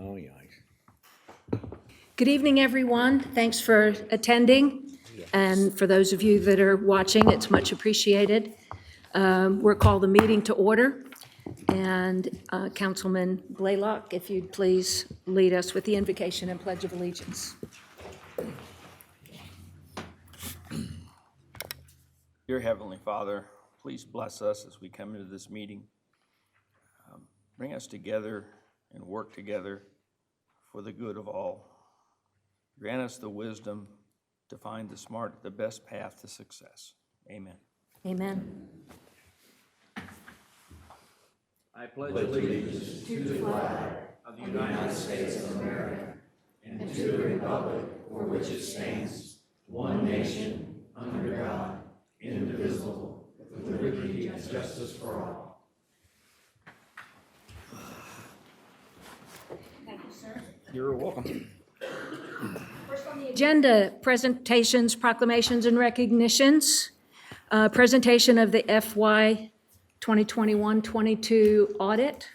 Oh, yeah. Good evening, everyone. Thanks for attending. And for those of you that are watching, it's much appreciated. We'll call the meeting to order. And Councilman Blaylock, if you'd please lead us with the invocation and pledge of allegiance. Dear Heavenly Father, please bless us as we come into this meeting. Bring us together and work together for the good of all. Grant us the wisdom to find the best path to success. Amen. Amen. I pledge allegiance to the flag of the United States of America and to the republic for which it stands, one nation, under God, indivisible, with liberty and justice for all. Thank you, sir. You're welcome. First on the agenda, presentations, proclamations, and recognitions. Presentation of the FY 2021-22 audit.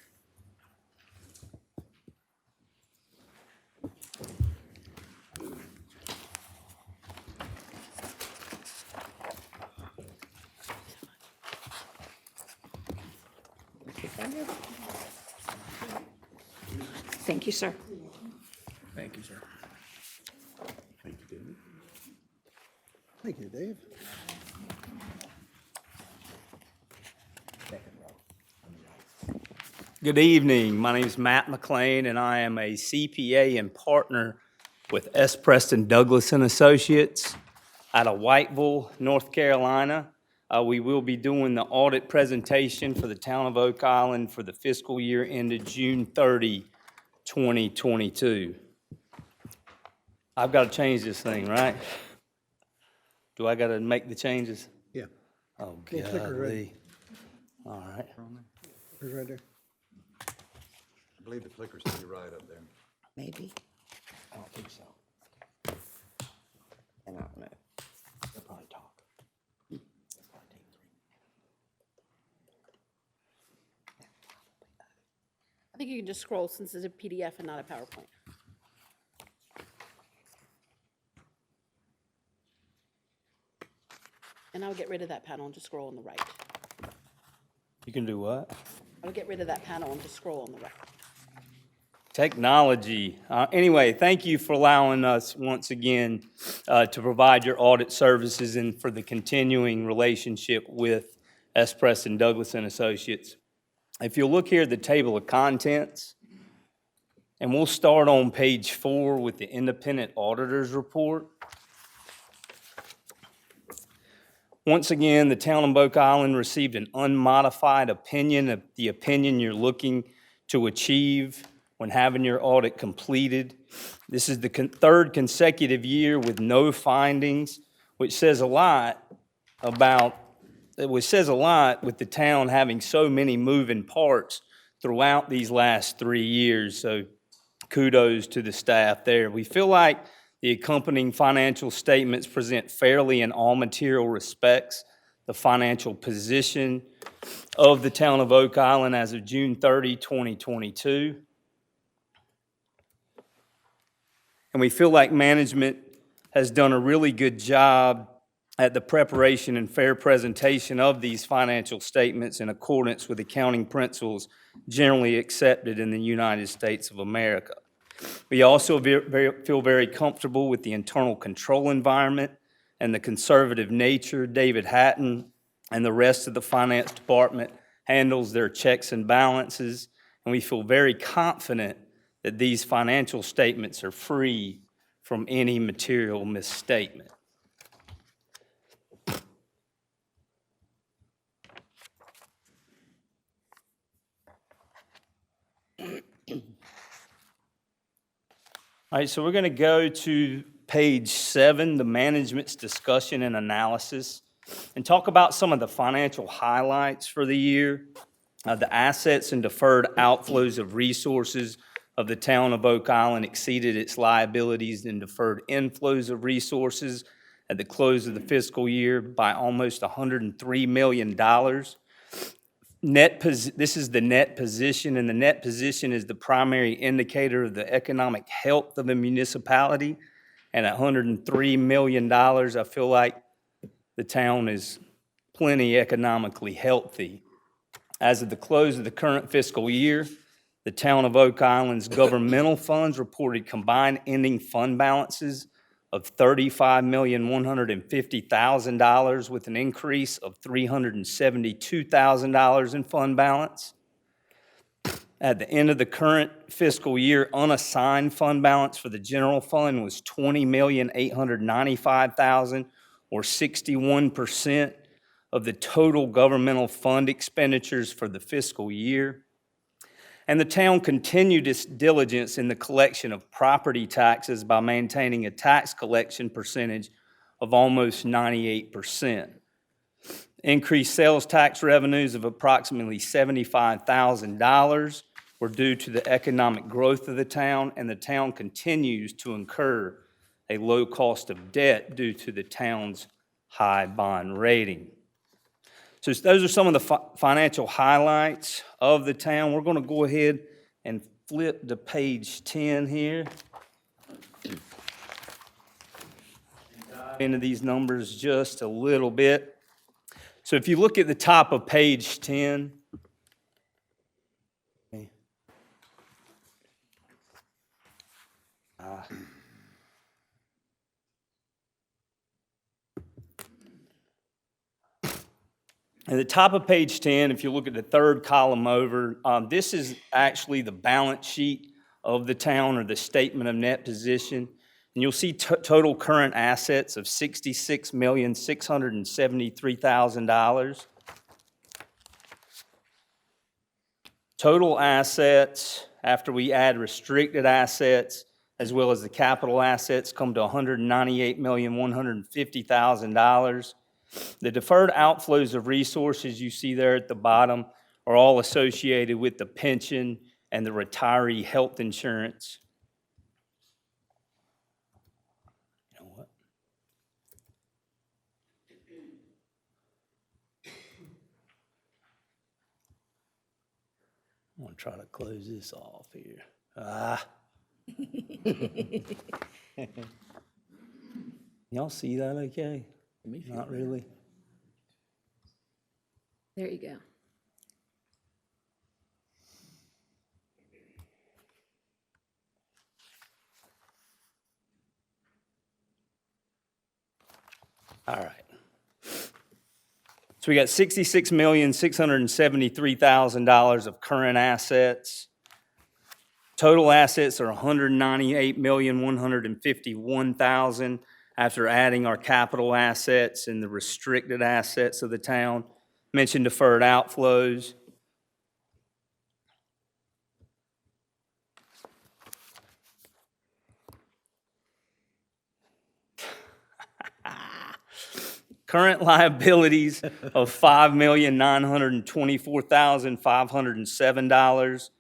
Thank you, sir. Thank you, sir. Thank you, David. Thank you, Dave. Good evening. My name is Matt McLean, and I am a CPA and partner with S. Preston Douglas and Associates out of Whiteville, North Carolina. We will be doing the audit presentation for the town of Oak Island for the fiscal year ended June 30, 2022. I've got to change this thing, right? Do I got to make the changes? Yeah, Oh, Little clicker, right? golly. All right. it's right there. I believe the clicker's to your right up there. Maybe. I don't think so. I don't know. They'll probably talk. I think you can just scroll since it's a PDF and not a PowerPoint. And I would get rid of that panel and just scroll on the right. You can do what? I would get rid of that panel and just scroll on the right. Technology. Anyway, thank you for allowing us once again to provide your audit services and for the continuing relationship with S. Preston Douglas and Associates. If you'll look here at the table of contents, and we'll start on page 4 with the independent auditor's report. Once again, the town of Oak Island received an unmodified opinion of the opinion you're looking to achieve when having your audit completed. This is the third consecutive year with no findings, which says a lot with the town having so many moving parts throughout these last 3 years. So kudos to the staff there. We feel like the accompanying financial statements present fairly in all material respects the financial position of the town of Oak Island as of June 30, 2022. And we feel like management has done a really good job at the preparation and fair presentation of these financial statements in accordance with accounting principles generally accepted in the United States of America. We also feel very comfortable with the internal control environment and the conservative nature David Hatton and the rest of the finance department handles their checks and balances. And we feel very confident that these financial statements are free from any material misstatement. All right, so we're going to go to page 7, the management's discussion and analysis, and talk about some of the financial highlights for the year, the assets and deferred outflows of resources of the town of Oak Island exceeded its liabilities and deferred inflows of resources at the close of the fiscal year by almost $103 million. This is the net position, and the net position is the primary indicator of the economic health of a municipality. And at $103 million, I feel like the town is plenty economically healthy. As of the close of the current fiscal year, the town of Oak Island's governmental funds reported combined ending fund balances of $35,150,000 with an increase of $372,000 in fund balance. At the end of the current fiscal year, unassigned fund balance for the general fund was $20,895,000, or 61% of the total governmental fund expenditures for the fiscal year. And the town continued its diligence in the collection of property taxes by maintaining a tax collection percentage of almost 98%. Increased sales tax revenues of approximately $75,000 were due to the economic growth of the town, and the town continues to incur a low cost of debt due to the town's high bond rating. So those are some of the financial highlights of the town. We're going to go ahead and flip to page 10 here. Dive into these numbers just a little bit. So if you look at the top of page 10, at the top of page 10, if you look at the third column over, this is actually the balance sheet of the town, or the statement of net position. And you'll see total current assets of $66,673,000. Total assets, after we add restricted assets, as well as the capital assets, come to $198,150,000. The deferred outflows of resources you see there at the bottom are all associated with the pension and the retiree health insurance. You know what? I'm going to try to close this off here. Y'all see that okay? Not really. There you go. All right. So we got $66,673,000 of current assets. Total assets are $198,151,000 after adding our capital assets and the restricted assets of the town. Mentioned deferred outflows. Current liabilities of $5,924,507.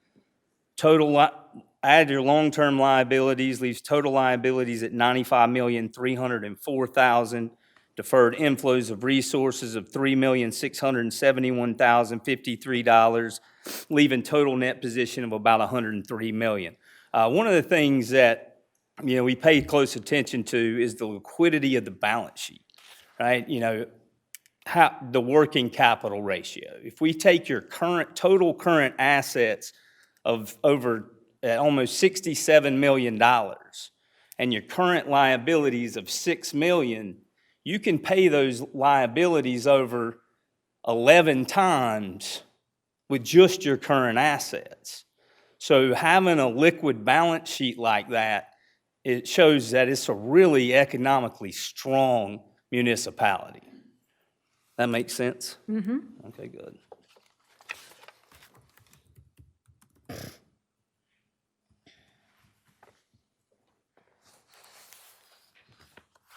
Add your long-term liabilities, leaves total liabilities at $95,304,000. Deferred inflows of resources of $3,671,053, leaving total net position of about $103 million. One of the things that we pay close attention to is the liquidity of the balance sheet. Right, the working capital ratio. If we take your total current assets of over almost $67 million and your current liabilities of $6 million, you can pay those liabilities over 11 times with just your current assets. So having a liquid balance sheet like that, it shows that it's a really economically strong municipality. That makes sense? Mm-hmm. Okay, good.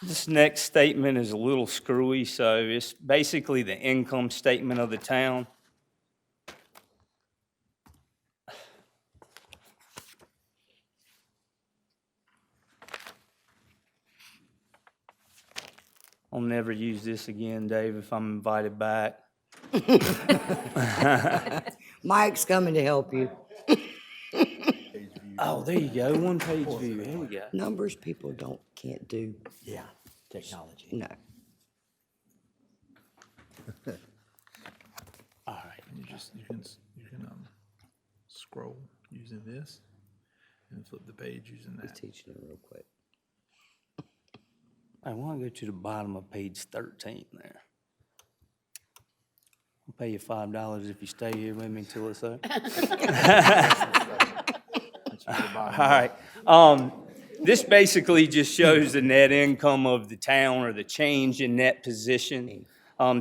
This next statement is a little screwy, so it's basically the income statement of the town. I'll never use this again, Dave, if I'm invited back. Mike's coming to help you. Oh, there you go, one page view, here we go. Numbers people can't do, Yeah, technology. no. All right, You can scroll using this and flip the page using He's that. teaching it real quick. I want to go to the bottom of page 13 there. I'll pay you $5 if you stay here with me until it's over. All right. This basically just shows the net income of the town or the change in net position.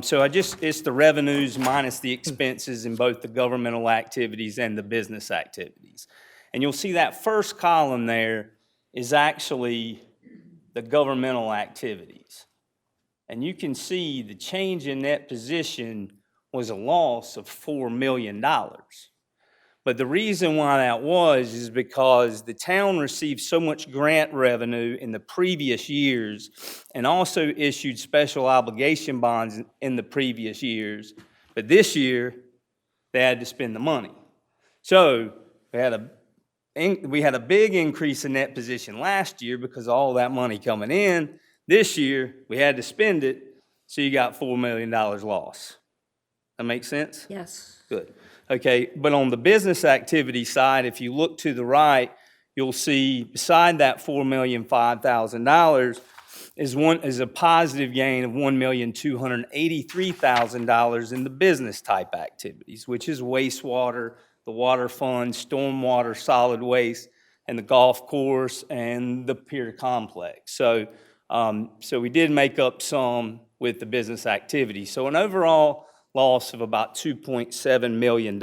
So it's the revenues minus the expenses in both the governmental activities and the business activities. And you'll see that first column there is actually the governmental activities. And you can see the change in net position was a loss of $4 million. But the reason why that was is because the town received so much grant revenue in the previous years and also issued special obligation bonds in the previous years. But this year, they had to spend the money. So we had a big increase in net position last year because of all that money coming in. This year, we had to spend it, so you got $4 million loss. That make sense? Yes. Good. Okay, but on the business activity side, if you look to the right, you'll see beside that $4,005,000 is a positive gain of $1,283,000 in the business type activities, which is wastewater, the water fund, stormwater, solid waste, and the golf course and the pier complex. So we did make up some with the business activity. So an overall loss of about $2.7 million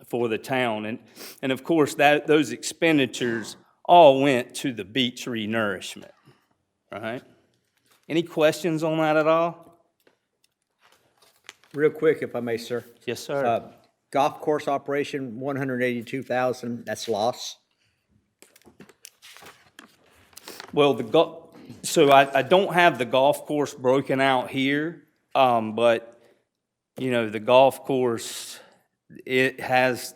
for the town. And of course, those expenditures all went to the beach renourishment, right? Any questions on that at all? Real quick, if I may, sir. Yes, sir. Golf course operation, 182,000, that's loss. Well, so I don't have the golf course broken out here, but you know, the golf course, it has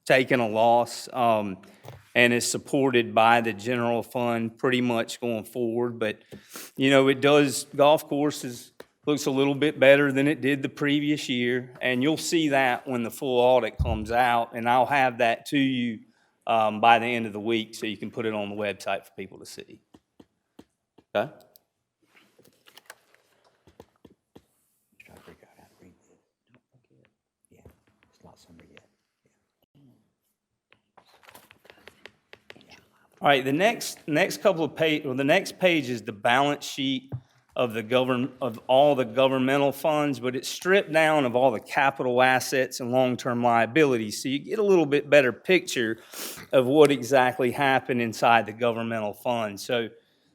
taken a loss and is supported by the general fund pretty much going forward. But, you know, golf courses looks a little bit better than it did the previous year. And you'll see that when the full audit comes out. And I'll have that to you by the end of the week so you can put it on the website for people to see. Okay? Try to figure out how to read this. Yeah, it's not summary yet. All right, the next couple of the next page is the balance sheet of all the governmental funds, but it's stripped down of all the capital assets and long-term liabilities, so you get a little bit better picture of what exactly happened inside the governmental funds. So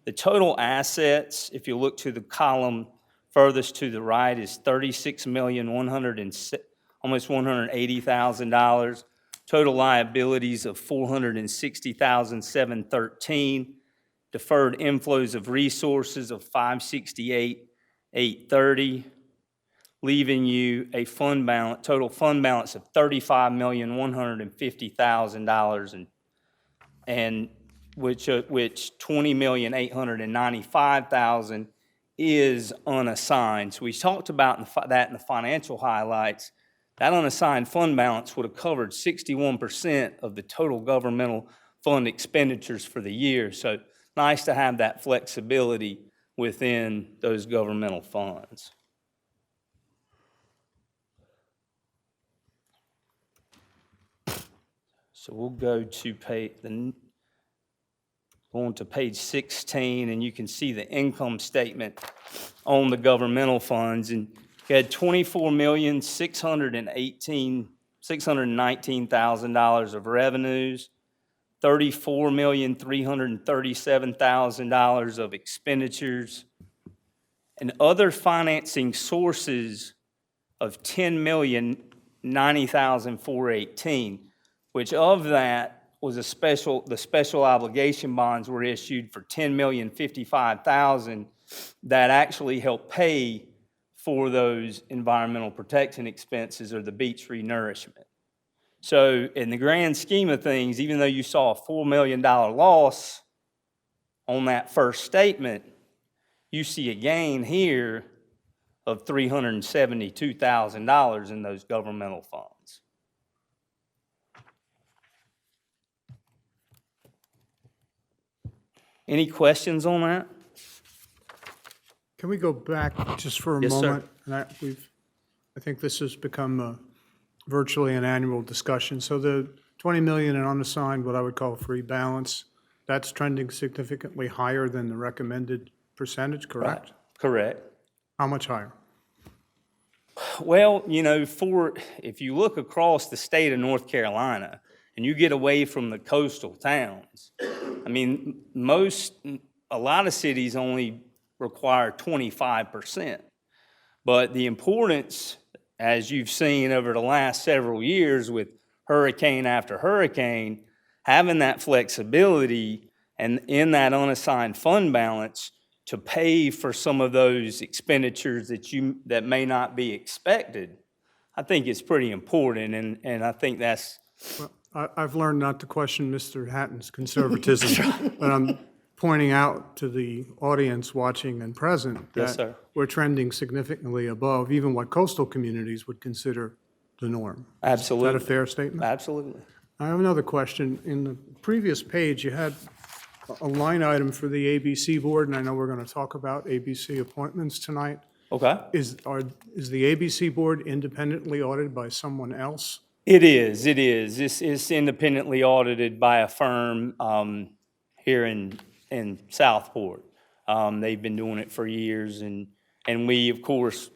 the total assets, if you look to the column furthest to the right, is $36,100,000, almost $180,000. Total liabilities of $460,713. Deferred inflows of resources of $568,830, leaving you a total fund balance of $35,150,000, and which $20,895,000 is unassigned. So we talked about that in the financial highlights. That unassigned fund balance would have covered 61% of the total governmental fund expenditures for the year. So nice to have that flexibility within those governmental funds. So we'll go to going to page 16, and you can see the income statement on the governmental funds. And you had $24,619,000 of revenues, $34,337,000 of expenditures, and other financing sources of $10,090,418, which of that was the special obligation bonds were issued for $10,055,000 that actually helped pay for those environmental protection expenses are the beach renourishment. So in the grand scheme of things, even though you saw a $4 million loss on that first statement, you see a gain here of $372,000 in those governmental funds. Any questions on that? Can we go back just for a Yes, sir. moment? And I think this has become virtually an annual discussion. So the 20 million in unassigned, what I would call free balance, that's trending significantly higher than the recommended percentage, correct? Correct. How much higher? Well, you know, if you look across the state of North Carolina and you get away from the coastal towns, I mean, a lot of cities only require 25%. But the importance, as you've seen over the last several years with hurricane after hurricane, having that flexibility and in that unassigned fund balance to pay for some of those expenditures that may not be expected, I think it's pretty important, and I think that's. Well, I've learned not to question Mr. Hatton's conservatism, but I'm pointing out to the audience watching and present Yes, that sir. we're trending significantly above even what coastal communities would consider the norm. Absolutely. Is that a fair statement? Absolutely. I have another question. In the previous page, you had a line item for the ABC board, and I know we're going to talk about ABC appointments tonight. Okay. Is the ABC board independently audited by someone else? It is. It's independently audited by a firm here in Southport. They've been doing it for years, and we, of course,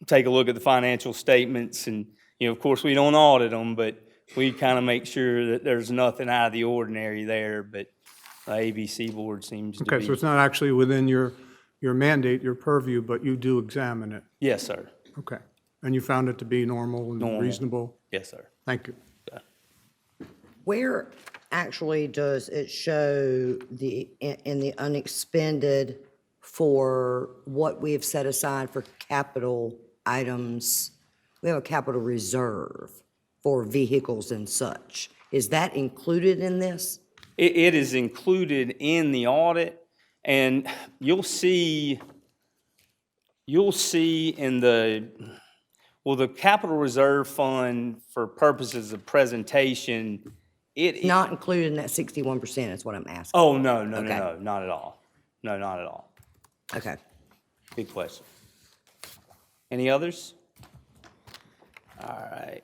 take a look at the financial statements, and, you know, of course, we don't audit them, but we kind of make sure that there's nothing out of the ordinary there, but the ABC board seems to be. Okay, so it's not actually within your mandate, your purview, but you do examine it? Yes, sir. Okay. And you found it to be normal and Normal. reasonable? Yes, sir. Thank you. Where actually does it show in the unexpended for what we have set aside for capital items? We have a capital reserve for vehicles and such. Is that included in this? It is included in the audit, and you'll see in the capital reserve fund, for purposes of presentation, Not included in that 61% is what I'm asking. Oh, no, Okay. not at all. No, not at all. Okay. Good question. Any others? All right.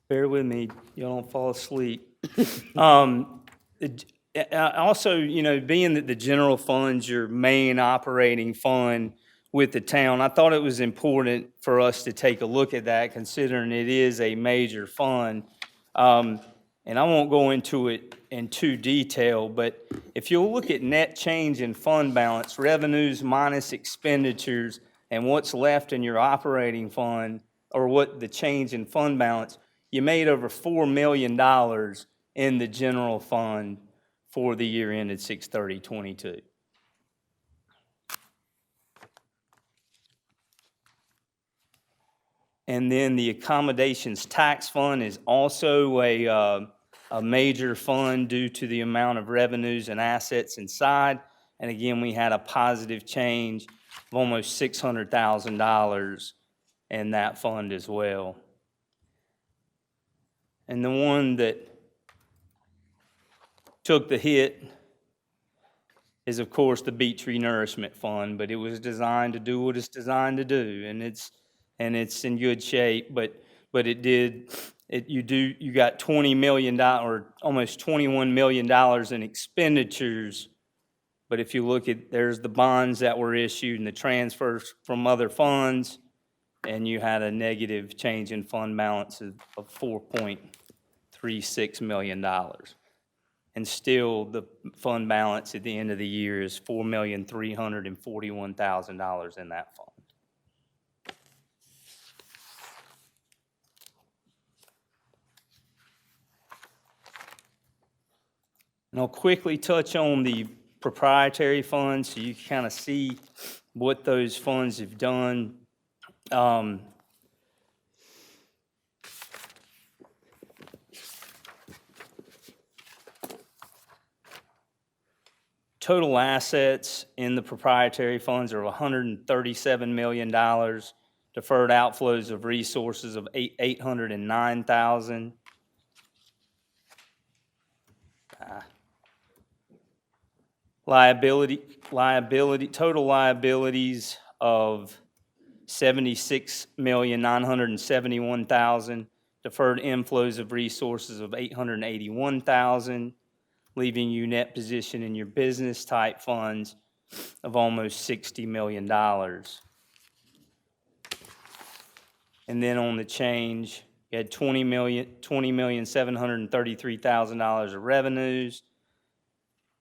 Bear with me, y'all don't fall asleep. Also, you know, being that the general fund's your main operating fund with the town, I thought it was important for us to take a look at that, considering it is a major fund. And I won't go into it in too detail, but if you'll look at net change in fund balance, revenues minus expenditures, and what's left in your operating fund, or what the change in fund balance, you made over $4 million in the general fund for the year ended 6/30/22. And then the accommodations tax fund is also a major fund due to the amount of revenues and assets inside. And again, we had a positive change of almost $600,000 in that fund as well. And the one that took the hit is, of course, the Beach Renourishment Fund, but it was designed to do what it's designed to do, and it's in good shape. But you got $20 million or almost $21 million in expenditures. But if you look at, there's the bonds that were issued and the transfers from other funds, and you had a negative change in fund balance of $4.36 million. And still, the fund balance at the end of the year is $4,341,000 in that fund. And I'll quickly touch on the proprietary funds so you can kind of see what those funds have done. Total assets in the proprietary funds are $137 million. Deferred outflows of resources of $809,000. Total liabilities of $76,971,000. Deferred inflows of resources of $881,000. Leaving you net position in your business type funds of almost $60 million. And then on the change, you had $20,733,000 of revenues,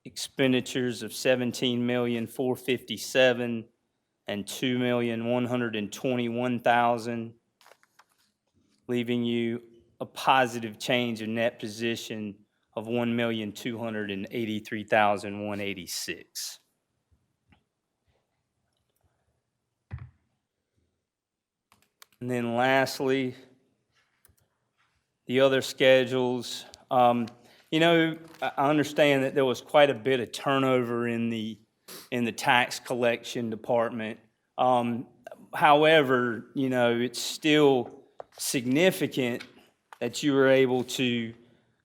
expenditures of $17,457,000 and $2,121,000, leaving you a positive change in net position of $1,283,186. And then lastly, the other schedules. I understand that there was quite a bit of turnover in the tax collection department. However, it's still significant that you were able to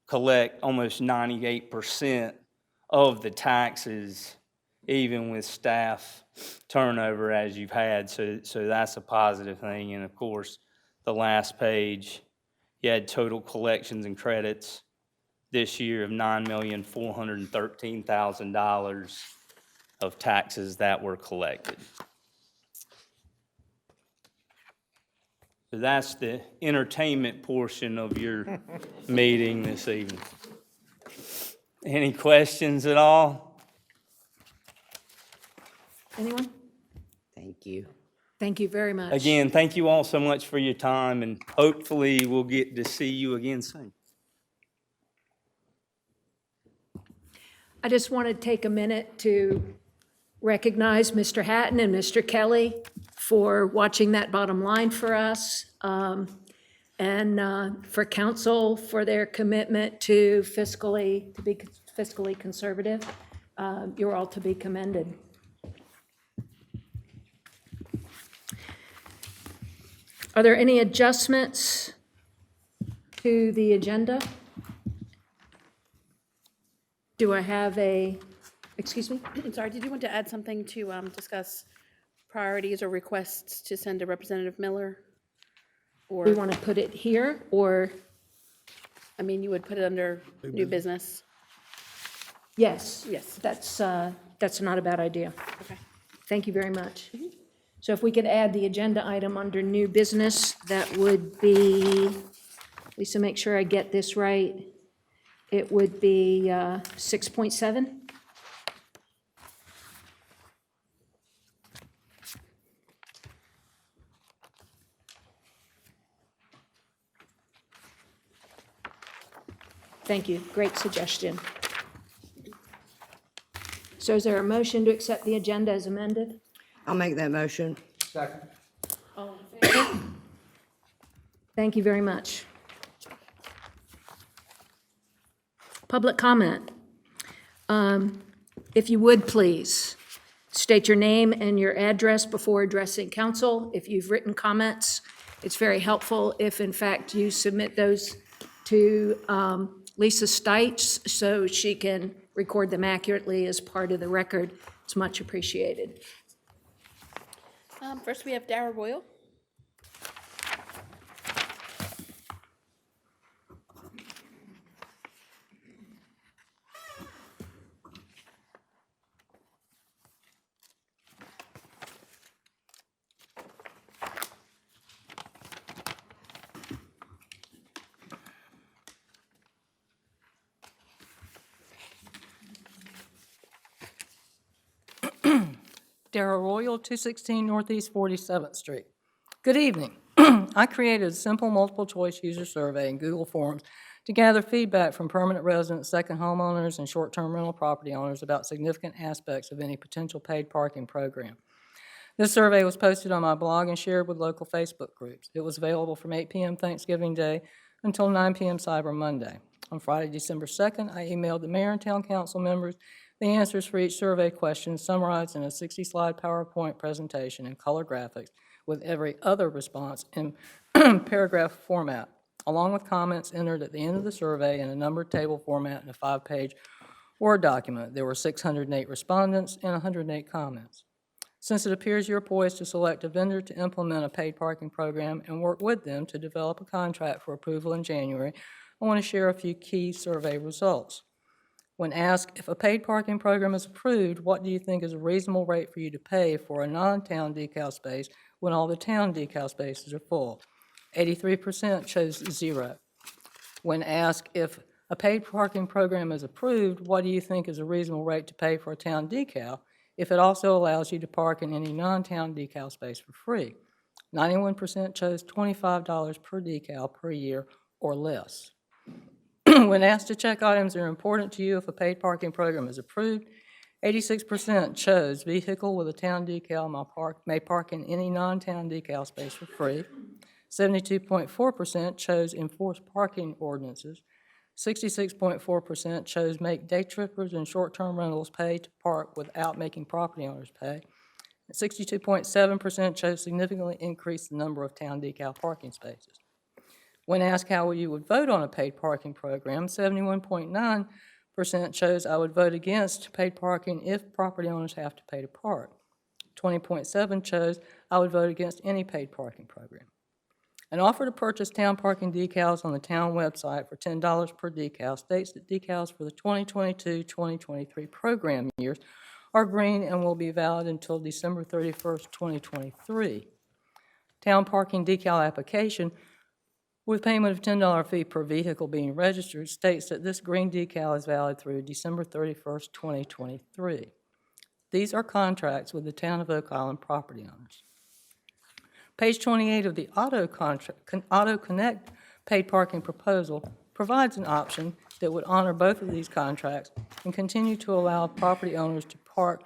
collect almost 98% of the taxes, even with staff turnover as you've had. So that's a positive thing. And of course, the last page, you had total collections and credits this year of $9,413,000 of taxes that were collected. So that's the entertainment portion of your meeting this evening. Any questions at all? Anyone? Thank you. Thank you very much. Again, thank you all so much for your time, and hopefully we'll get to see you again soon. I just want to take a minute to recognize Mr. Hatton and Mr. Kelly for watching that bottom line for us, and for council for their commitment to be fiscally conservative. You're all to be commended. Are there any adjustments to the agenda? Do I have excuse me? I'm sorry, did you want to add something to discuss priorities or requests to send to Representative Miller? Or, We want to put it here, or, you would put it under new business? yes? Yes. That's not a bad idea. Okay. Thank you very much. So if we could add the agenda item under new business, that would be, Lisa, make sure I get this right. It would be 6.7? Thank you. Great suggestion. So is there a motion to accept the agenda as amended? I'll make that motion. Thank you very much. Public comment. If you would, please, state your name and your address before addressing council. If you've written comments, it's very helpful if, in fact, you submit those to Lisa Stites so she can record them accurately as part of the record. It's much appreciated. First, we have Dara Royal. Darrell Royal, 216 Northeast 47th Street. Good evening. I created a simple multiple choice user survey in Google Forms to gather feedback from permanent residents, second homeowners, and short-term rental property owners about significant aspects of any potential paid parking program. This survey was posted on my blog and shared with local Facebook groups. It was available from 8 p.m. Thanksgiving Day until 9 p.m. Cyber Monday. On Friday, December 2nd, I emailed the mayor and town council members the answers for each survey question summarized in a 60-slide PowerPoint presentation in color graphics with every other response in paragraph format, along with comments entered at the end of the survey in a numbered table format in a 5-page Word document. There were 608 respondents and 108 comments. Since it appears you're poised to select a vendor to implement a paid parking program and work with them to develop a contract for approval in January, I want to share a few key survey results. When asked if a paid parking program is approved, what do you think is a reasonable rate for you to pay for a non-town decal space when all the town decal spaces are full? 83% chose 0. When asked if a paid parking program is approved, what do you think is a reasonable rate to pay for a town decal if it also allows you to park in any non-town decal space for free? 91% chose $25 per decal per year or less. When asked to check items that are important to you if a paid parking program is approved, 86% chose vehicle with a town decal may park in any non-town decal space for free. 72.4% chose enforced parking ordinances. 66.4% chose make day trippers and short-term rentals pay to park without making property owners pay. 62.7% chose significantly increase the number of town decal parking spaces. When asked how you would vote on a paid parking program, 71.9% chose I would vote against paid parking if property owners have to pay to park. 20.7% chose I would vote against any paid parking program. An offer to purchase town parking decals on the town website for $10 per decal states that decals for the 2022-2023 program years are green and will be valid until December 31st, 2023. Town parking decal application with payment of $10 fee per vehicle being registered states that this green decal is valid through December 31st, 2023. These are contracts with the town of Oak Island property owners. Page 28 of the Auto Connect paid parking proposal provides an option that would honor both of these contracts and continue to allow property owners to park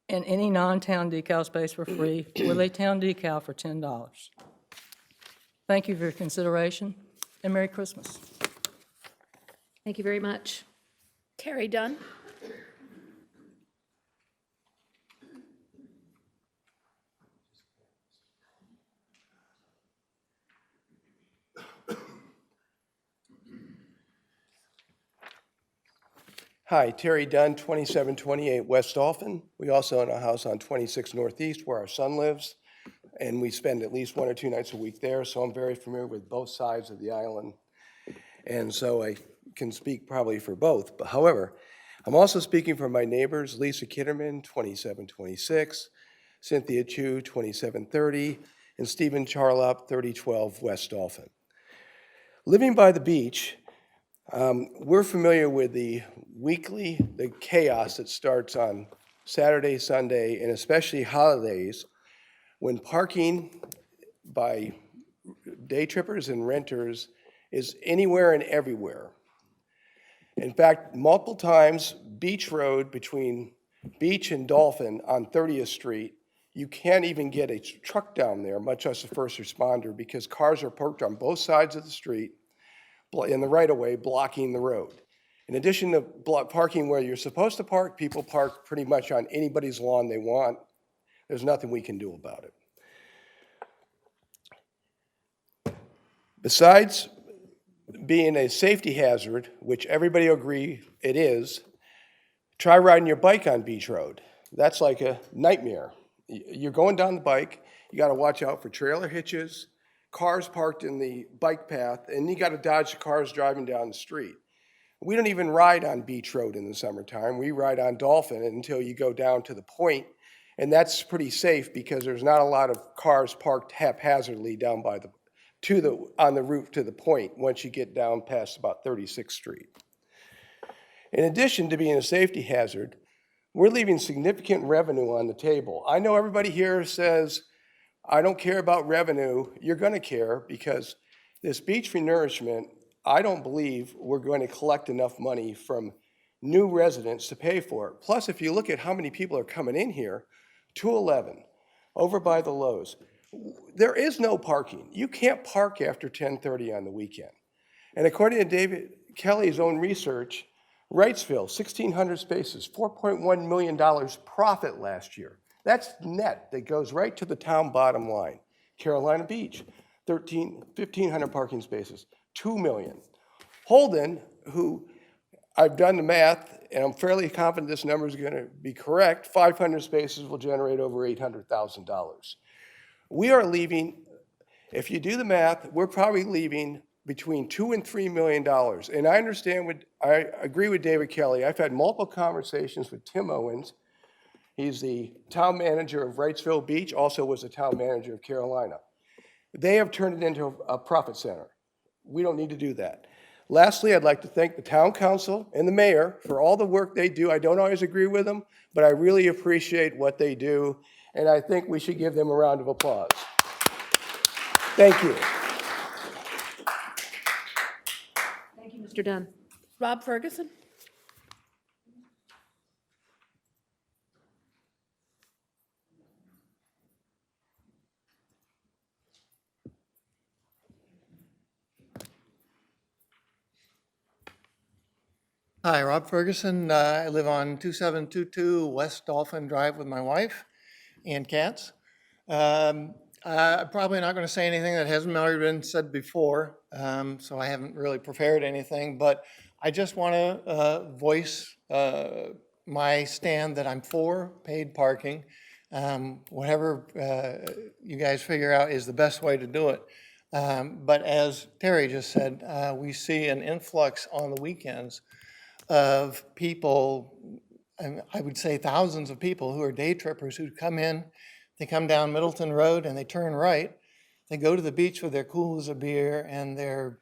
in any non-town decal space for free with a town decal for $10. Thank you for your consideration, and Merry Christmas. Thank you very much. Terry Dunn. Hi, Terry Dunn, 2728 West Dolphin. We also own a house on 26 Northeast where our son lives, and we spend at least 1 or 2 nights a week there, so I'm very familiar with both sides of the island. And so I can speak probably for both. But however, I'm also speaking for my neighbors, Lisa Kitterman, 2726, Cynthia Chu, 2730, and Stephen Charlop, 3012 West Dolphin. Living by the beach, we're familiar with the chaos that starts on Saturday, Sunday, and especially holidays when parking by day trippers and renters is anywhere and everywhere. In fact, multiple times, Beach Road between Beach and Dolphin on 30th Street, you can't even get a truck down there, much less a first responder, because cars are parked on both sides of the street in the right-of-way, blocking the road. In addition to parking where you're supposed to park, people park pretty much on anybody's lawn they want. There's nothing we can do about it. Besides being a safety hazard, which everybody agree it is, try riding your bike on Beach Road. That's like a nightmare. You're going down the bike, you gotta watch out for trailer hitches, cars parked in the bike path, and you gotta dodge the cars driving down the street. We don't even ride on Beach Road in the summertime. We ride on Dolphin until you go down to the point, and that's pretty safe because there's not a lot of cars parked haphazardly down by on the route to the point once you get down past about 36th Street. In addition to being a safety hazard, we're leaving significant revenue on the table. I know everybody here says, I don't care about revenue. You're gonna care because this beach renourishment I don't believe we're going to collect enough money from new residents to pay for it. Plus, if you look at how many people are coming in here, 211, over by the Lowe's, there is no parking. You can't park after 10:30 on the weekend. And according to David Kelly's own research, Wrightsville, 1,600 spaces, $4.1 million profit last year. That's net, that goes right to the town bottom line. Carolina Beach, 1,500 parking spaces, $2 million. Holden, who I've done the math, and I'm fairly confident this number is going to be correct, 500 spaces will generate over $800,000. We are leaving, if you do the math, we're probably leaving between $2 and $3 million. And I agree with David Kelly. I've had multiple conversations with Tim Owens. He's the town manager of Wrightsville Beach, also was the town manager of Carolina. They have turned it into a profit center. We don't need to do that. Lastly, I'd like to thank the town council and the mayor for all the work they do. I don't always agree with them, but I really appreciate what they do, and I think we should give them a round of applause. Thank you. Thank you, Mr. Dunn. Rob Ferguson? Hi, Rob Ferguson. I live on 2722 West Dolphin Drive with my wife and cats. I'm probably not going to say anything that hasn't already been said before, so I haven't really prepared anything, but I just want to voice my stand that I'm for paid parking. Whatever you guys figure out is the best way to do it. But as Terry just said, we see an influx on the weekends of people, and I would say thousands of people who are day trippers who come in, they come down Middleton Road and they turn right. They go to the beach with their coolers of beer and their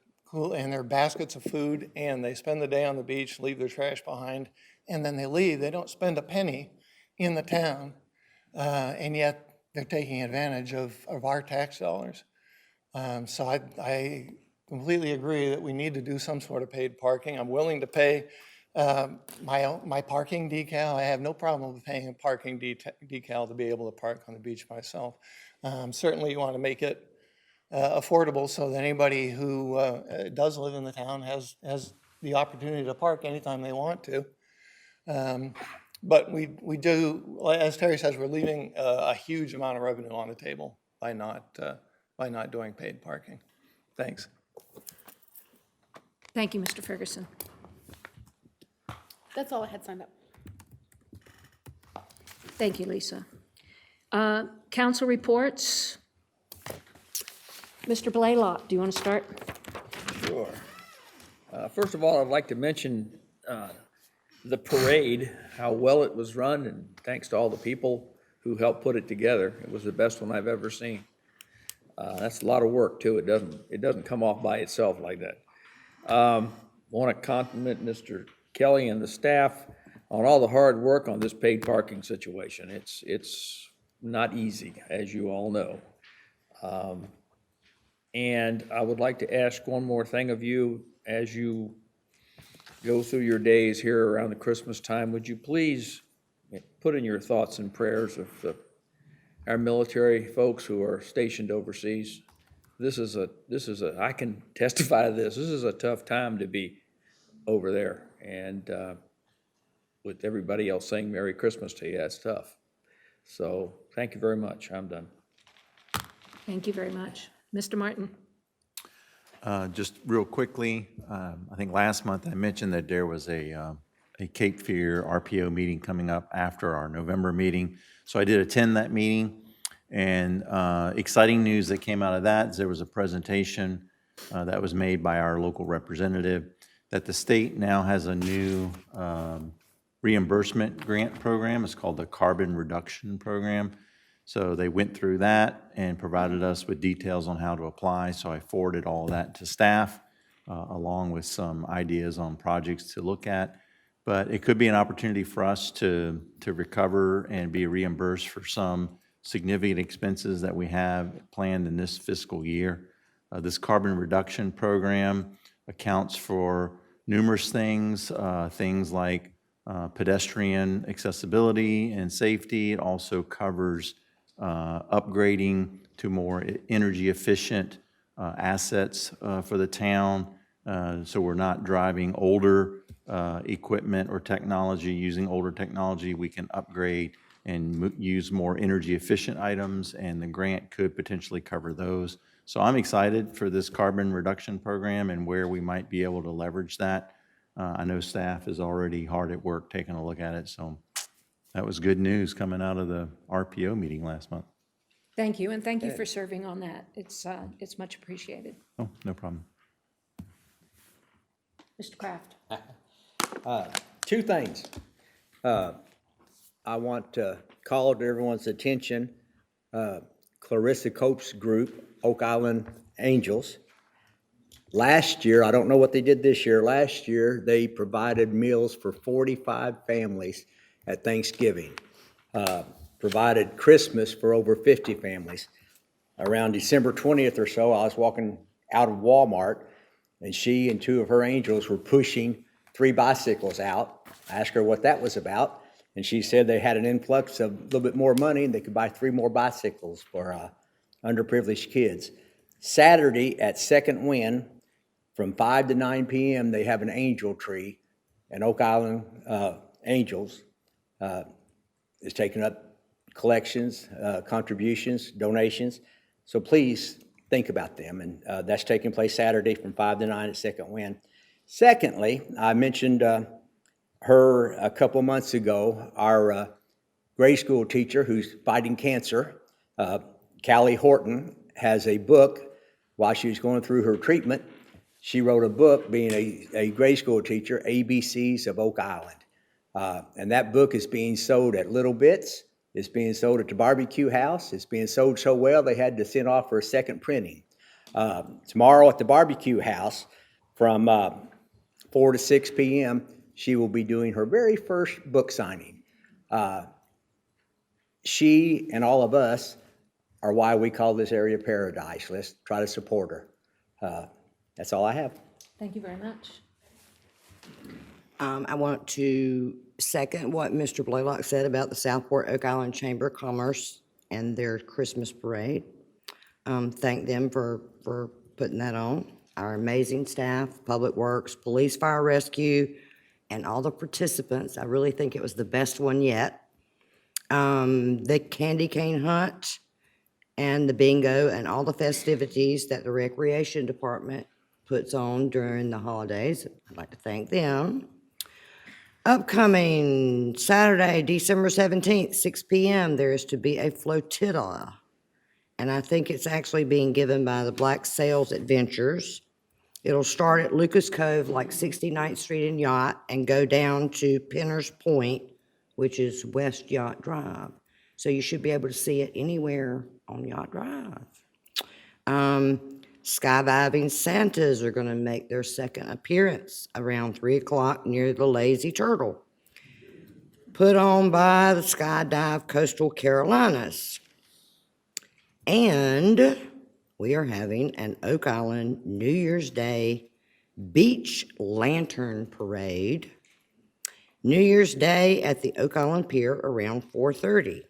baskets of food, and they spend the day on the beach, leave their trash behind, and then they leave. They don't spend a penny in the town, and yet they're taking advantage of our tax dollars. So I completely agree that we need to do some sort of paid parking. I'm willing to pay my parking decal. I have no problem with paying a parking decal to be able to park on the beach myself. Certainly you want to make it affordable so that anybody who does live in the town has the opportunity to park anytime they want to. But we do, as Terry says, we're leaving a huge amount of revenue on the table by not doing paid parking. Thanks. Thank you, Mr. Ferguson. That's all I had signed up. Thank you, Lisa. Council reports. Mr. Blaylock, do you want to start? Sure. First of all, I'd like to mention the parade, how well it was run, and thanks to all the people who helped put it together. It was the best one I've ever seen. That's a lot of work, too. It doesn't come off by itself like that. Want to compliment Mr. Kelly and the staff on all the hard work on this paid parking situation. It's not easy, as you all know. And I would like to ask one more thing of you as you go through your days here around the Christmas time. Would you please put in your thoughts and prayers of our military folks who are stationed overseas? This is I can testify to this. This is a tough time to be over there, and with everybody else saying Merry Christmas to you, that's tough. So thank you very much. I'm done. Thank you very much. Mr. Martin? Just real quickly, I think last month I mentioned that there was a Cape Fear RPO meeting coming up after our November meeting. So I did attend that meeting, and exciting news that came out of that is there was a presentation that was made by our local representative that the state now has a new reimbursement grant program. It's called the Carbon Reduction Program. So they went through that and provided us with details on how to apply. So I forwarded all of that to staff, along with some ideas on projects to look at. But it could be an opportunity for us to recover and be reimbursed for some significant expenses that we have planned in this fiscal year. This carbon reduction program accounts for numerous things, things like pedestrian accessibility and safety. It also covers upgrading to more energy efficient assets for the town. So we're not driving older equipment or technology, using older technology. We can upgrade and use more energy efficient items, and the grant could potentially cover those. So I'm excited for this carbon reduction program and where we might be able to leverage that. I know staff is already hard at work taking a look at it, so that was good news coming out of the RPO meeting last month. Thank you, and thank you for serving on that. It's much appreciated. Oh, no problem. Mr. Kraft? Two things. I want to call to everyone's attention, Clarissa Cope's group, Oak Island Angels. Last year, I don't know what they did this year, last year, they provided meals for 45 families at Thanksgiving. Provided Christmas for over 50 families. Around December 20th or so, I was walking out of Walmart, and she and two of her angels were pushing 3 bicycles out. I asked her what that was about, and she said they had an influx of a little bit more money, and they could buy 3 more bicycles for underprivileged kids. Saturday at Second Wind, from 5 to 9 p.m., they have an angel tree, and Oak Island Angels is taking up collections, contributions, donations. So please think about them. And that's taking place Saturday from 5 to 9 at Second Wind. Secondly, I mentioned her a couple months ago, our grade school teacher who's fighting cancer, Callie Horton, has a book while she was going through her treatment. She wrote a book, being a grade school teacher, ABCs of Oak Island. And that book is being sold at Little Bits. It's being sold at the barbecue house. It's being sold so well they had to send off for a second printing. Tomorrow at the barbecue house from 4 to 6 p.m., she will be doing her very first book signing. She and all of us are why we call this area paradise. Let's try to support her. That's all I have. Thank you very much. I want to second what Mr. Blaylock said about the Southport Oak Island Chamber of Commerce and their Christmas parade. Thank them for putting that on. Our amazing staff, Public Works, Police, Fire, Rescue, and all the participants. I really think it was the best one yet. The candy cane hunt and the bingo and all the festivities that the Recreation Department puts on during the holidays. I'd like to thank them. Upcoming Saturday, December 17th, 6 p.m., there is to be a flotilla. And I think it's actually being given by the Black Sails Adventures. It'll start at Lucas Cove, like 69th Street and Yacht, and go down to Penner's Point, which is West Yacht Drive. So you should be able to see it anywhere on Yacht Drive. Skydiving Santas are going to make their second appearance around 3 o'clock near the Lazy Turtle, put on by the Skydive Coastal Carolinas. And we are having an Oak Island New Year's Day Beach Lantern Parade, New Year's Day at the Oak Island Pier around 4:30.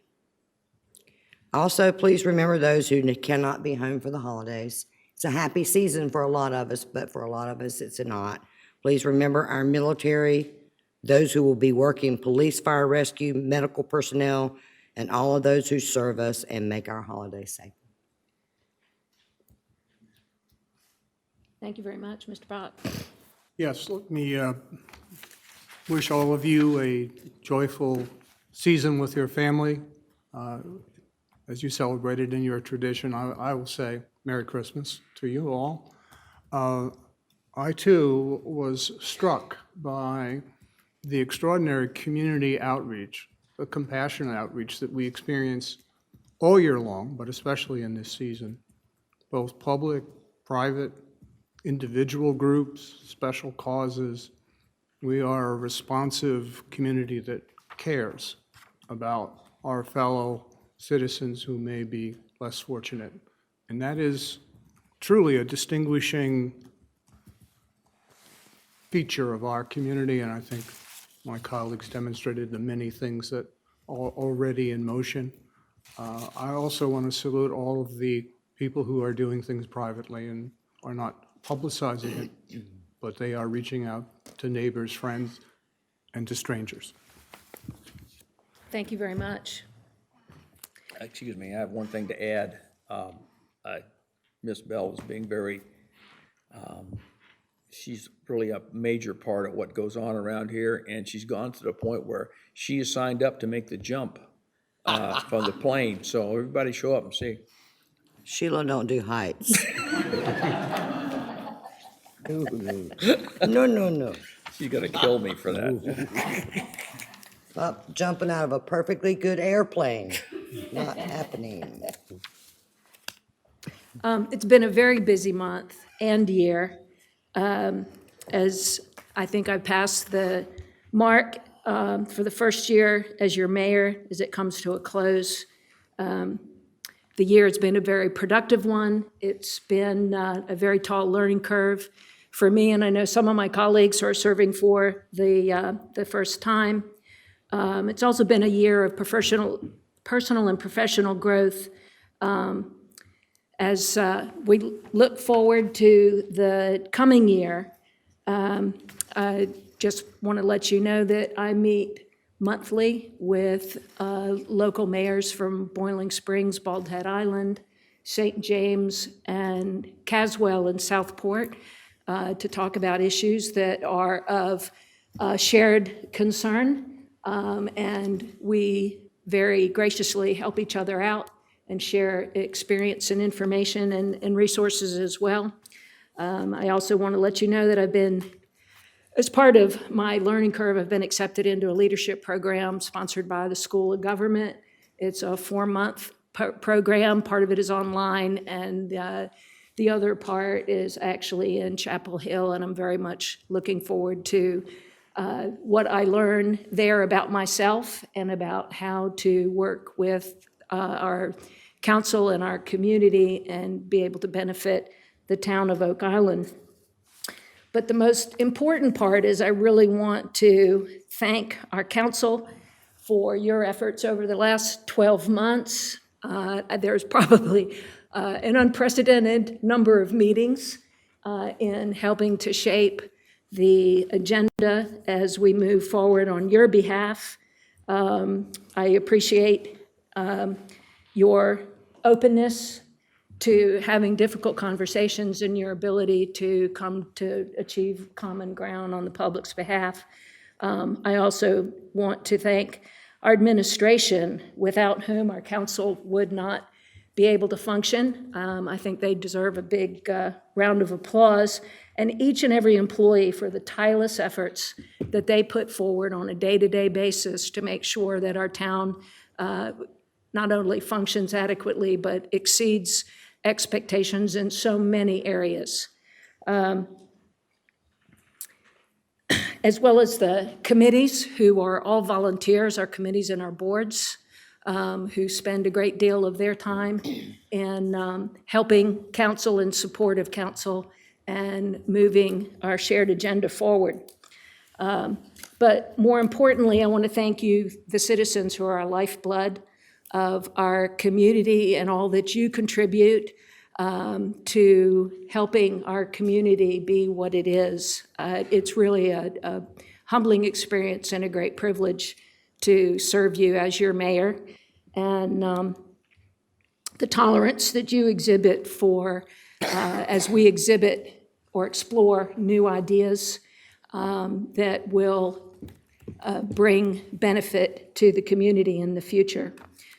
Also, please remember those who cannot be home for the holidays. It's a happy season for a lot of us, but for a lot of us, it's not. Please remember our military, those who will be working, police, fire, rescue, medical personnel, and all of those who serve us and make our holidays safe. Thank you very much, Mr. Bott. Yes, let me wish all of you a joyful season with your family. As you celebrated in your tradition, I will say Merry Christmas to you all. I too was struck by the extraordinary community outreach, the compassionate outreach that we experience all year long, but especially in this season, both public, private, individual groups, special causes. We are a responsive community that cares about our fellow citizens who may be less fortunate. And that is truly a distinguishing feature of our community, and I think my colleagues demonstrated the many things that are already in motion. I also want to salute all of the people who are doing things privately and are not publicizing it, but they are reaching out to neighbors, friends, and to strangers. Thank you very much. Excuse me, I have one thing to add. Ms. Bell was being very, she's really a major part of what goes on around here, and she's gone to the point where she is signed up to make the jump from the plane. So everybody show up and see. Sheila don't do heights. No. She's gonna kill me for that. Up, jumping out of a perfectly good airplane. Not happening. It's been a very busy month and year. As I think I passed the mark for the first year as your mayor as it comes to a close. The year has been a very productive one. It's been a very tall learning curve for me, and I know some of my colleagues who are serving for the first time. It's also been a year of personal and professional growth. As we look forward to the coming year, I just want to let you know that I meet monthly with local mayors from Boiling Springs, Bald Head Island, St. James, and Caswell and Southport to talk about issues that are of shared concern. And we very graciously help each other out and share experience and information and resources as well. I also want to let you know that as part of my learning curve, I've been accepted into a leadership program sponsored by the School of Government. It's a 4-month program. Part of it is online, and the other part is actually in Chapel Hill, and I'm very much looking forward to what I learn there about myself and about how to work with our council and our community and be able to benefit the town of Oak Island. But the most important part is I really want to thank our council for your efforts over the last 12 months. There's probably an unprecedented number of meetings in helping to shape the agenda as we move forward on your behalf. I appreciate your openness to having difficult conversations and your ability to come to achieve common ground on the public's behalf. I also want to thank our administration, without whom our council would not be able to function. I think they deserve a big round of applause, and each and every employee for the tireless efforts that they put forward on a day-to-day basis to make sure that our town not only functions adequately, but exceeds expectations in so many areas. As well as the committees, who are all volunteers, our committees and our boards, who spend a great deal of their time in helping council and support of council and moving our shared agenda forward. But more importantly, I want to thank you, the citizens who are our lifeblood of our community and all that you contribute to helping our community be what it is. It's really a humbling experience and a great privilege to serve you as your mayor. And the tolerance that you exhibit for, as we exhibit or explore new ideas that will bring benefit to the community in the future.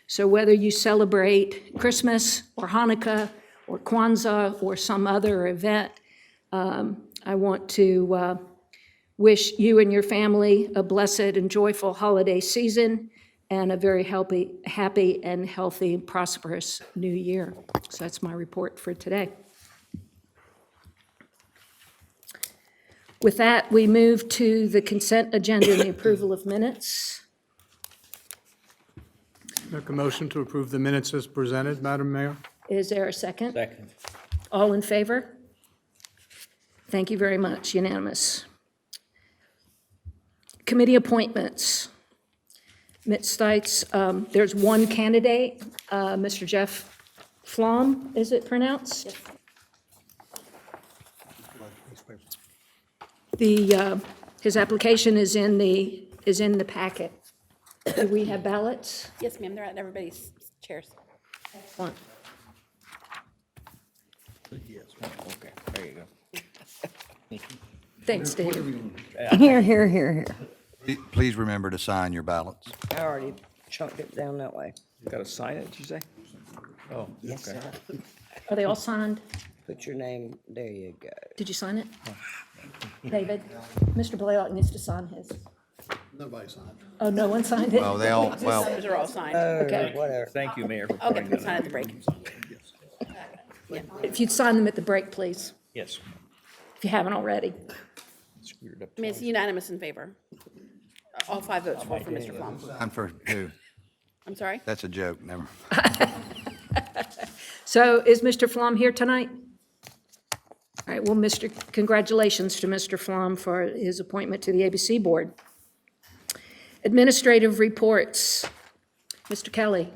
So whether you celebrate Christmas or Hanukkah or Kwanzaa or some other event, I want to wish you and your family a blessed and joyful holiday season and a very happy and healthy, prosperous new year. So that's my report for today. With that, we move to the consent agenda and the approval of minutes. Make a motion to approve the minutes as presented, Madam Mayor. Is there a second? Second. All in favor? Thank you very much, unanimous. Committee appointments. Ms. Stites, there's one candidate, Mr. Jeff Flom, is it pronounced? His application is in the packet. Do we have ballots? Yes, ma'am, they're at everybody's chairs. Excellent. Okay, there you go. Thanks, Dave. Here. Please remember to sign your ballots. I already chunked it down that way. Got to sign it, did you say? Oh, Yes, okay. sir. Are they all signed? Put your name, there you go. Did you sign it? David, Mr. Blaylock needs to sign his. Nobody signed. Oh, no one signed it? Well, they all, well, Those are all signed. Okay. Whatever. Thank you, Mayor, for I'll get pointing them that signed out. at the break. If you'd sign them at the break, please, Yes. if you haven't already. Screwed up. I mean, it's unanimous in favor. All 5 votes for Mr. Flom. sign for who? I'm sorry? That's a joke, never. So is Mr. Flom here tonight? All right, well, congratulations to Mr. Flom for his appointment to the ABC Board. Administrative reports. Mr. Kelly.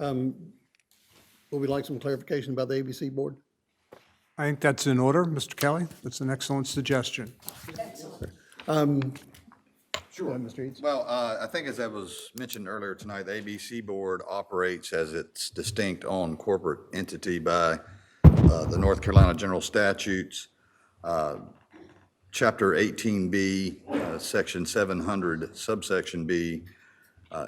Would we like some clarification about the ABC board? I think that's in order, Mr. Kelly. That's an excellent suggestion. Sure. Mr. Eads? Well, I think as that was mentioned earlier tonight, the ABC Board operates as its distinct own corporate entity by the North Carolina General Statutes, Chapter 18B, Section 700, subsection B,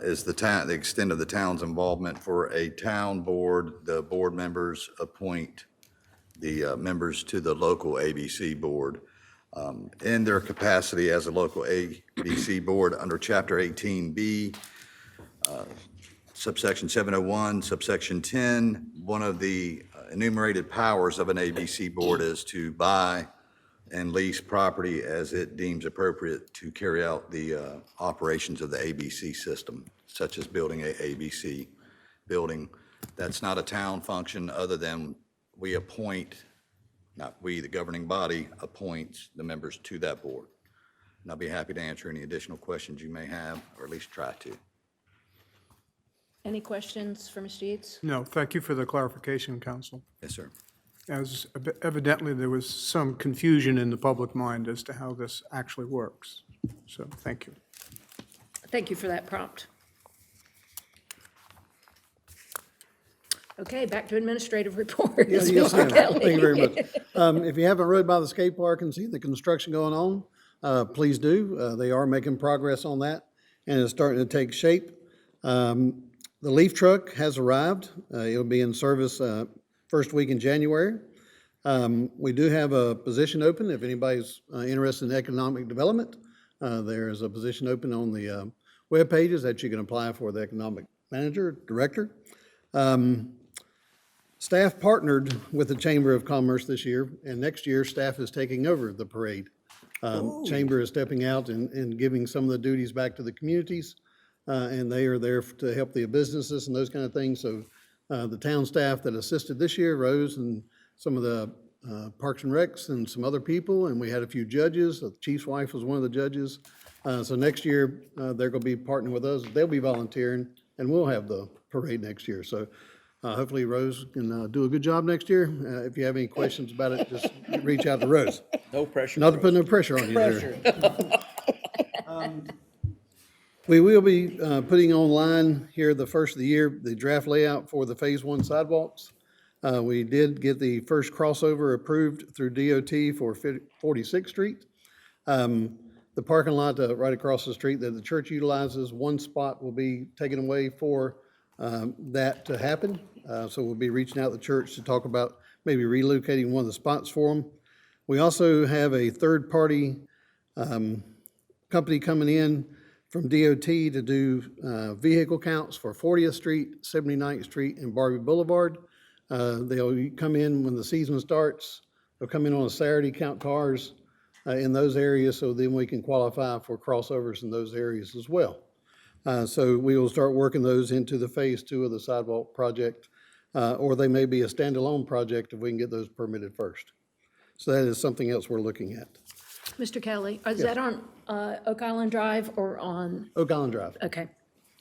is the extent of the town's involvement. For a town board, the board members appoint the members to the local ABC Board. In their capacity as a local ABC board under Chapter 18B, subsection 701, subsection 10, one of the enumerated powers of an ABC board is to buy and lease property as it deems appropriate to carry out the operations of the ABC system, such as building a ABC building. That's not a town function other than we appoint, not we, the governing body, appoints the members to that board. And I'll be happy to answer any additional questions you may have, or at least try to. Any questions for Mr. Eads? No, thank you for the clarification, Counsel. Yes, sir. As evidently there was some confusion in the public mind as to how this actually works. So, thank you. Thank you for that prompt. Okay, back to administrative reports. Yes, Mr. ma'am. Kelly. Thank you very much. If you haven't rode by the skate park and seen the construction going on, please do. They are making progress on that, and it's starting to take shape. The leaf truck has arrived. It'll be in service first week in January. We do have a position open if anybody's interested in economic development. There is a position open on the web pages that you can apply for the economic manager, director. Staff partnered with the Chamber of Commerce this year, and next year, staff is taking over the parade. Chamber is stepping out and giving some of the duties back to the communities, and they are there to help the businesses and those kind of things. So the town staff that assisted this year, Rose and some of the Parks and Recs and some other people, and we had a few judges. The chief's wife was one of the judges. So next year, they're going to be partnering with us. They'll be volunteering, and we'll have the parade next year. So hopefully Rose can do a good job next year. If you have any questions about it, just reach out to Rose. No pressure. Not to put no pressure on you there. We will be putting online here the first of the year, the draft layout for the Phase 1 sidewalks. We did get the first crossover approved through DOT for 46th Street. The parking lot right across the street that the church utilizes, one spot will be taken away for that to happen. So we'll be reaching out to the church to talk about maybe relocating one of the spots for them. We also have a third-party company coming in from DOT to do vehicle counts for 40th Street, 79th Street, and Barbie Boulevard. They'll come in when the season starts. They'll come in on a Saturday, count cars in those areas, so then we can qualify for crossovers in those areas as well. So we will start working those into the Phase 2 of the sidewalk project, or they may be a standalone project if we can get those permitted first. So that is something else we're looking at. Mr. Kelly, is that on Oak Island Drive or on, Oak Island Drive. okay, Yes,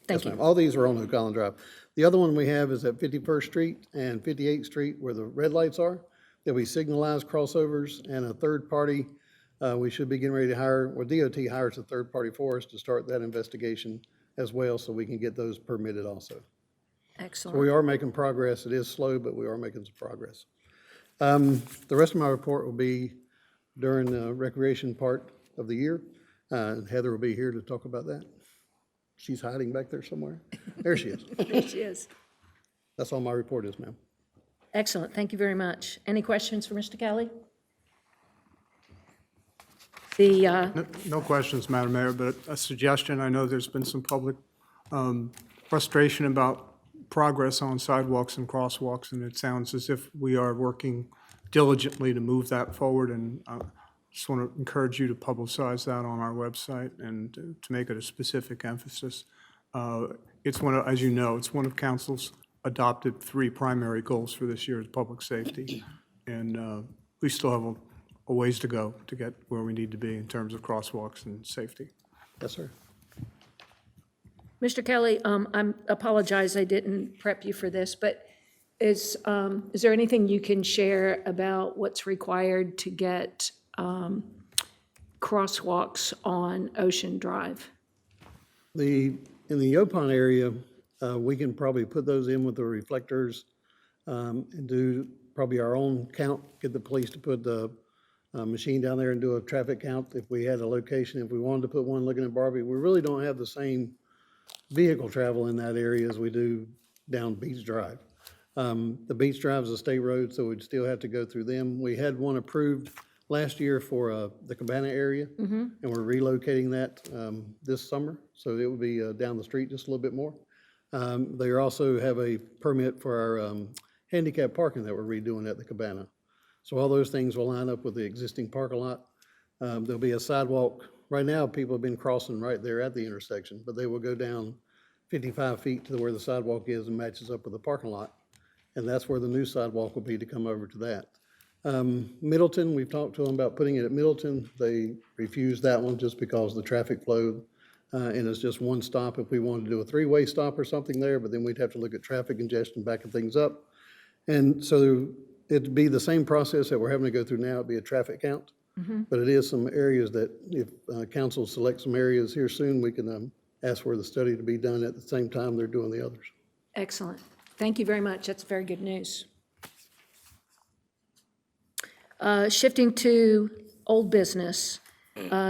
thank you. ma'am. All these are on Oak Island Drive. The other one we have is at 51st Street and 58th Street where the red lights are. There'll be signalized crossovers and a third party. We should be getting ready to hire, or DOT hires a third party for us to start that investigation as well, so we can get those permitted also. So we Excellent. are making progress. It is slow, but we are making some progress. The rest of my report will be during the recreation part of the year. Heather will be here to talk about that. She's hiding back there somewhere. There she is. There she is. That's all my report is, ma'am. Excellent, thank you very much. Any questions for Mr. Kelly? The, No questions, Madam Mayor, but a suggestion. I know there's been some public frustration about progress on sidewalks and crosswalks, and it sounds as if we are working diligently to move that forward, and I just want to encourage you to publicize that on our website and to make it a specific emphasis. It's one of, as you know, it's one of council's adopted 3 primary goals for this year is public safety, and we still have a ways to go to get where we need to be in terms of crosswalks and safety. Yes, sir. Mr. Kelly, I apologize, I didn't prep you for this, but is there anything you can share about what's required to get crosswalks on Ocean Drive? In the Yopon area, we can probably put those in with the reflectors and do probably our own count, get the police to put the machine down there and do a traffic count if we had a location. If we wanted to put one looking at Barbie, we really don't have the same vehicle travel in that area as we do down Beach Drive. The Beach Drive is a state road, so we'd still have to go through them. We had one approved last year for the Cabana area, and we're relocating that this summer, so it will be down the street just a little bit more. They also have a permit for our handicap parking that we're redoing at the Cabana. So all those things will line up with the existing parking lot. There'll be a sidewalk. Right now, people have been crossing right there at the intersection, but they will go down 55 feet to where the sidewalk is and matches up with the parking lot. And that's where the new sidewalk will be to come over to that. Middleton, we've talked to them about putting it at Middleton. They refused that one just because the traffic flow, and it's just one stop. If we wanted to do a 3-way stop or something there, but then we'd have to look at traffic congestion, backing things up. And so it'd be the same process that we're having to go through now. It'd be a traffic count. But it is some areas that if council selects some areas here soon, we can ask for the study to be done at the same time they're doing the others. Excellent. Thank you very much. That's very good news. Shifting to old business,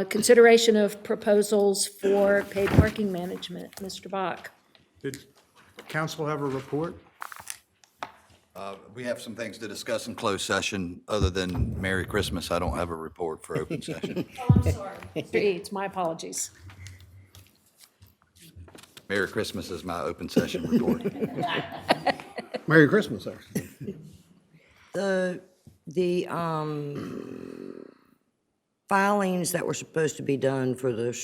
consideration of proposals for paid parking management. Mr. Bach. Did council have a report? We have some things to discuss in closed session. Other than Merry Christmas, I don't have a report for open session. Oh, I'm sorry. Mr. Eads, my apologies. Merry Christmas is my open session report. Merry Christmas, actually. The filings that were supposed to be done for the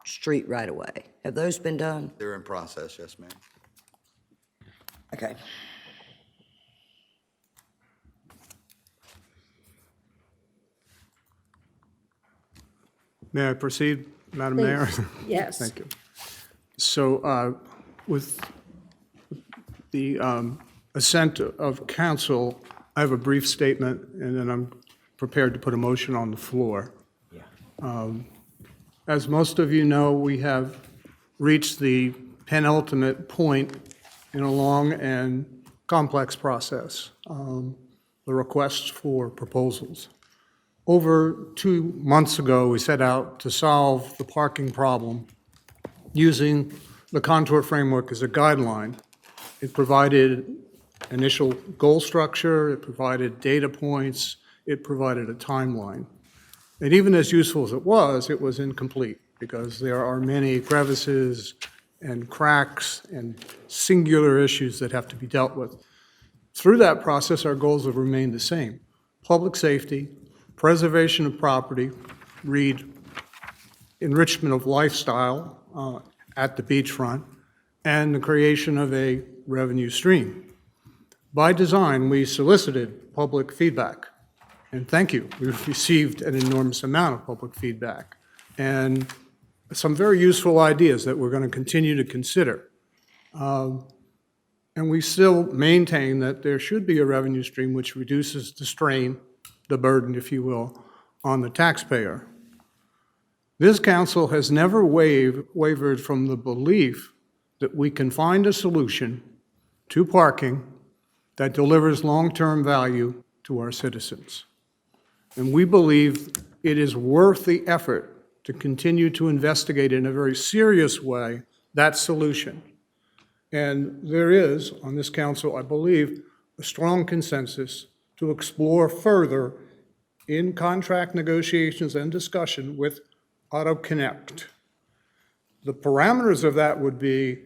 street right away, have those been done? They're in process, yes, ma'am. Okay. May I proceed, Madam Mayor? Please. Yes. Thank you. So with the assent of council, I have a brief statement, and then I'm prepared to put a motion on the floor. As most of you know, we have reached the penultimate point in a long and complex process, the requests for proposals. Over 2 months ago, we set out to solve the parking problem using the contour framework as a guideline. It provided initial goal structure, it provided data points, it provided a timeline. And even as useful as it was incomplete because there are many crevices and cracks and singular issues that have to be dealt with. Through that process, our goals have remained the same: public safety, preservation of property, read enrichment of lifestyle at the beachfront, and the creation of a revenue stream. By design, we solicited public feedback. And thank you. We've received an enormous amount of public feedback and some very useful ideas that we're going to continue to consider. And we still maintain that there should be a revenue stream which reduces the strain, the burden, if you will, on the taxpayer. This council has never wavered from the belief that we can find a solution to parking that delivers long-term value to our citizens. And we believe it is worth the effort to continue to investigate in a very serious way that solution. And there is, on this council, I believe, a strong consensus to explore further in contract negotiations and discussion with AutoConnect. The parameters of that would be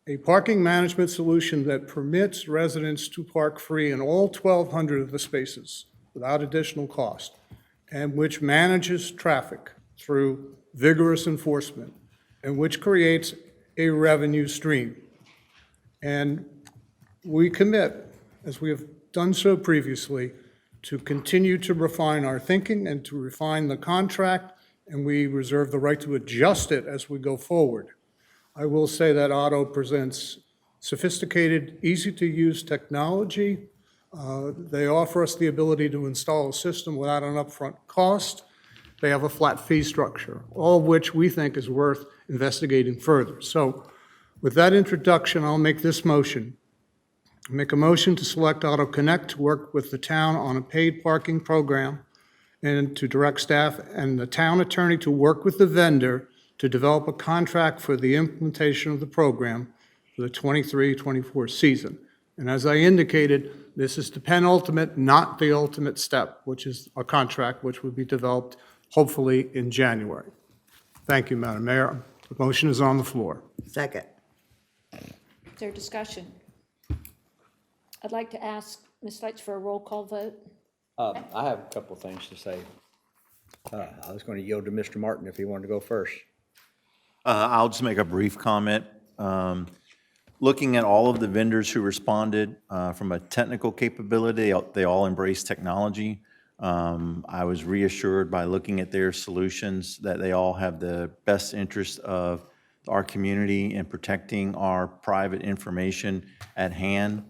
a parking management solution that permits residents to park free in all 1,200 of the spaces without additional cost, and which manages traffic through vigorous enforcement, and which creates a revenue stream. And we commit, as we have done so previously, to continue to refine our thinking and to refine the contract, and we reserve the right to adjust it as we go forward. I will say that Otto presents sophisticated, easy-to-use technology. They offer us the ability to install a system without an upfront cost. They have a flat fee structure, all of which we think is worth investigating further. So with that introduction, I'll make this motion. Make a motion to select AutoConnect to work with the town on a paid parking program and to direct staff and the town attorney to work with the vendor to develop a contract for the implementation of the program for the 23-24 season. And as I indicated, this is the penultimate, not the ultimate step, which is a contract which would be developed hopefully in January. Thank you, Madam Mayor. The motion is on the floor. Second. Is there discussion? I'd like to ask Ms. Leitz for a roll call vote. I have a couple of things to say. I was going to yield to Mr. Martin if he wanted to go first. I'll just make a brief comment. Looking at all of the vendors who responded, from a technical capability, they all embrace technology. I was reassured by looking at their solutions that they all have the best interest of our community and protecting our private information at hand.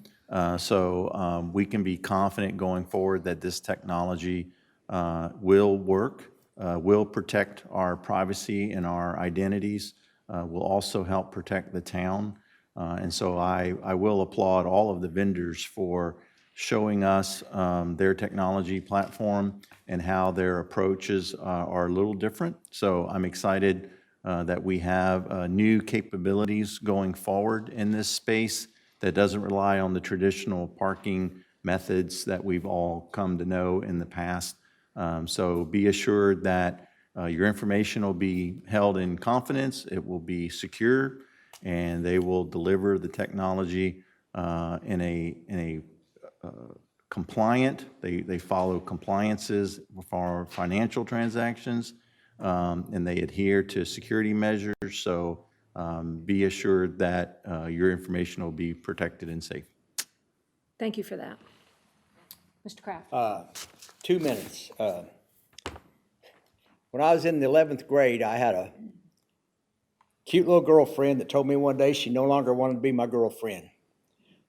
So we can be confident going forward that this technology will work, will protect our privacy and our identities, will also help protect the town. And so I will applaud all of the vendors for showing us their technology platform and how their approaches are a little different. So I'm excited that we have new capabilities going forward in this space that doesn't rely on the traditional parking methods that we've all come to know in the past. So be assured that your information will be held in confidence, it will be secure, and they will deliver the technology in a compliant, they follow compliances for financial transactions, and they adhere to security measures. So be assured that your information will be protected and safe. Thank you for that. Mr. Kraft. 2 minutes. When I was in the 11th grade, I had a cute little girlfriend that told me one day she no longer wanted to be my girlfriend.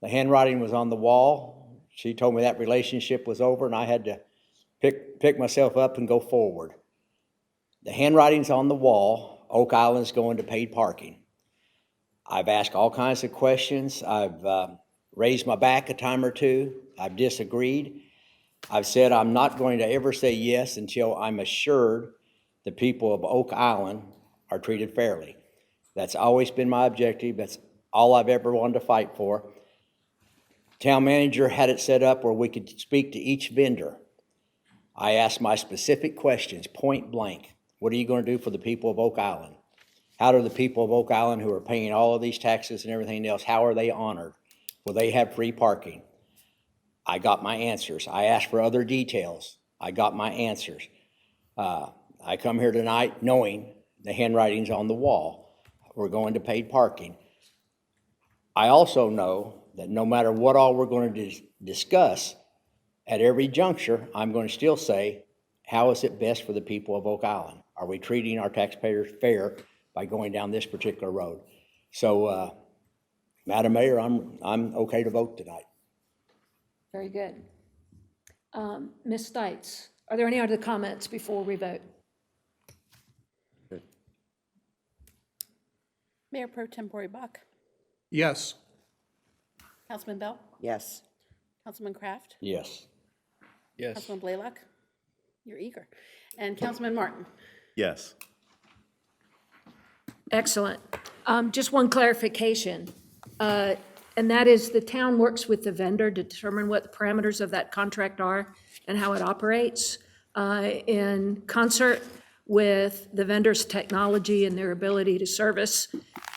The handwriting was on the wall. She told me that relationship was over and I had to pick myself up and go forward. The handwriting's on the wall. Oak Island's going to paid parking. I've asked all kinds of questions. I've raised my back a time or two. I've disagreed. I've said I'm not going to ever say yes until I'm assured the people of Oak Island are treated fairly. That's always been my objective. That's all I've ever wanted to fight for. Town manager had it set up where we could speak to each vendor. I asked my specific questions, point blank. What are you going to do for the people of Oak Island? How do the people of Oak Island who are paying all of these taxes and everything else, how are they honored? Will they have free parking? I got my answers. I asked for other details. I got my answers. I come here tonight knowing the handwriting's on the wall. We're going to paid parking. I also know that no matter what all we're going to discuss at every juncture, I'm going to still say, how is it best for the people of Oak Island? Are we treating our taxpayers fair by going down this particular road? So, Madam Mayor, I'm okay to vote tonight. Very good. Ms. Stites, are there any other comments before we vote? Mayor Pro Tempore Bach, Yes. Councilman Bell, Yes. Councilman Kraft, Yes. Yes. Councilman Blaylock, you're eager, and Councilman Martin. Yes. Excellent. Just one clarification, and that is the town works with the vendor to determine what the parameters of that contract are and how it operates in concert with the vendor's technology and their ability to service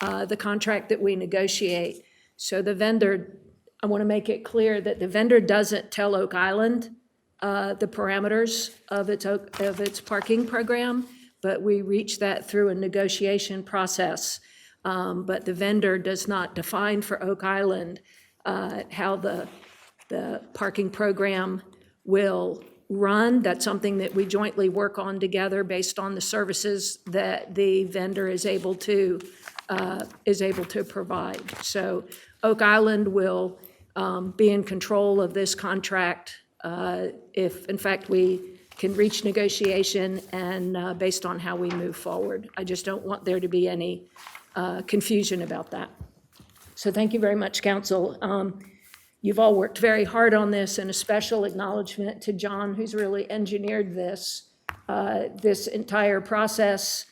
the contract that we negotiate. So the vendor, I want to make it clear that the vendor doesn't tell Oak Island the parameters of its parking program, but we reach that through a negotiation process. But the vendor does not define for Oak Island how the parking program will run. That's something that we jointly work on together based on the services that the vendor is able to provide. So Oak Island will be in control of this contract if, in fact, we can reach negotiation and based on how we move forward. I just don't want there to be any confusion about that. So thank you very much, council. You've all worked very hard on this, and a special acknowledgement to John, who's really engineered this entire process.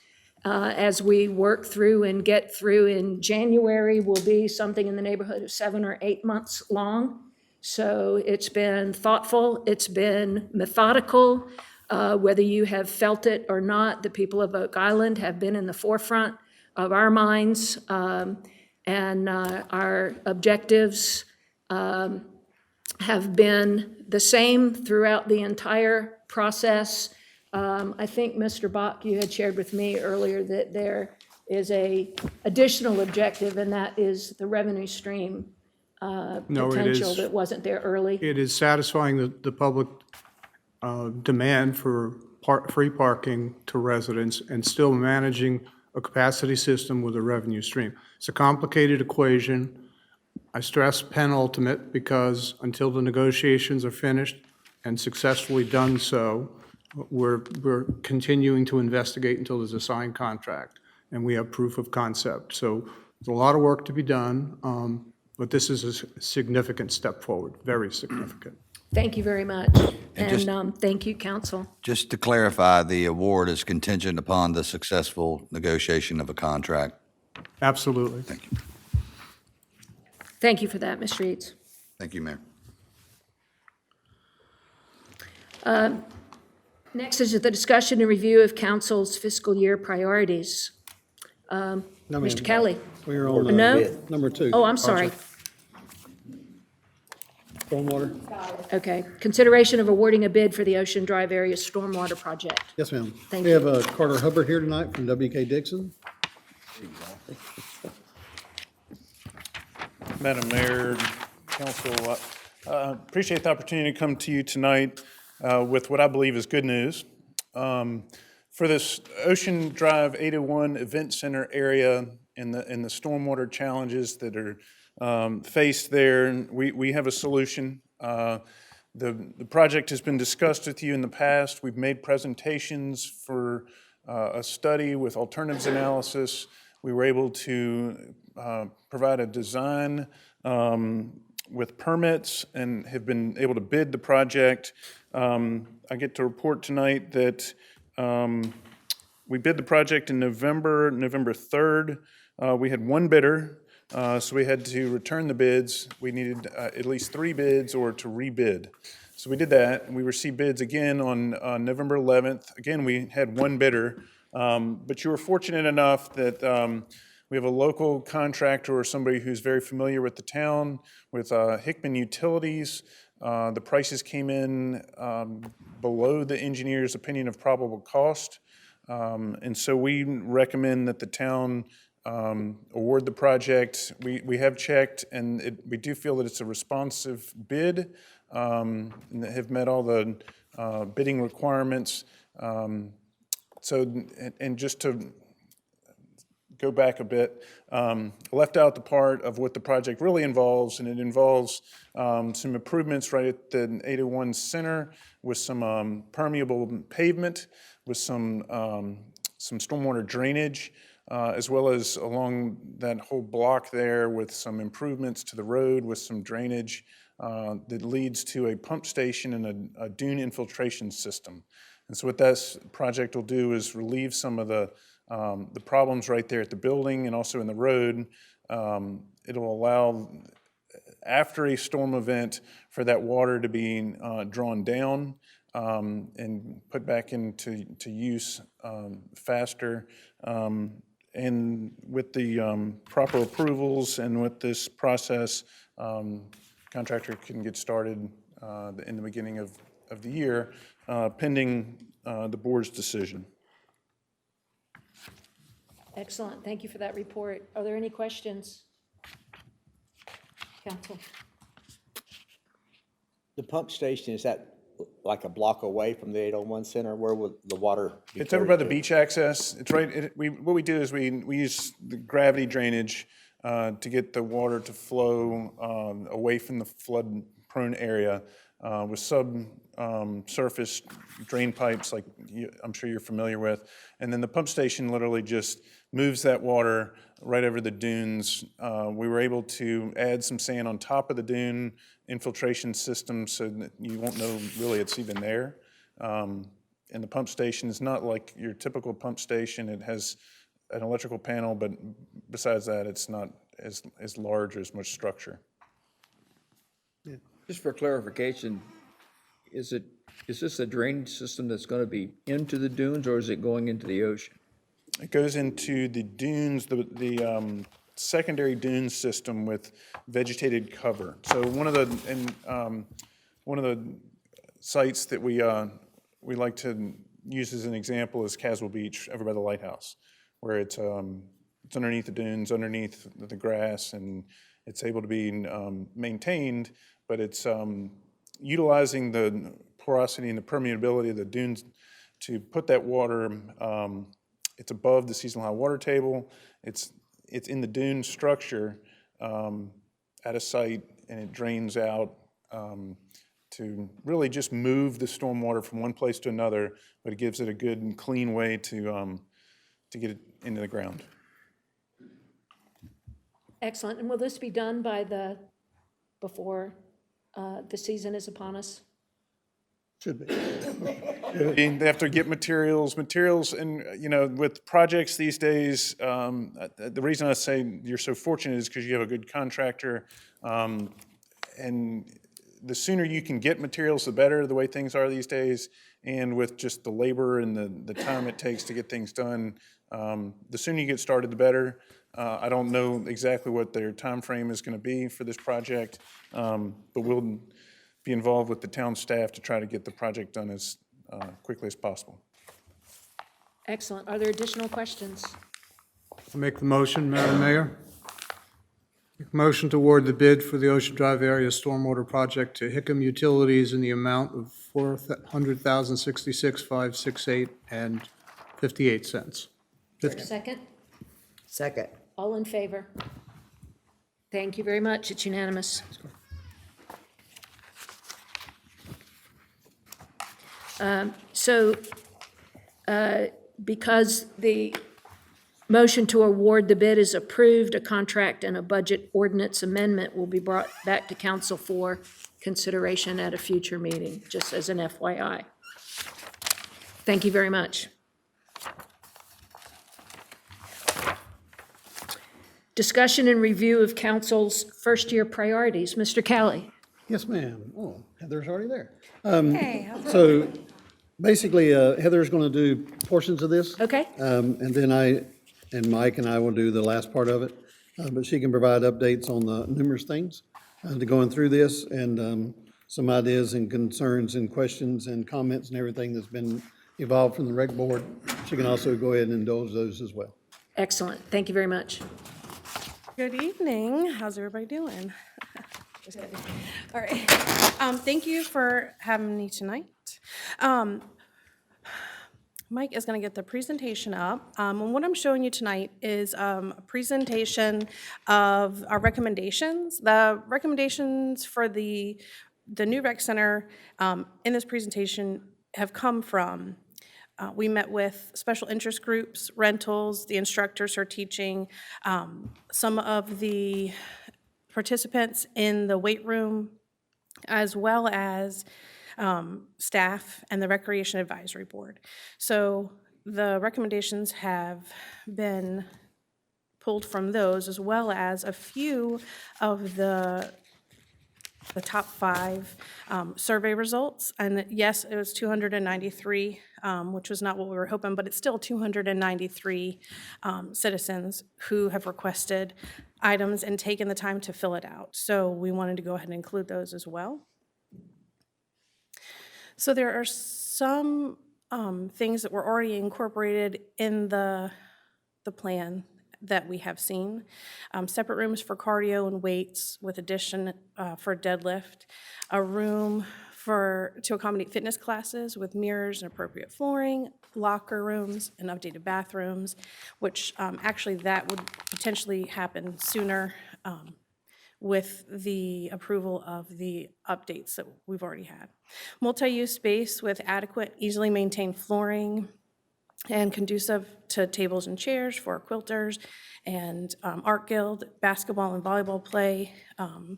As we work through and get through in January will be something in the neighborhood of 7 or 8 months long. So it's been thoughtful, it's been methodical. Whether you have felt it or not, the people of Oak Island have been in the forefront of our minds, and our objectives have been the same throughout the entire process. I think, Mr. Bach, you had shared with me earlier that there is a additional objective, and that is the revenue stream No, it potential is- that wasn't there early. It is satisfying the public demand for free parking to residents and still managing a capacity system with a revenue stream. It's a complicated equation. I stress penultimate because until the negotiations are finished and successfully done so, we're continuing to investigate until there's a signed contract and we have proof of concept. So there's a lot of work to be done, but this is a significant step forward, very significant. Thank you very much. And thank you, council. Just to clarify, the award is contingent upon the successful negotiation of a contract. Absolutely. Thank you. Thank you for that, Ms. Reeds. Thank you, Mayor. Next is the discussion and review of council's fiscal year priorities. No, ma'am. Mr. Kelly? We're on No? number 2. Oh, I'm sorry. Stormwater? Okay. Consideration of awarding a bid for the Ocean Drive Area Stormwater Project. Yes, ma'am. Thank We you. have Carter Hubbard here tonight from WK Dixon. Madam Mayor, Council, appreciate the opportunity to come to you tonight with what I believe is good news. For this Ocean Drive 801 Event Center area and the stormwater challenges that are faced there, we have a solution. The project has been discussed with you in the past. We've made presentations for a study with alternatives analysis. We were able to provide a design with permits and have been able to bid the project. I get to report tonight that we bid the project in November 3rd. We had one bidder, so we had to return the bids. We needed at least 3 bids or to rebid. So we did that, and we received bids again on November 11th. Again, we had one bidder, but you were fortunate enough that we have a local contractor or somebody who's very familiar with the town, with Hickman Utilities. The prices came in below the engineer's opinion of probable cost. And so we recommend that the town award the project. We have checked, and we do feel that it's a responsive bid. and that have met all the bidding requirements. And just to go back a bit, left out the part of what the project really involves, and it involves some improvements right at the 801 center with some permeable pavement, with some stormwater drainage, as well as along that whole block there with some improvements to the road with some drainage that leads to a pump station and a dune infiltration system. And so what this project will do is relieve some of the problems right there at the building and also in the road. It'll allow, after a storm event, for that water to be drawn down and put back into use faster. And with the proper approvals and with this process, contractor can get started in the beginning of the year, pending the board's decision. Excellent. Thank you for that report. Are there any questions? Council? The pump station, is that like a block away from the 801 center? Where will the water be? It's over by the carried to? beach access. It's right, what we do is we use the gravity drainage to get the water to flow away from the flood-prone area with surface drain pipes like I'm sure you're familiar with. And then the pump station literally just moves that water right over the dunes. We were able to add some sand on top of the dune infiltration system so that you won't know really it's even there. And the pump station is not like your typical pump station. It has an electrical panel, but besides that, it's not as large or as much structure. Just for clarification, is this a drainage system that's going to be into the dunes, or is it going into the ocean? It goes into the dunes, the secondary dune system with vegetated cover. So one of the sites that we like to use as an example is Caswell Beach over by the lighthouse, where it's underneath the dunes, underneath the grass, and it's able to be maintained, but it's utilizing the porosity and the permeability of the dunes to put that water. It's above the seasonal high water table. It's in the dune structure at a site, and it drains out to really just move the stormwater from one place to another, but it gives it a good and clean way to get it into the ground. Excellent. And will this be done before the season is upon us? Should be. They have to get materials, and, with projects these days, the reason I say you're so fortunate is because you have a good contractor, and the sooner you can get materials, the better, the way things are these days, and with just the labor and the time it takes to get things done, the sooner you get started, the better. I don't know exactly what their time frame is going to be for this project, but we'll be involved with the town staff to try to get the project done as quickly as possible. Excellent. Are there additional questions? I'll make the motion, Madam Mayor. Make a motion to award the bid for the Ocean Drive Area Stormwater Project to Hickam Utilities in the amount of $400,066,568 and 58 cents. Second? Second. All in favor? Thank you very much. It's unanimous. Because the motion to award the bid is approved, a contract and a budget ordinance amendment will be brought back to council for consideration at a future meeting, just as an FYI. Thank you very much. Discussion and review of council's first-year priorities. Mr. Kelly. Yes, ma'am. Oh, Heather's already there. So basically, Heather's going to do portions of this. Okay. And then I and Mike and I will do the last part of it. But she can provide updates on the numerous things to going through this, and some ideas and concerns and questions and comments and everything that's been evolved from the rec board. She can also go ahead and indulge those as well. Excellent. Thank you very much. Good evening. How's everybody doing? Just kidding. All right. Thank you for having me tonight. Mike is going to get the presentation up. And what I'm showing you tonight is a presentation of our recommendations. The recommendations for the new rec center in this presentation have come from, we met with special interest groups, rentals, the instructors who are teaching, some of the participants in the weight room, as well as staff and the Recreation Advisory Board. So the recommendations have been pulled from those, as well as a few of the top 5 survey results. And yes, it was 293, which was not what we were hoping, but it's still 293 citizens who have requested items and taken the time to fill it out. So we wanted to go ahead and include those as well. So there are some things that were already incorporated in the plan that we have seen. Separate rooms for cardio and weights with addition for deadlift, a room to accommodate fitness classes with mirrors and appropriate flooring, locker rooms and updated bathrooms, which actually that would potentially happen sooner with the approval of the updates that we've already had. Multi-use space with adequate, easily maintained flooring and conducive to tables and chairs for quilters and art guild, basketball and volleyball play,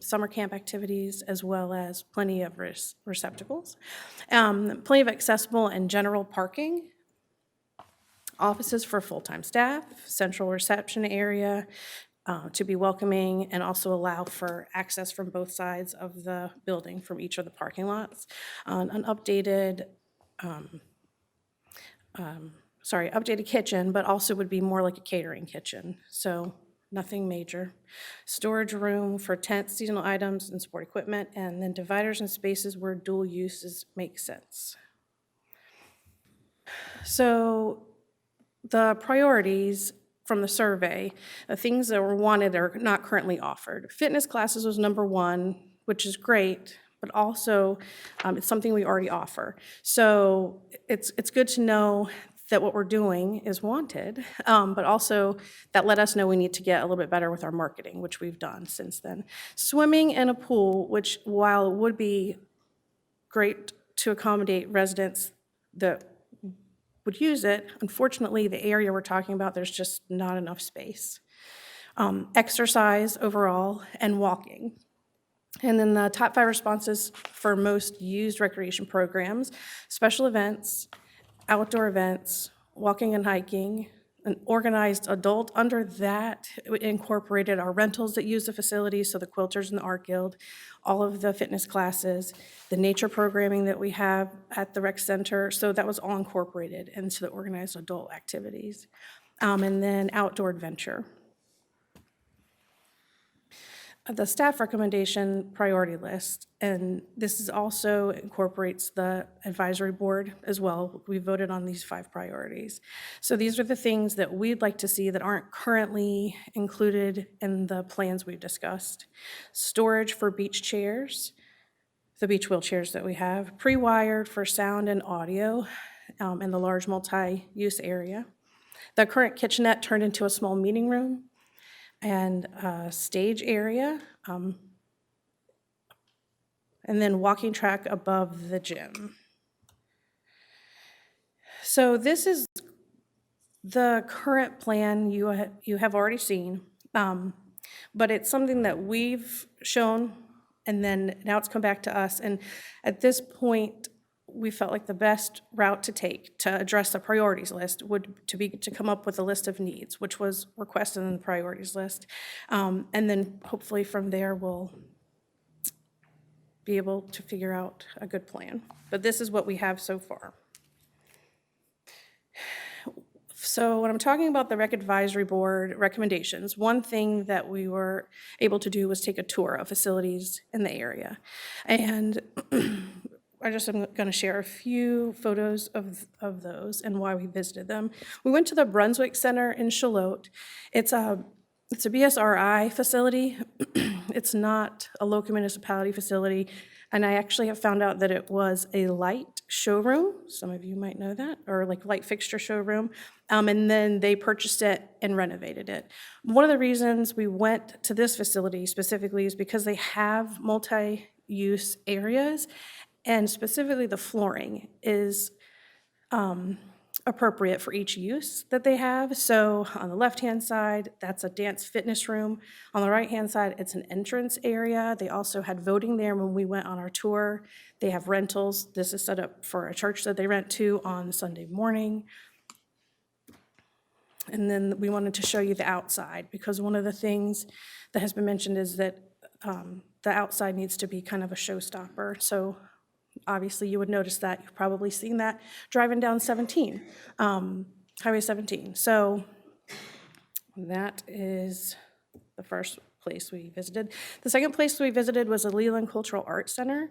summer camp activities, as well as plenty of receptacles. Plenty of accessible and general parking, offices for full-time staff, central reception area, to be welcoming and also allow for access from both sides of the building from each of the parking lots. An updated, updated kitchen, but also would be more like a catering kitchen. So nothing major. Storage room for tents, seasonal items, and sport equipment, and then dividers and spaces where dual uses make sense. So the priorities from the survey, the things that were wanted are not currently offered. Fitness classes was number 1, which is great, but also it's something we already offer. So it's good to know that what we're doing is wanted, but also that let us know we need to get a little bit better with our marketing, which we've done since then. Swimming and a pool, which while it would be great to accommodate residents that would use it, unfortunately, the area we're talking about, there's just not enough space. Exercise overall and walking. And then the top 5 responses for most used recreation programs: special events, outdoor events, walking and hiking, an organized adult. Under that, it incorporated our rentals that use the facilities, so the quilters and the art guild, all of the fitness classes, the nature programming that we have at the rec center. So that was all incorporated into the organized adult activities. And then outdoor adventure. The staff recommendation priority list, and this also incorporates the advisory board as well. We voted on these 5 priorities. So these are the things that we'd like to see that aren't currently included in the plans we've discussed. Storage for beach chairs, the beach wheelchairs that we have, pre-wired for sound and audio in the large multi-use area. The current kitchenette turned into a small meeting room, and a stage area, and then walking track above the gym. So this is the current plan you have already seen, but it's something that we've shown, and then now it's come back to us. And at this point, we felt like the best route to take to address the priorities list would be to come up with a list of needs, which was requested in the priorities list. And then hopefully from there, we'll be able to figure out a good plan. But this is what we have so far. So when I'm talking about the Rec Advisory Board recommendations, one thing that we were able to do was take a tour of facilities in the area. And I just am going to share a few photos of those and why we visited them. We went to the Brunswick Center in Charlotte. It's a It's a BSRI facility. It's not a local municipality facility. And I actually have found out that it was a light showroom. Some of you might know that, or like light fixture showroom. And then they purchased it and renovated it. One of the reasons we went to this facility specifically is because they have multi-use areas, and specifically the flooring is appropriate for each use that they have. So on the left-hand side, that's a dance fitness room. On the right-hand side, it's an entrance area. They also had voting there when we went on our tour. They have rentals. This is set up for a church that they rent to on Sunday morning. And then we wanted to show you the outside, because one of the things that has been mentioned is that the outside needs to be kind of a showstopper. So obviously, you would notice that. You've probably seen that driving down 17, Highway 17. So that is the first place we visited. The second place we visited was the Leland Cultural Arts Center.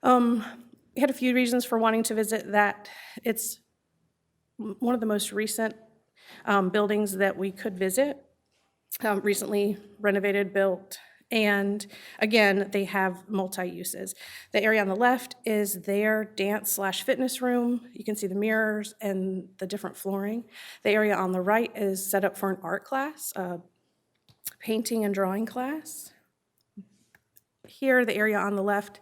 We had a few reasons for wanting to visit that. It's one of the most recent buildings that we could visit, recently renovated, built. And again, they have multi-uses. The area on the left is their dance/fitness room. You can see the mirrors and the different flooring. The area on the right is set up for an art class, a painting and drawing class. Here, the area on the left,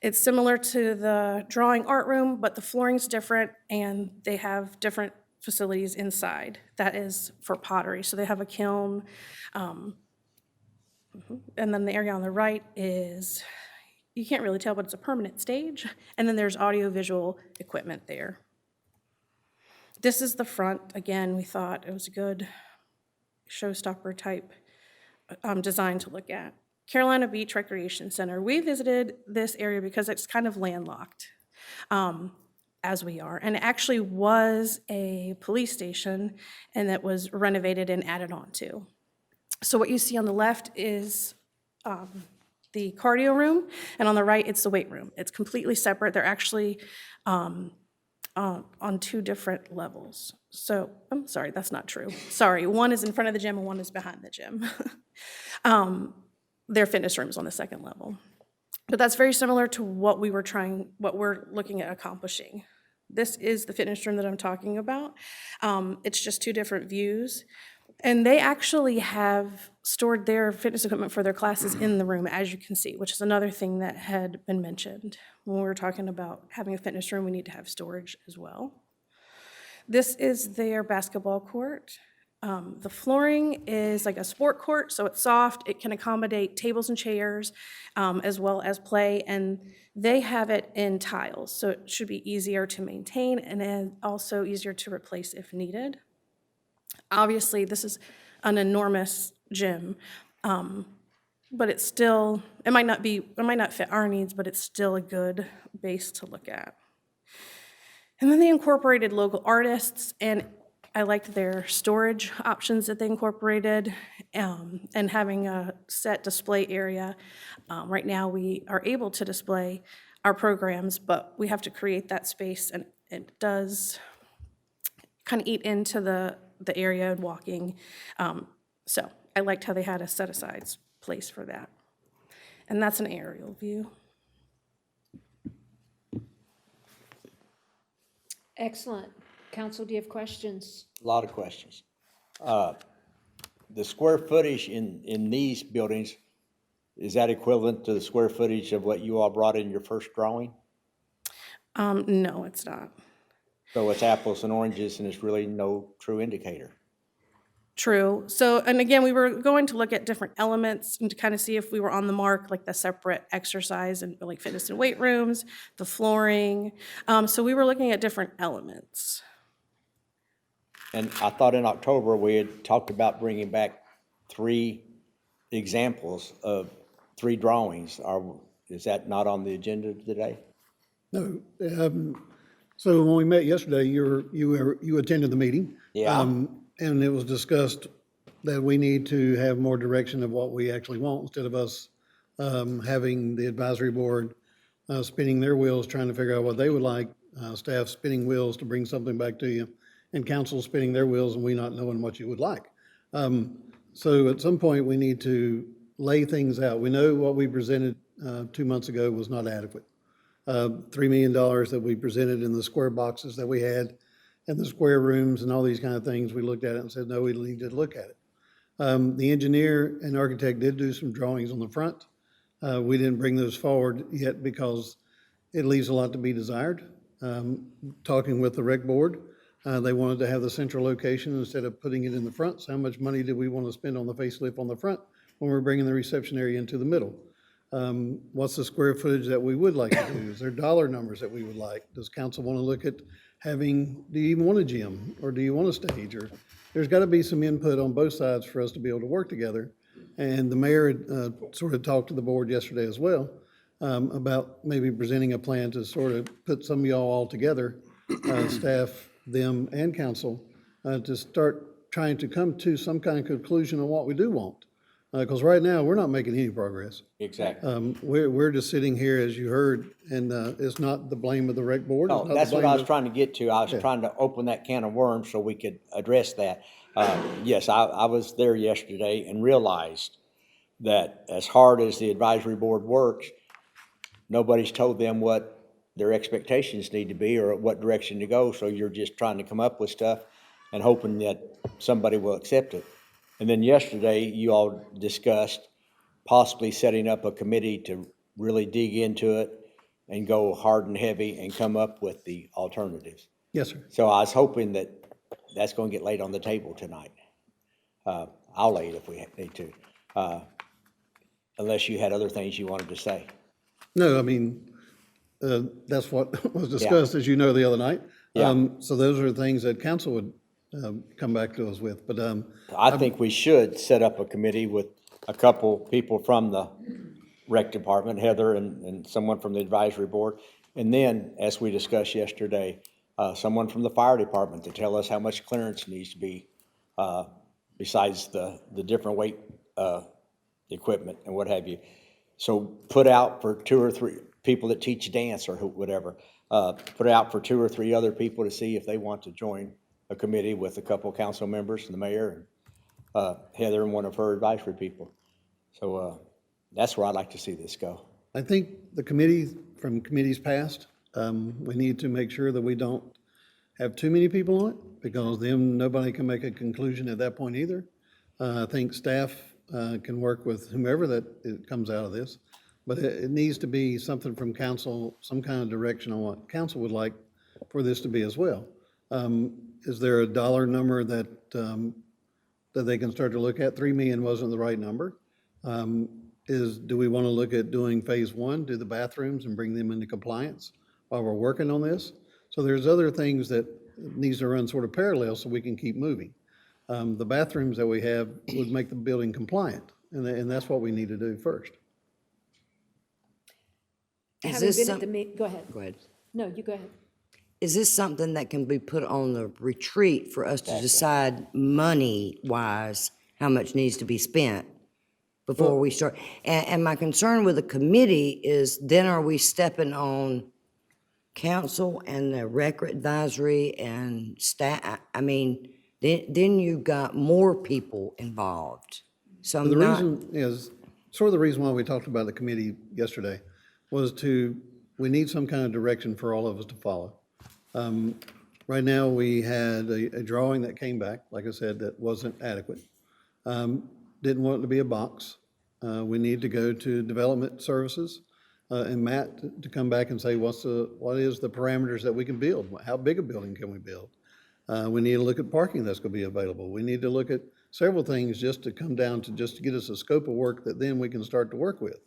it's similar to the drawing art room, but the flooring's different, and they have different facilities inside. That is for pottery. So they have a kiln, and then the area on the right is, you can't really tell, but it's a permanent stage. And then there's audiovisual equipment there. This is the front. Again, we thought it was a good showstopper type design to look at. Carolina Beach Recreation Center. We visited this area because it's kind of landlocked, as we are. And it actually was a police station, and that was renovated and added on to. So what you see on the left is the cardio room, and on the right, it's the weight room. It's completely separate. They're actually on two different levels. So, I'm sorry, that's not true. Sorry, one is in front of the gym and one is behind the gym. Their fitness room is on the second level. But that's very similar to what we're looking at accomplishing. This is the fitness room that I'm talking about. It's just two different views. And they actually have stored their fitness equipment for their classes in the room, as you can see, which is another thing that had been mentioned. When we were talking about having a fitness room, we need to have storage as well. This is their basketball court. The flooring is like a sport court, so it's soft. It can accommodate tables and chairs, as well as play, and they have it in tiles, so it should be easier to maintain and then also easier to replace if needed. Obviously, this is an enormous gym, but it's still, it might not fit our needs, but it's still a good base to look at. And then they incorporated local artists, and I liked their storage options that they incorporated, and having a set display area. Right now, we are able to display our programs, but we have to create that space, and it does kind of eat into the area and walking. So I liked how they had a set-aside place for that. And that's an aerial view. Excellent. Council, do you have questions? A lot of questions. The square footage in these buildings, is that equivalent to the square footage of what you all brought in your first drawing? No, it's not. So it's apples and oranges, and it's really no true indicator. True. So, and again, we were going to look at different elements and to kind of see if we were on the mark, like the separate exercise and like fitness and weight rooms, the flooring. So we were looking at different elements. And I thought in October, we had talked about bringing back 3 examples of 3 drawings. Is that not on the agenda today? No. So when we met yesterday, you attended the meeting. Yeah. And it was discussed that we need to have more direction of what we actually want, instead of us having the advisory board spinning their wheels, trying to figure out what they would like, staff spinning wheels to bring something back to you, and council spinning their wheels and we not knowing what you would like. So at some point, we need to lay things out. We know what we presented 2 months ago was not adequate. $3 million that we presented in the square boxes that we had and the square rooms and all these kind of things, we looked at it and said, no, we need to look at it. The engineer and architect did do some drawings on the front. We didn't bring those forward yet because it leaves a lot to be desired. Talking with the rec board, they wanted to have the central location instead of putting it in the front. So how much money do we want to spend on the facelift on the front when we're bringing the reception area into the middle? What's the square footage that we would like to do? Is there dollar numbers that we would like? Does council want to look at having, do you even want a gym or do you want a stage? Or there's got to be some input on both sides for us to be able to work together. And the mayor had sort of talked to the board yesterday as well about maybe presenting a plan to sort of put some of y'all all together, staff, them, and council, to start trying to come to some kind of conclusion on what we do want. Because right now, we're not making any progress. Exactly. We're just sitting here, as you heard, and it's not the blame of the rec board. It's No, not the that's what blame I was of- trying to get to. I was trying to open that can of worms so we could address that. Yes, I was there yesterday and realized that as hard as the advisory board works, nobody's told them what their expectations need to be or what direction to go. So you're just trying to come up with stuff and hoping that somebody will accept it. And then yesterday, you all discussed possibly setting up a committee to really dig into it and go hard and heavy and come up with the alternatives. Yes, sir. So I was hoping that that's going to get laid on the table tonight. I'll lay it if we need to, unless you had other things you wanted to say. No, I mean, that's what was discussed, as you know, the other night. Yeah. So those are things that council would come back to us with, but I think we should set up a committee with a couple people from the rec department, Heather and someone from the advisory board. And then, as we discussed yesterday, someone from the fire department to tell us how much clearance needs to be, besides the different weight equipment and what have you. So put out for 2 or 3 people that teach dance or whatever, put out for 2 or 3 other people to see if they want to join a committee with a couple of council members and the mayor and Heather and one of her advisory people. So that's where I'd like to see this go. I think the committee, from committees past, we need to make sure that we don't have too many people on it, because then nobody can make a conclusion at that point either. I think staff can work with whomever that it comes out of this, but it needs to be something from council, some kind of direction on what council would like for this to be as well. Is there a dollar number that they can start to look at? 3 million wasn't the right number. Do we want to look at doing phase 1, do the bathrooms and bring them into compliance while we're working on this? So there's other things that needs to run sort of parallel so we can keep moving. The bathrooms that we have would make the building compliant, and that's what we need to do first. Is Having this been at some- the go ahead. Go ahead. No, you go ahead. Is this something that can be put on the retreat for us to decide money-wise how much needs to be spent before we start? And my concern with the committee is then are we stepping on council and the rec advisory and staff? I mean, then you've got more people involved. So I'm The not, reason is, sort of the reason why we talked about the committee yesterday was we need some kind of direction for all of us to follow. Right now, we had a drawing that came back, like I said, that wasn't adequate. Didn't want it to be a box. We need to go to development services, and Matt to come back and say, what is the parameters that we can build? How big a building can we build? We need to look at parking that's gonna be available. We need to look at several things just to come down to just to get us a scope of work that then we can start to work with.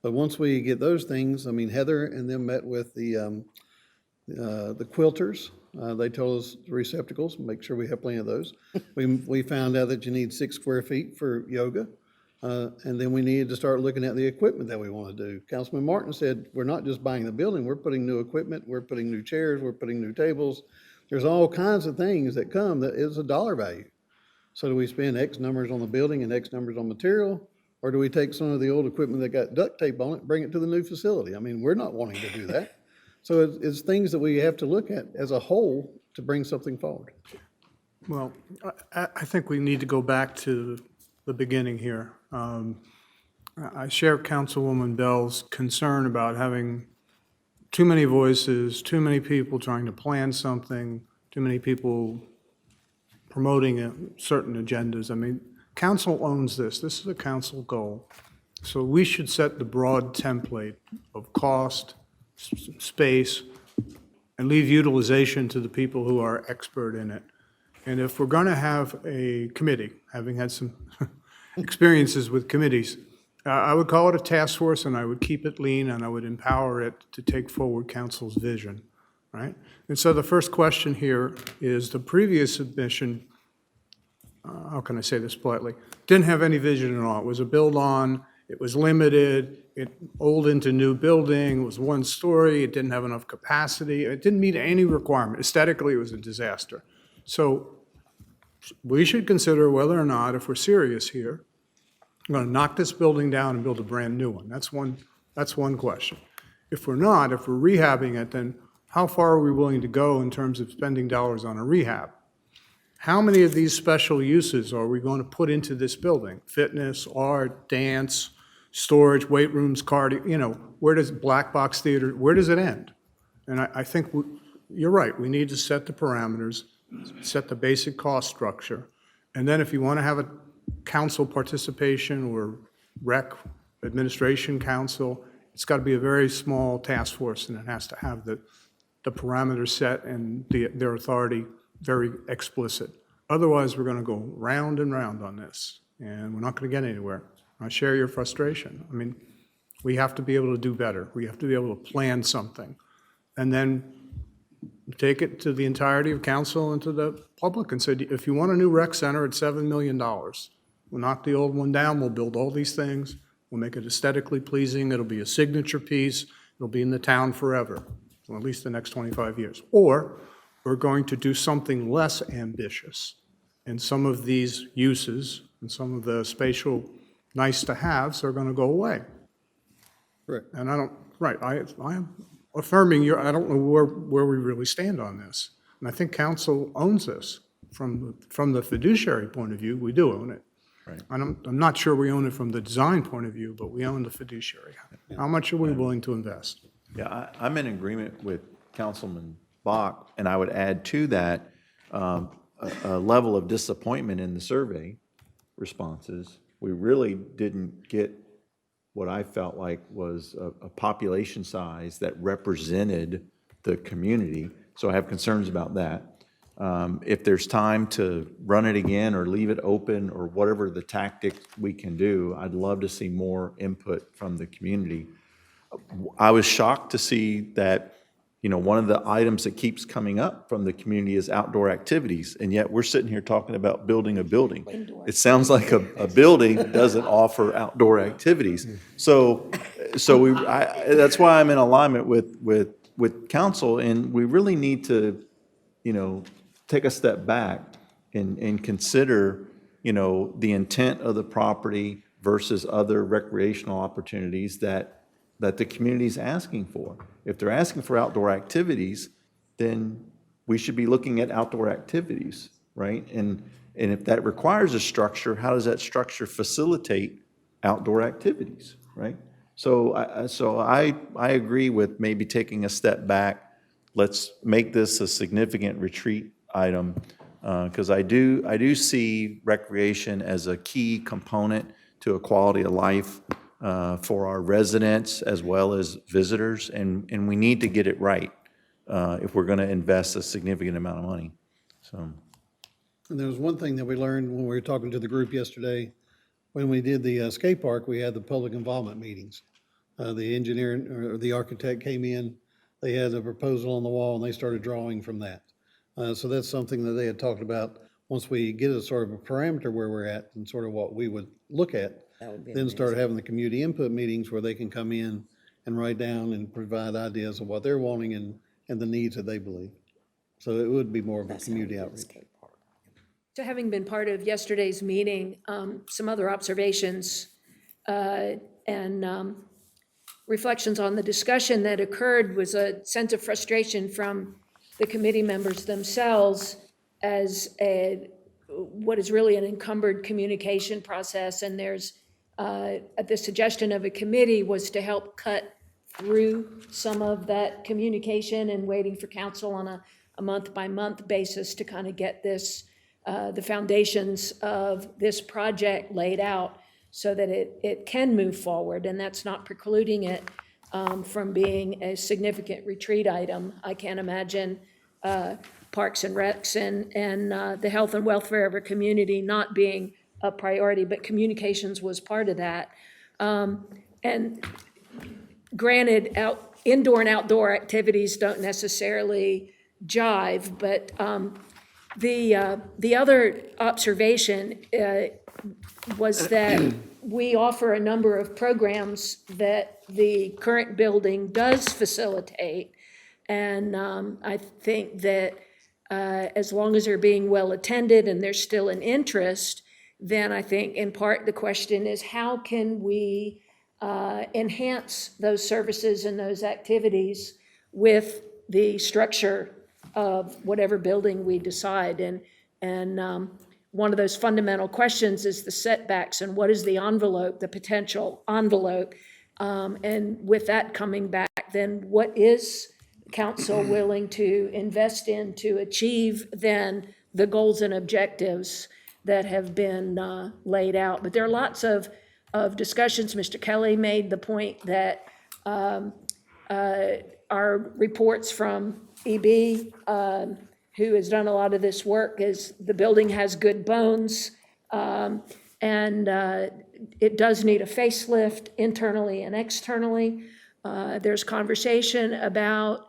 But once we get those things, I mean, Heather and them met with the quilters. They told us receptacles, make sure we have plenty of those. We found out that you need 6 square feet for yoga. And then we needed to start looking at the equipment that we want to do. Councilman Martin said, we're not just buying the building, we're putting new equipment, we're putting new chairs, we're putting new tables. There's all kinds of things that come that is a dollar value. So do we spend X numbers on the building and X numbers on material? Or do we take some of the old equipment that got duct tape on it and bring it to the new facility? I mean, we're not wanting to do that. So it's things that we have to look at as a whole to bring something forward. Well, I think we need to go back to the beginning here. I share Councilwoman Bell's concern about having too many voices, too many people trying to plan something, too many people promoting certain agendas. I mean, council owns this. This is a council goal. So we should set the broad template of cost, space, and leave utilization to the people who are expert in it. And if we're going to have a committee, having had some experiences with committees, I would call it a task force, and I would keep it lean, and I would empower it to take forward council's vision, right? And so the first question here is the previous submission, how can I say this politely, didn't have any vision at all. It was a build-on, it was limited, it old into new building, it was one story, it didn't have enough capacity, it didn't meet any requirement. Aesthetically, it was a disaster. So we should consider whether or not, if we're serious here, we're going to knock this building down and build a brand-new one. That's one question. If we're not, if we're rehabbing it, then how far are we willing to go in terms of spending dollars on a rehab? How many of these special uses are we going to put into this building? Fitness, art, dance, storage, weight rooms, cardio, where does black box theater, where does it end? And I think you're right. We need to set the parameters, set the basic cost structure. And then if you want to have a council participation or rec administration council, it's got to be a very small task force, and it has to have the parameters set and their authority very explicit. Otherwise, we're going to go round and round on this, and we're not going to get anywhere. I share your frustration. I mean, we have to be able to do better. We have to be able to plan something, and then take it to the entirety of council and to the public and say, if you want a new rec center at $7 million, we'll knock the old one down, we'll build all these things, we'll make it aesthetically pleasing, it'll be a signature piece, it'll be in the town forever, for at least the next 25 years. Or we're going to do something less ambitious, and some of these uses and some of the spatial nice-to-haves are going to go away. Right. And I am affirming I don't know where we really stand on this. And I think council owns this. From the fiduciary point of view, we do own it. Right. I'm not sure we own it from the design point of view, but we own the fiduciary. How much are we willing to invest? Yeah, I'm in agreement with Councilman Bach, and I would add to that a level of disappointment in the survey responses. We really didn't get what I felt like was a population size that represented the community, so I have concerns about that. If there's time to run it again or leave it open or whatever the tactics we can do, I'd love to see more input from the community. I was shocked to see that, one of the items that keeps coming up from the community is outdoor activities, and yet we're sitting here talking about building a building. It sounds like a building doesn't offer outdoor activities. So that's why I'm in alignment with council, and we really need to, take a step back and consider, the intent of the property versus other recreational opportunities that the community is asking for. If they're asking for outdoor activities, then we should be looking at outdoor activities, right? And if that requires a structure, how does that structure facilitate outdoor activities, right? So I agree with maybe taking a step back. Let's make this a significant retreat item, because I do see recreation as a key component to a quality of life for our residents as well as visitors, and we need to get it right if we're going to invest a significant amount of money. So, And there was one thing that we learned when we were talking to the group yesterday. When we did the skate park, we had the public involvement meetings. The engineer or the architect came in, they had a proposal on the wall, and they started drawing from that. So that's something that they had talked about. Once we get a sort of a parameter where we're at and sort of what we would look at, then start having the community input meetings where they can come in and write down and provide ideas of what they're wanting and the needs that they believe. So it would be more of a community outreach. So having been part of yesterday's meeting, some other observations and reflections on the discussion that occurred was a sense of frustration from the committee members themselves as what is really an encumbered communication process, and there's, the suggestion of a committee was to help cut through some of that communication and waiting for council on a month-by-month basis to kind of get this, the foundations of this project laid out so that it can move forward, and that's not precluding it from being a significant retreat item. I can't imagine Parks and Recs and the health and welfare of our community not being a priority, but communications was part of that. And granted, indoor and outdoor activities don't necessarily jive, but the other observation was that we offer a number of programs that the current building does facilitate. And I think that as long as they're being well attended and there's still an interest, then I think in part the question is how can we enhance those services and those activities with the structure of whatever building we decide. And one of those fundamental questions is the setbacks and what is the envelope, the potential envelope. And with that coming back, then what is council willing to invest in to achieve then the goals and objectives that have been laid out? But there are lots of discussions. Mr. Kelly made the point that our reports from EB, who has done a lot of this work, is the building has good bones, and it does need a facelift internally and externally. There's conversation about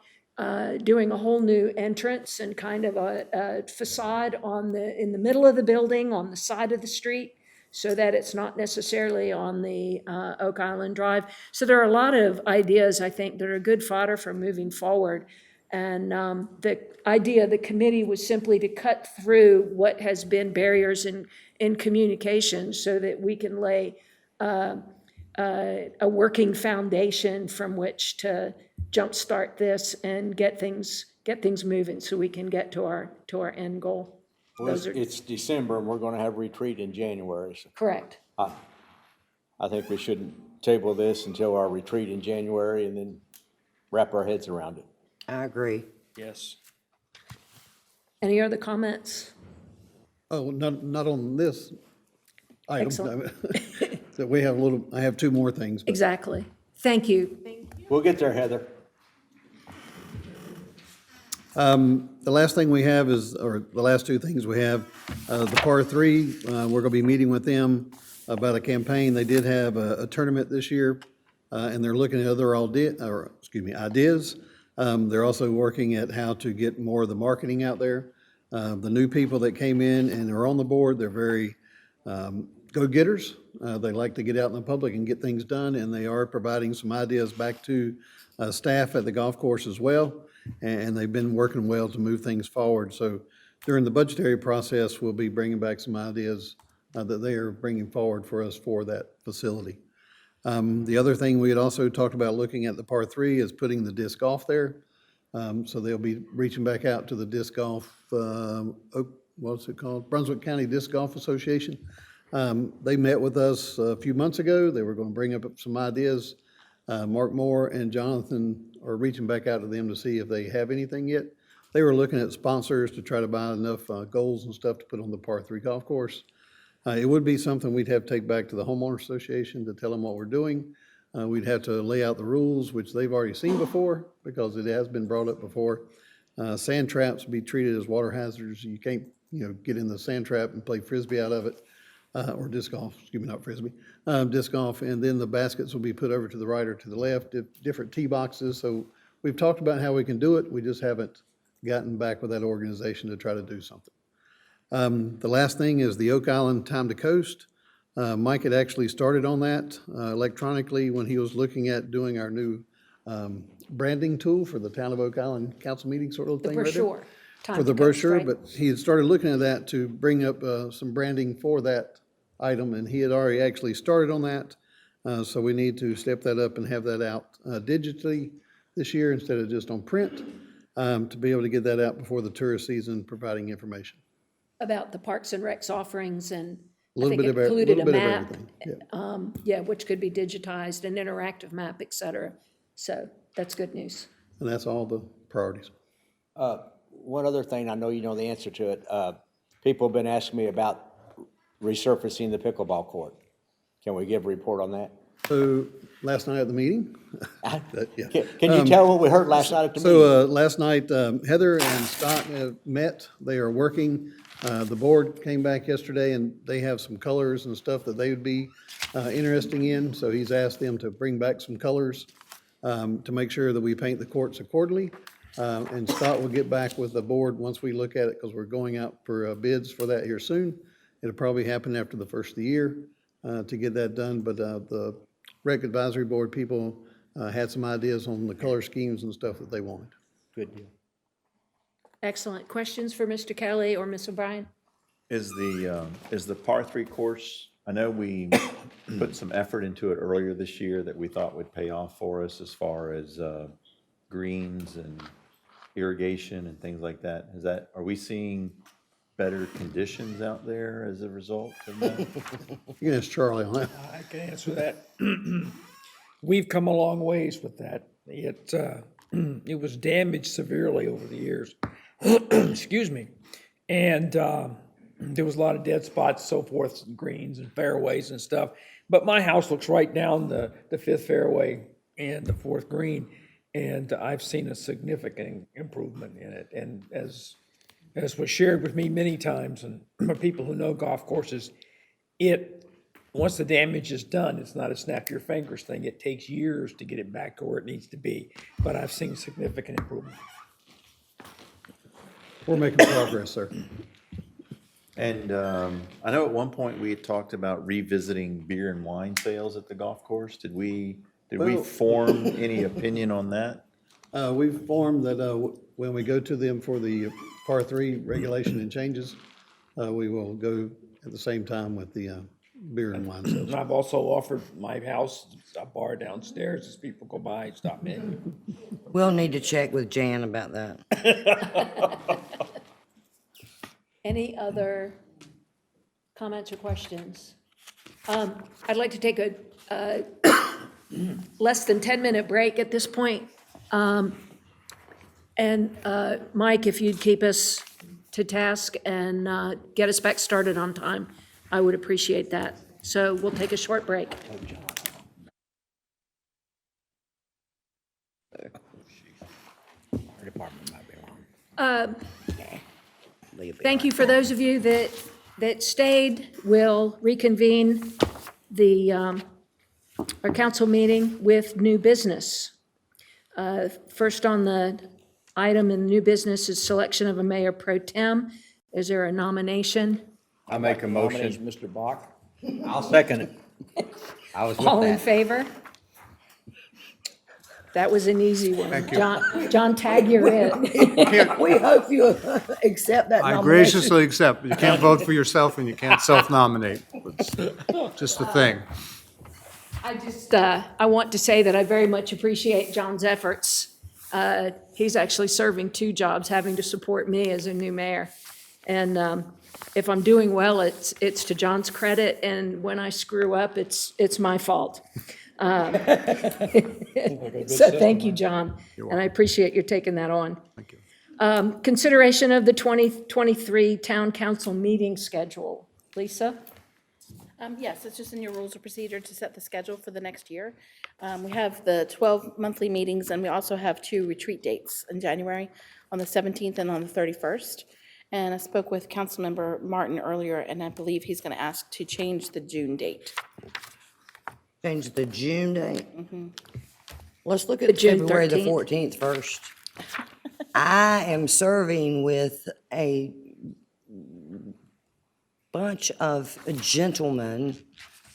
doing a whole new entrance and kind of a facade in the middle of the building, on the side of the street, so that it's not necessarily on the Oak Island Drive. So there are a lot of ideas, I think, that are good fodder for moving forward. And the idea of the committee was simply to cut through what has been barriers in communication so that we can lay a working foundation from which to jumpstart this and get things moving so we can get to our end goal. Well, it's December, and we're going to have retreat in January. So Correct. I think we shouldn't table this until our retreat in January and then wrap our heads around it. I agree. Yes. Any other comments? Oh, not on this item. Excellent. So I have two more things. but- Exactly. Thank you. We'll get there, Heather. The last thing we have is, or the last two things we have, the par three, we're going to be meeting with them about a campaign. They did have a tournament this year, and they're looking at other ideas. They're also working at how to get more of the marketing out there. The new people that came in and are on the board, they're very go-getters. They like to get out in the public and get things done, and they are providing some ideas back to staff at the golf course as well. And they've been working well to move things forward. So during the budgetary process, we'll be bringing back some ideas that they are bringing forward for us for that facility. The other thing we had also talked about looking at the par three is putting the disc golf there. So they'll be reaching back out to the disc golf, what's it called? Brunswick County Disc Golf Association. They met with us a few months ago. They were going to bring up some ideas. Mark Moore and Jonathan are reaching back out to them to see if they have anything yet. They were looking at sponsors to try to buy enough goals and stuff to put on the par three golf course. It would be something we'd have to take back to the homeowner association to tell them what we're doing. We'd have to lay out the rules, which they've already seen before because it has been brought up before. Sand traps be treated as water hazards. You can't, get in the sand trap and play Frisbee out of it. Or disc golf, excuse me, not Frisbee, disc golf, and then the baskets will be put over to the right or to the left, different tee boxes. So we've talked about how we can do it. We just haven't gotten back with that organization to try to do something. The last thing is the Oak Island Time to Coast. Mike had actually started on that electronically when he was looking at doing our new branding tool for the Town of Oak Island council meeting sort of The thing. right there. brochure. Time For the to Coast, brochure, right? but he had started looking at that to bring up some branding for that item, and he had already actually started on that. So we need to step that up and have that out digitally this year instead of just on print, to be able to get that out before the tourist season, providing information. about the Parks and Recs offerings, and I Little think bit it of every- included a little bit of map. everything, Yeah, which could be digitized, an interactive map, et cetera. So that's good news. And that's all the priorities. One other thing, I know you know the answer to it. People have been asking me about resurfacing the pickleball court. Can we give a report on that? So last night at the meeting? Yeah. Can you tell what we heard last night at the meeting? So last night, Heather and Scott have met. They are working. The board came back yesterday, and they have some colors and stuff that they would be interested in. So he's asked them to bring back some colors to make sure that we paint the courts accordingly. And Scott will get back with the board once we look at it, because we're going out for bids for that here soon. It'll probably happen after the first of the year to get that done. But the Rec Advisory Board people had some ideas on the color schemes and stuff that they wanted. Good deal. Excellent. Questions for Mr. Kelly or Ms. O'Brien? Is the par three course, I know we put some effort into it earlier this year that we thought would pay off for us as far as greens and irrigation and things like that. Are we seeing better conditions out there as a result of that? You can ask Charlie on that. I can answer that. We've come a long ways with that. It was damaged severely over the years. Excuse me. And there was a lot of dead spots, so forth, and greens and fairways and stuff. But my house looks right down the fifth fairway and the fourth green, and I've seen a significant improvement in it. And as was shared with me many times, and by people who know golf courses, once the damage is done, it's not a snap your fingers thing. It takes years to get it back to where it needs to be. But I've seen significant improvement. We're making progress, sir. And I know at one point we had talked about revisiting beer and wine sales at the golf course. Did we form any opinion on that? We've formed that when we go to them for the par three regulation and changes, we will go at the same time with the beer and wine sales. And I've also offered my house, a bar downstairs, as people go by, stop in. We'll need to check with Jan about that. Any other comments or questions? I'd like to take a less than 10-minute break at this point. And Mike, if you'd keep us to task and get us back started on time, I would appreciate that. So we'll take a short break. Thank you for those of you that stayed. We'll reconvene our council meeting with new business. First on the item in new business is selection of a mayor pro tem. Is there a nomination? I make a Nominate motion. Mr. Bach. I'll second it. I was with All in that. favor? That was an easy one. Thank you. John, tag you're it. We hope you accept that I nomination. graciously accept. You can't vote for yourself and you can't self-nominate. It's just a thing. I want to say that I very much appreciate John's efforts. He's actually serving two jobs, having to support me as a new mayor. And if I'm doing well, it's to John's credit, and when I screw up, it's my fault. So thank you, John, and I appreciate you taking that on. Thank you. Consideration of the 2023 Town Council meeting schedule. Lisa? Yes, it's just in your rules of procedure to set the schedule for the next year. We have the 12 monthly meetings, and we also have 2 retreat dates in January, on the 17th and on the 31st. And I spoke with Councilmember Martin earlier, and I believe he's going to ask to change the June date. Change the June date. Let's look The at June February the 13th. 14th first. I am serving with a bunch of gentlemen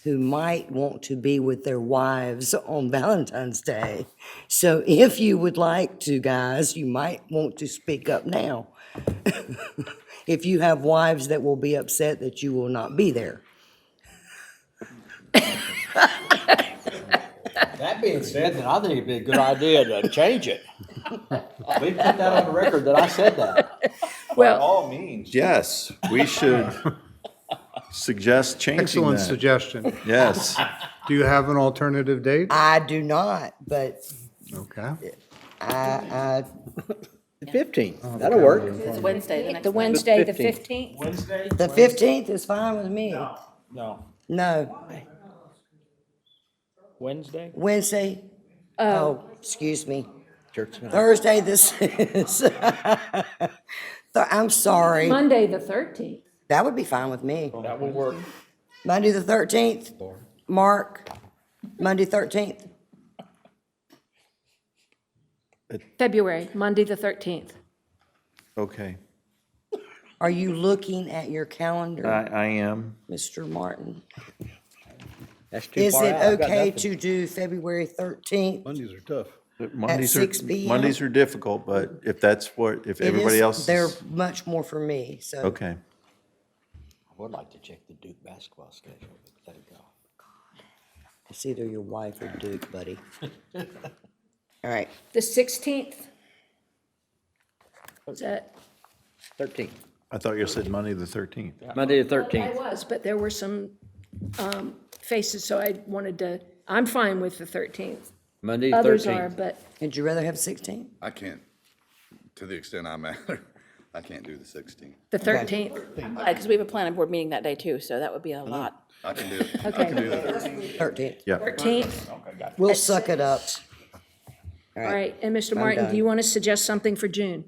who might want to be with their wives on Valentine's Day. So if you would like to, guys, you might want to speak up now. If you have wives that will be upset that you will not be there. That being said, then I think it'd be a good idea to change it. We put that on the record that I said that. Well, all means, yes, we should suggest changing Excellent that. suggestion. Yes. Do you have an alternative date? I do not, but Okay. I, The 15th, that'll work. It's Wednesday, the next the one. Wednesday, the 15th. 15th? the 15th is fine with me. No. No, Wednesday? Wednesday, oh, excuse me. Church tonight. Thursday, this is, I'm sorry. Monday, the 13th. That would be fine with me. That will work. Monday, the 13th, Mark, Monday, 13th. February, Monday, the 13th. Okay, Are you looking at your calendar, I am. Mr. Martin? That's too Is far it out. I've got okay nothing. to do February 13th? Mondays are tough. Mondays 6 are, p.m.? Mondays are difficult, but if that's what, if It everybody is- else They're is, much more for me, so. okay. I would like to check the Duke basketball schedule, but let it go. It's either your wife or Duke, buddy. All right, The 16th? Was that? 13th, I thought you said Monday, the 13th. Monday the I 13th. was, but there were some faces, so I wanted to, I'm fine with the 13th. Monday the Others are, 13th. but would you rather have 16? I can't, to the extent I matter, I can't do the 16th. the 13th. Because we have a planning board meeting that day too, so that would be a lot. I can do it. I Okay. can do the 13th. 13th. Yeah. 13th. We'll suck it up. All right, and Mr. I'm Martin, done. do you want to suggest something for June?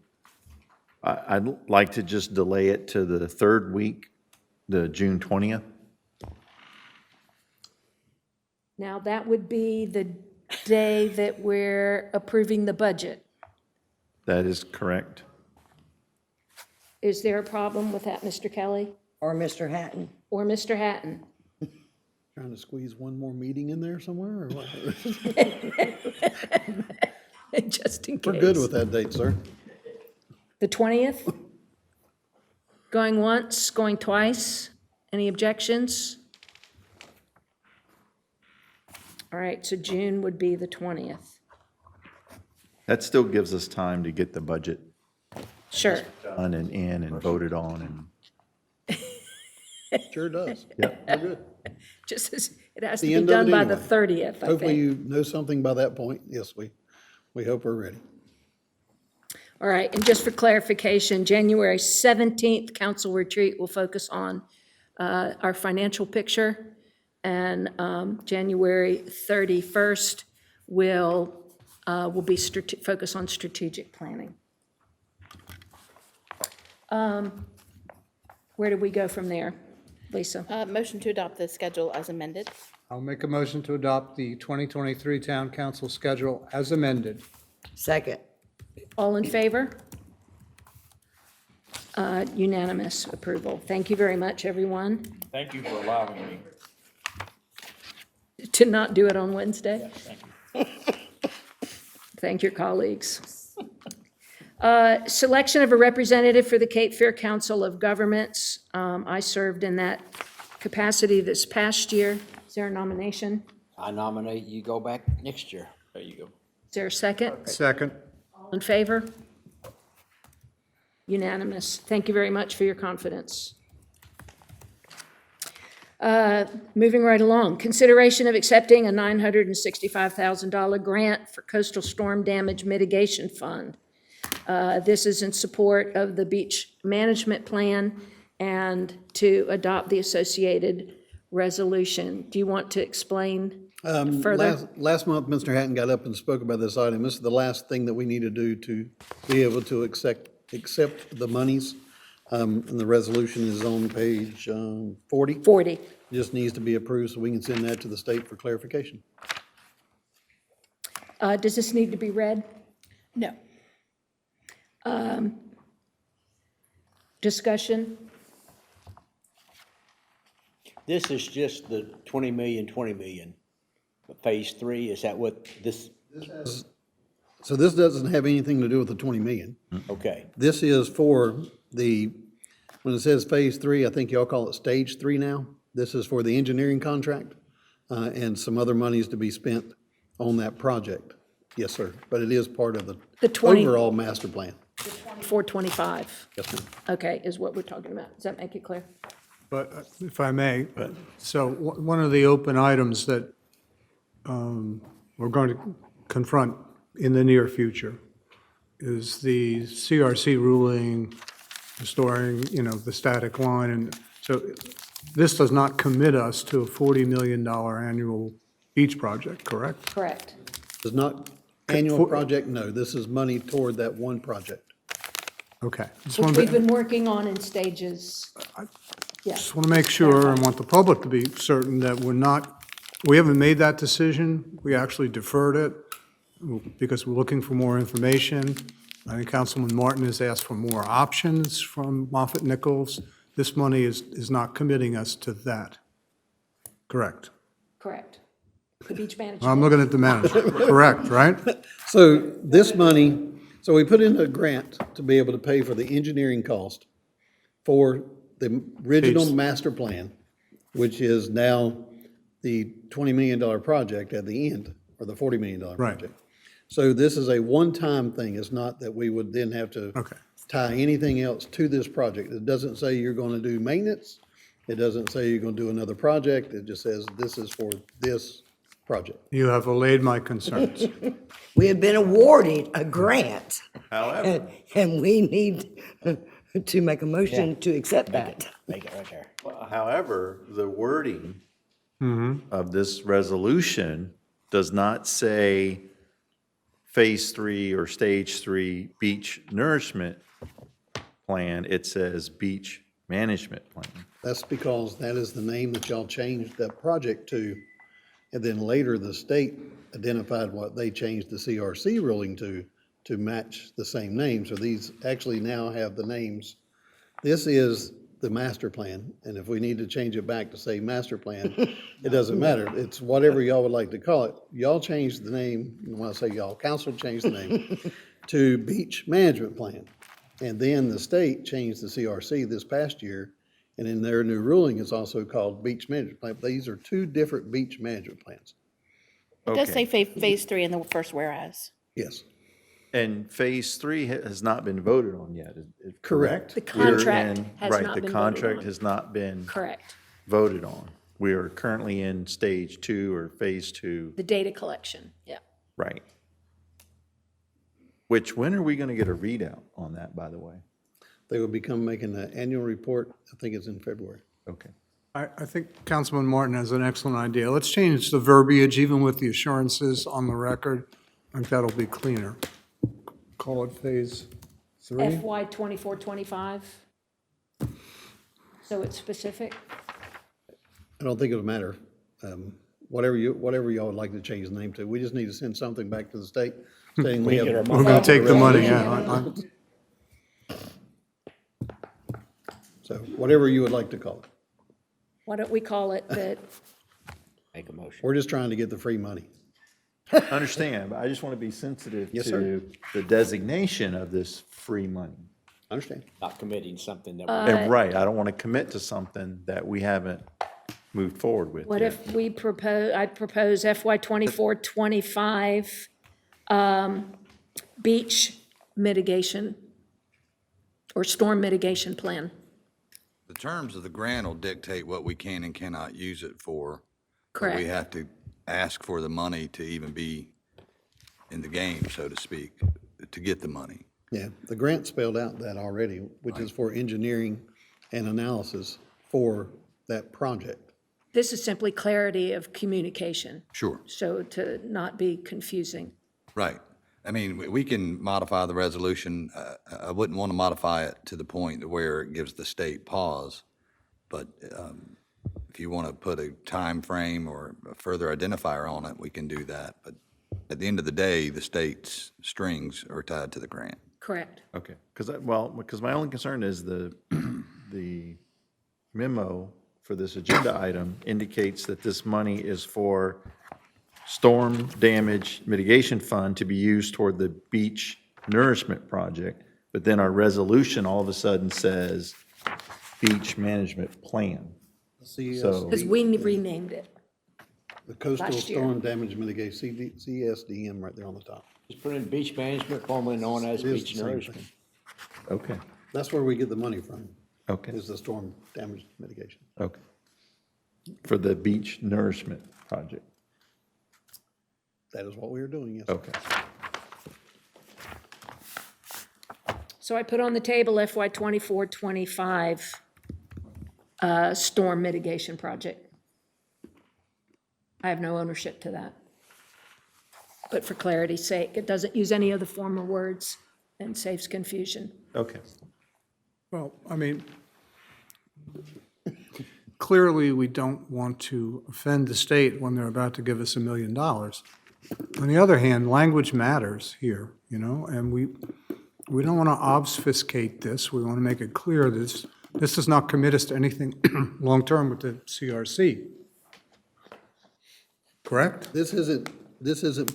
I'd like to just delay it to the third week, the June 20th. Now, that would be the day that we're approving the budget. That is correct. Is there a problem with that, Mr. Kelly Or Mr. Hatton? or Mr. Hatton? Trying to squeeze one more meeting in there somewhere, or what? Just in case. We're good with that date, sir. The 20th? Going once, going twice? Any objections? All right, so June would be the 20th. That still gives us time to get the budget Sure. done and in and voted on and, Sure does. yeah. We're good. Just as, it has to The be end of done it by the anyway. 30th, I Hopefully think. you know something by that point. Yes, we hope we're ready. All right, and just for clarification, January 17th, council retreat will focus on our financial picture, and January 31st will be focus on strategic planning. Where do we go from there, Lisa? Motion to adopt the schedule as amended. I'll make a motion to adopt the 2023 Town Council schedule as amended. Second. All in favor? Unanimous approval. Thank you very much, everyone. Thank you for allowing me. To not do it on Wednesday? Thank your colleagues. Selection of a representative for the Cape Fear Council of Governments. I served in that capacity this past year. Is there a nomination? I nominate you go back next year. There you go. Is there a second? Second. All in favor? Unanimous. Thank you very much for your confidence. Moving right along, consideration of accepting a $965,000 grant for coastal storm damage mitigation fund. This is in support of the beach management plan and to adopt the associated resolution. Do you want to explain further? Last month, Mr. Hatton got up and spoke about this item. This is the last thing that we need to do to be able to accept the monies. And the resolution is on page 40. 40. Just needs to be approved so we can send that to the state for clarification. Does this need to be read? No. Discussion? This is just the 20 million. Phase 3, is that what this, So this doesn't have anything to do with the 20 million. okay. This is for when it says Phase 3, I think y'all call it Stage 3 now. This is for the engineering contract and some other monies to be spent on that project. Yes, sir. But it is part of the The 20 overall master plan. The 24, 25. Yes, ma'am. Okay, is what we're talking about. Does that make it clear? But if I may, so one of the open items that we're going to confront in the near future is the CRC ruling restoring, the static line. And so this does not commit us to a $40 million annual beach project, correct? Correct. It's not annual project, no, this is money toward that one project. Okay. Just Which wanted we've to- been working on in stages. Yeah. Just want to make sure and want the public to be certain that we haven't made that decision. We actually deferred it because we're looking for more information. I think Councilman Martin has asked for more options from Moffett Nichols. This money is not committing us to that. Correct. Correct. The beach management. I'm looking at the manager. Correct, right? So this money, so we put in a grant to be able to pay for the engineering cost for the original Jeez. master plan, which is now the $20 million project at the end, or the $40 million Right. project. So this is a one-time thing. It's not that we would then have to Okay. tie anything else to this project. It doesn't say you're going to do maintenance. It doesn't say you're going to do another project. It just says this is for this project. You have allayed my concerns. We have been awarded a grant, However, and we need to make a motion to accept that. Make it right there. however, the wording of this resolution does not say Phase 3 or Stage 3 beach nourishment plan. It says beach management plan. That's because that is the name that y'all changed that project to. And then later, the state identified what they changed the CRC ruling to match the same name. So these actually now have the names. This is the master plan, and if we need to change it back to say master plan, it doesn't matter. It's whatever y'all would like to call it. Y'all changed the name, when I say y'all, council changed the name to beach management plan. And then the state changed the CRC this past year, and in their new ruling, it's also called beach management plan. These are two different beach management plans. It does say phase 3 in the first whereas. Yes. And Phase 3 has not been voted on yet, is Correct. The We're contract in- has right, not the been voted contract on. has not been Correct. voted on. We are currently in Stage 2 or Phase 2, The data collection, yeah. right? Which, when are we going to get a readout on that, by the way? They will become making an annual report, I think it's in February. Okay. I think Councilman Martin has an excellent idea. Let's change the verbiage, even with the assurances on the record. I think that'll be cleaner. Call it Phase 3. FY 24, 25. So it's specific. I don't think it'll matter. Whatever y'all would like to change the name to. We just need to send something back to the state saying we have. We're going to take the money, yeah. So whatever you would like to call it. Why don't we call it that, Make a motion. We're just trying to get the free money. Understand, but I just want to be sensitive Yes, sir. to the designation of this free money. Understand? Not committing something that. And right, I don't want to commit to something that we haven't moved forward with what yet. if we propose, I'd propose FY 24, 25 beach mitigation or storm mitigation plan. The terms of the grant will dictate what we can and cannot use it for. but Correct. We have to ask for the money to even be in the game, so to speak, to get the money. Yeah, the grant spelled out that already, which is for engineering and analysis for that project. This is simply clarity of communication, Sure. so to not be confusing. Right. I mean, we can modify the resolution. I wouldn't want to modify it to the point where it gives the state pause. But if you want to put a time frame or a further identifier on it, we can do that. But at the end of the day, the state's strings are tied to the grant. Correct. Okay, because my only concern is the memo for this agenda item indicates that this money is for storm damage mitigation fund to be used toward the beach nourishment project, but then our resolution all of a sudden says beach management plan. So- Because we renamed it. The coastal Last year. storm damage mitigation, CSDM right there on the top. Just put in beach management, formerly known as It is beach the same nourishment. thing. Okay, That's where we get the money from, okay, is the storm damage mitigation. okay. For the beach nourishment project, That is what we are doing, yes. okay. So I put on the table FY '24-25 storm mitigation project. I have no ownership to that. But for clarity's sake, it doesn't use any of the former words and saves confusion. Okay. Well, I mean, clearly, we don't want to offend the state when they're about to give us $1 million. On the other hand, language matters here, you know, and we don't want to obfuscate this. We want to make it clear this does not commit us to anything long-term with the CRC. Correct? This isn't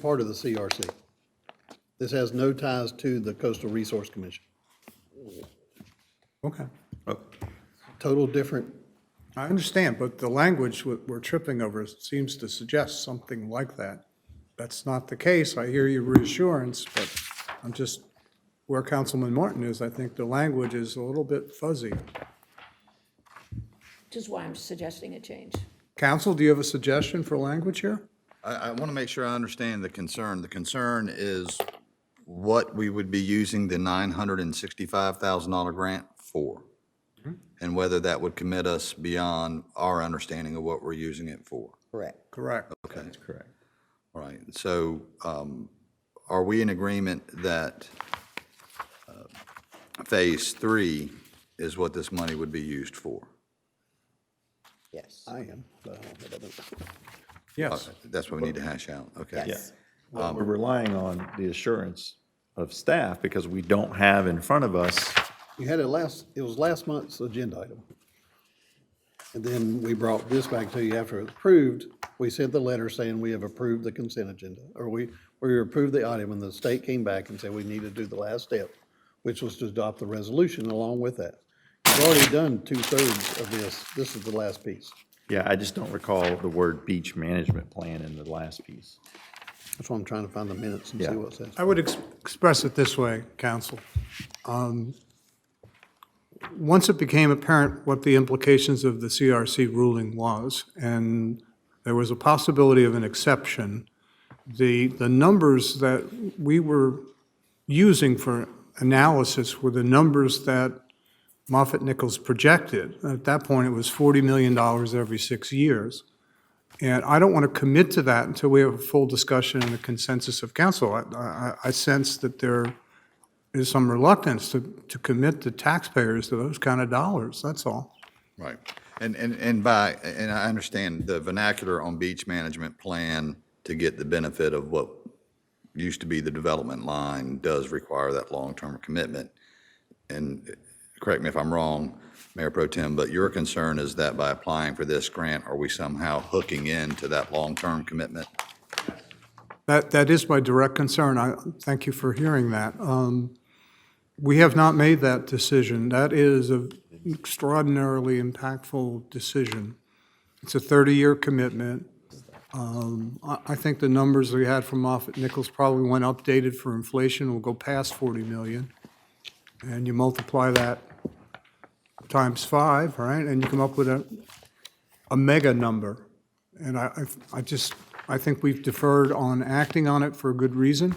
part of the CRC. This has no ties to the Coastal Resource Commission. Okay. Total different. I understand, but the language we're tripping over seems to suggest something like that. That's not the case. I hear your reassurance, but I'm just, where Councilman Martin is, I think the language is a little bit fuzzy. Which is why I'm suggesting a change. Council, do you have a suggestion for language here? I want to make sure I understand the concern. The concern is what we would be using the $965,000 grant for, and whether that would commit us beyond our understanding of what we're using it for. Correct. Correct. Okay. That's correct. All right, so are we in agreement that Phase 3 is what this money would be used for? Yes. I am, but I don't know about others. Yes. That's what we need to hash out, okay? Yes. We're relying on the assurance of staff because we don't have in front of us. You had it was last month's agenda item. And then we brought this back to you after it was approved. We sent the letter saying we have approved the consent agenda, or we approved the item, and the state came back and said we need to do the last step, which was to adopt the resolution along with that. You've already done 2/3 of this. This is the last piece. Yeah, I just don't recall the word beach management plan in the last piece. That's why I'm trying to find the minutes and see Yeah. what it says. I would express it this way, Council. Once it became apparent what the implications of the CRC ruling was, and there was a possibility of an exception, the numbers that we were using for analysis were the numbers that Moffett Nichols projected. At that point, it was $40 million every 6 years. And I don't want to commit to that until we have a full discussion and a consensus of council. I sense that there is some reluctance to commit the taxpayers to those kind of dollars, that's all. Right. And I understand the vernacular on beach management plan to get the benefit of what used to be the development line does require that long-term commitment. And correct me if I'm wrong, Mayor Pro Tem, but your concern is that by applying for this grant, are we somehow hooking into that long-term commitment? That is my direct concern. I thank you for hearing that. We have not made that decision. That is an extraordinarily impactful decision. It's a 30-year commitment. I think the numbers we had from Moffett Nichols probably when updated for inflation will go past 40 million. And you multiply that times 5, right? And you come up with a mega number. And I think we've deferred on acting on it for a good reason.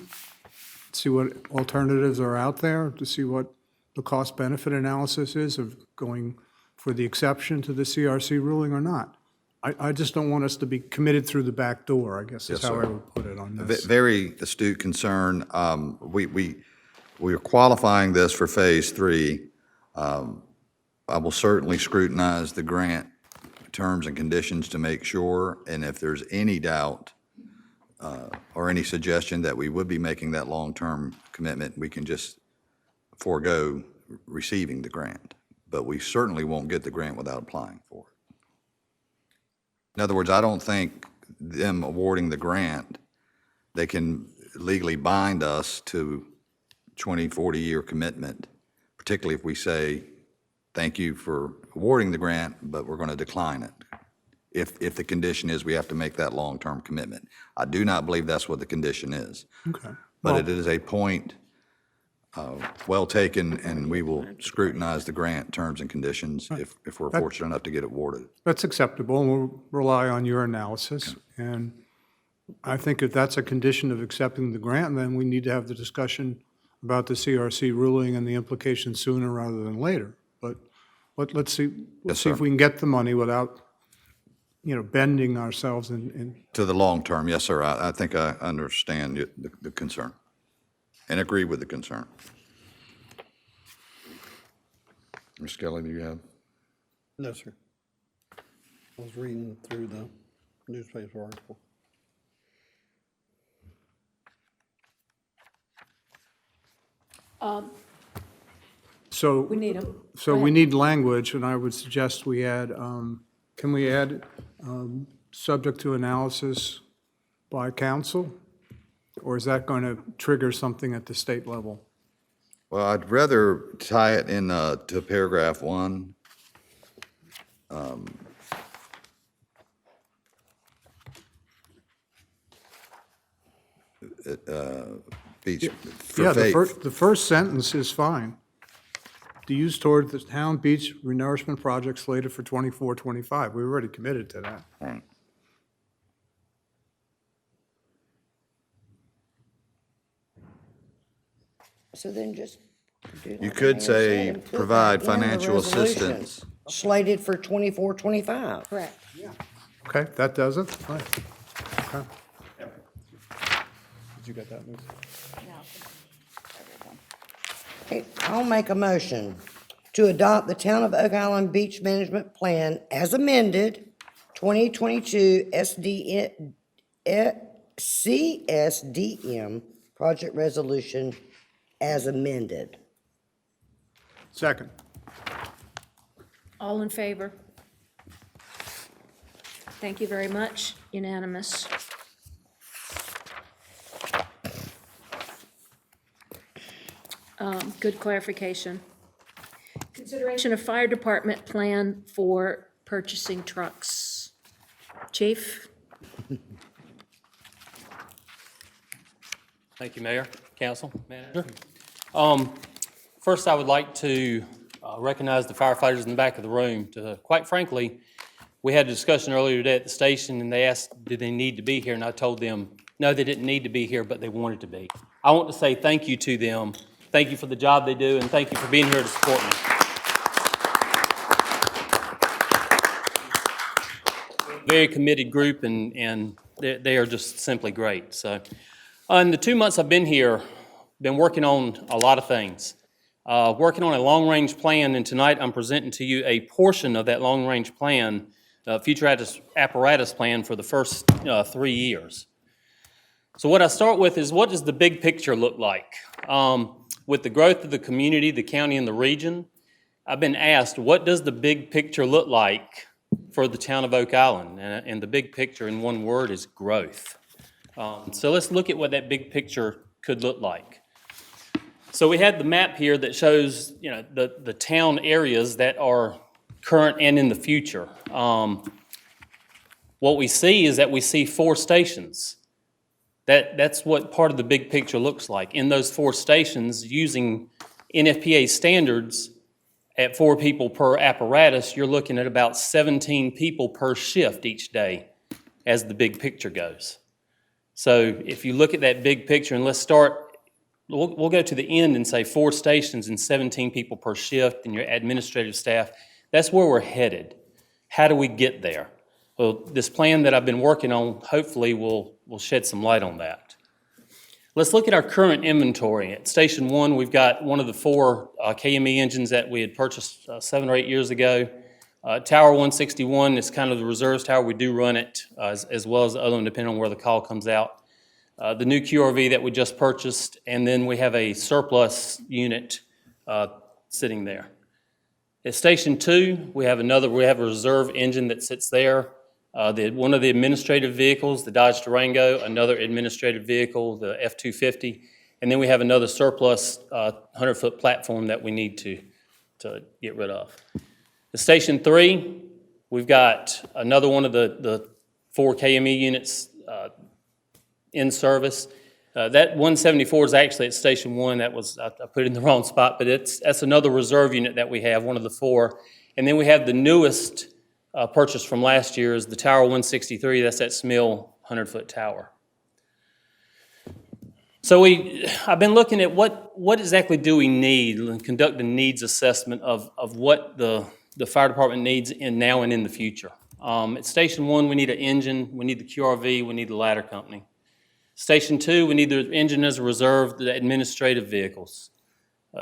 See what alternatives are out there, to see what the cost-benefit analysis is of going for the exception to the CRC ruling or not. I just don't want us to be committed through the back door, I guess is Yes, how I sir. would put it on this. Very astute concern. We are qualifying this for Phase 3. I will certainly scrutinize the grant terms and conditions to make sure, and if there's any doubt or any suggestion that we would be making that long-term commitment, we can just forego receiving the grant. But we certainly won't get the grant without applying for it. In other words, I don't think them awarding the grant, they can legally bind us to 20, 40-year commitment, particularly if we say, thank you for awarding the grant, but we're going to decline it. If the condition is we have to make that long-term commitment. I do not believe that's what the condition is. Okay. But it is a point well taken, and we will scrutinize the grant terms and conditions if we're fortunate enough to get it awarded. That's acceptable, and we'll rely on your analysis. And I think if that's a condition of accepting the grant, then we need to have the discussion about the CRC ruling and the implications sooner rather than later. But let's see, Yes, see if sir. we can get the money without, bending ourselves in. To the long term, yes, sir. I think I understand the concern and agree with the concern. Ms. Kelly, do you have? No, sir. I was reading through the newspaper article. So. We need them. So we need language, and I would suggest we add, can we add, subject to analysis by council? Or is that going to trigger something at the state level? Well, I'd rather tie it in to paragraph 1. Beach, for Yeah, faith. the first sentence is fine. To use toward the town beach renourishment project slated for 24-25. We already committed to that. Right. So then just do You like could the mayor say, said and put that provide in the financial resolution, assistance. Slated for 24-25. Correct. Okay, that does it? Fine. Okay. Did you get that, Lisa? Okay, I'll make a motion to adopt the Town of Oak Island Beach Management Plan as amended, 2022 CSDM Project Resolution as amended. Second. All in favor? Thank you very much. Unanimous. Good clarification. Consideration of fire department plan for purchasing trucks. Chief? Thank you, Mayor, Council, Manager. First, I would like to recognize the firefighters in the back of the room. Quite frankly, we had a discussion earlier today at the station, and they asked, did they need to be here? And I told them, no, they didn't need to be here, but they wanted to be. I want to say thank you to them. Thank you for the job they do, and thank you for being here to support me. Very committed group, and they are just simply great. So, in the 2 months I've been here, been working on a lot of things. Working on a long-range plan, and tonight I'm presenting to you a portion of that long-range plan, future apparatus plan for the first 3 years. So what I start with is, what does the big picture look like? With the growth of the community, the county, and the region, I've been asked, what does the big picture look like for the town of Oak Island? And the big picture in one word is growth. So let's look at what that big picture could look like. So we had the map here that shows, the town areas that are current and in the future. What we see is that we see 4 stations. That's what part of the big picture looks like. In those 4 stations, using NFPA standards, at 4 people per apparatus, you're looking at about 17 people per shift each day as the big picture goes. So if you look at that big picture, and let's start, we'll go to the end and say 4 stations and 17 people per shift and your administrative staff, that's where we're headed. How do we get there? Well, this plan that I've been working on hopefully will shed some light on that. Let's look at our current inventory. At Station 1, we've got one of the 4 KME engines that we had purchased 7 or 8 years ago. Tower 161 is kind of the reserves tower. We do run it as well as the other one, depending on where the call comes out. The new QRV that we just purchased, and then we have a surplus unit sitting there. At Station 2, we have a reserve engine that sits there. One of the administrative vehicles, the Dodge Durango, another administrative vehicle, the F-250, and then we have another surplus 100-foot platform that we need to get rid of. At Station 3, we've got another one of the 4 KME units in service. That 174 is actually at Station 1. That was, I put it in the wrong spot, but that's another reserve unit that we have, one of the 4. And then we have the newest purchase from last year is the Tower 163. That's that Smil 100-foot tower. So I've been looking at what exactly do we need and conduct a needs assessment of what the fire department needs now and in the future. At Station 1, we need an engine, we need the QRV, we need the ladder company. Station 2, we need the engine as a reserve, the administrative vehicles.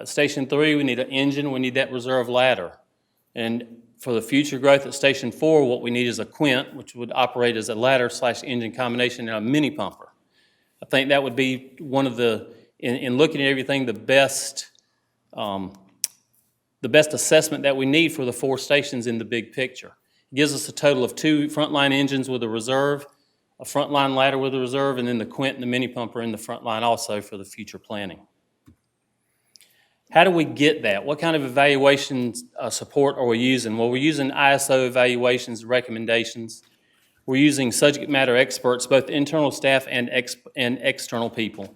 Station 3, we need an engine, we need that reserve ladder. And for the future growth at Station 4, what we need is a Quint, which would operate as a ladder/engine combination, and a mini pumper. I think that would be one of in looking at everything, the best assessment that we need for the 4 stations in the big picture. It gives us a total of 2 frontline engines with a reserve, a frontline ladder with a reserve, and then the Quint and the mini pumper in the front line also for the future planning. How do we get that? What kind of evaluation support are we using? Well, we're using ISO evaluations, recommendations. We're using subject matter experts, both internal staff and external people.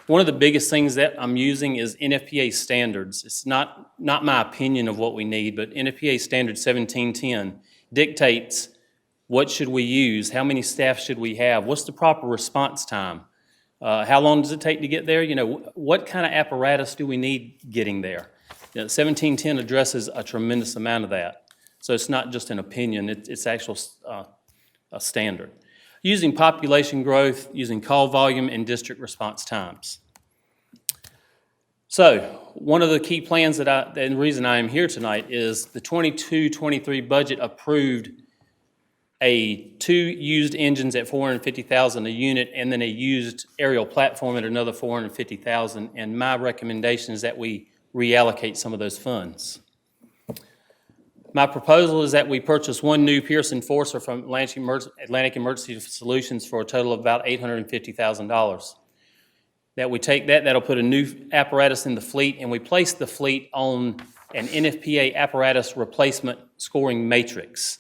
One of the biggest things that I'm using is NFPA standards. It's not my opinion of what we need, but NFPA standard 1710 dictates what should we use, how many staff should we have, what's the proper response time, how long does it take to get there, what kind of apparatus do we need getting there. 1710 addresses a tremendous amount of that. So it's not just an opinion, it's actual a standard. Using population growth, using call volume, and district response times. So one of the key plans and the reason I am here tonight is the 22-23 budget approved 2 used engines at $450,000 a unit, and then a used aerial platform at another $450,000. And my recommendation is that we reallocate some of those funds. My proposal is that we purchase 1 new Pierce Enforcer from Atlantic Emergency Solutions for a total of about $850,000. That we take that'll put a new apparatus in the fleet, and we place the fleet on an NFPA apparatus replacement scoring matrix.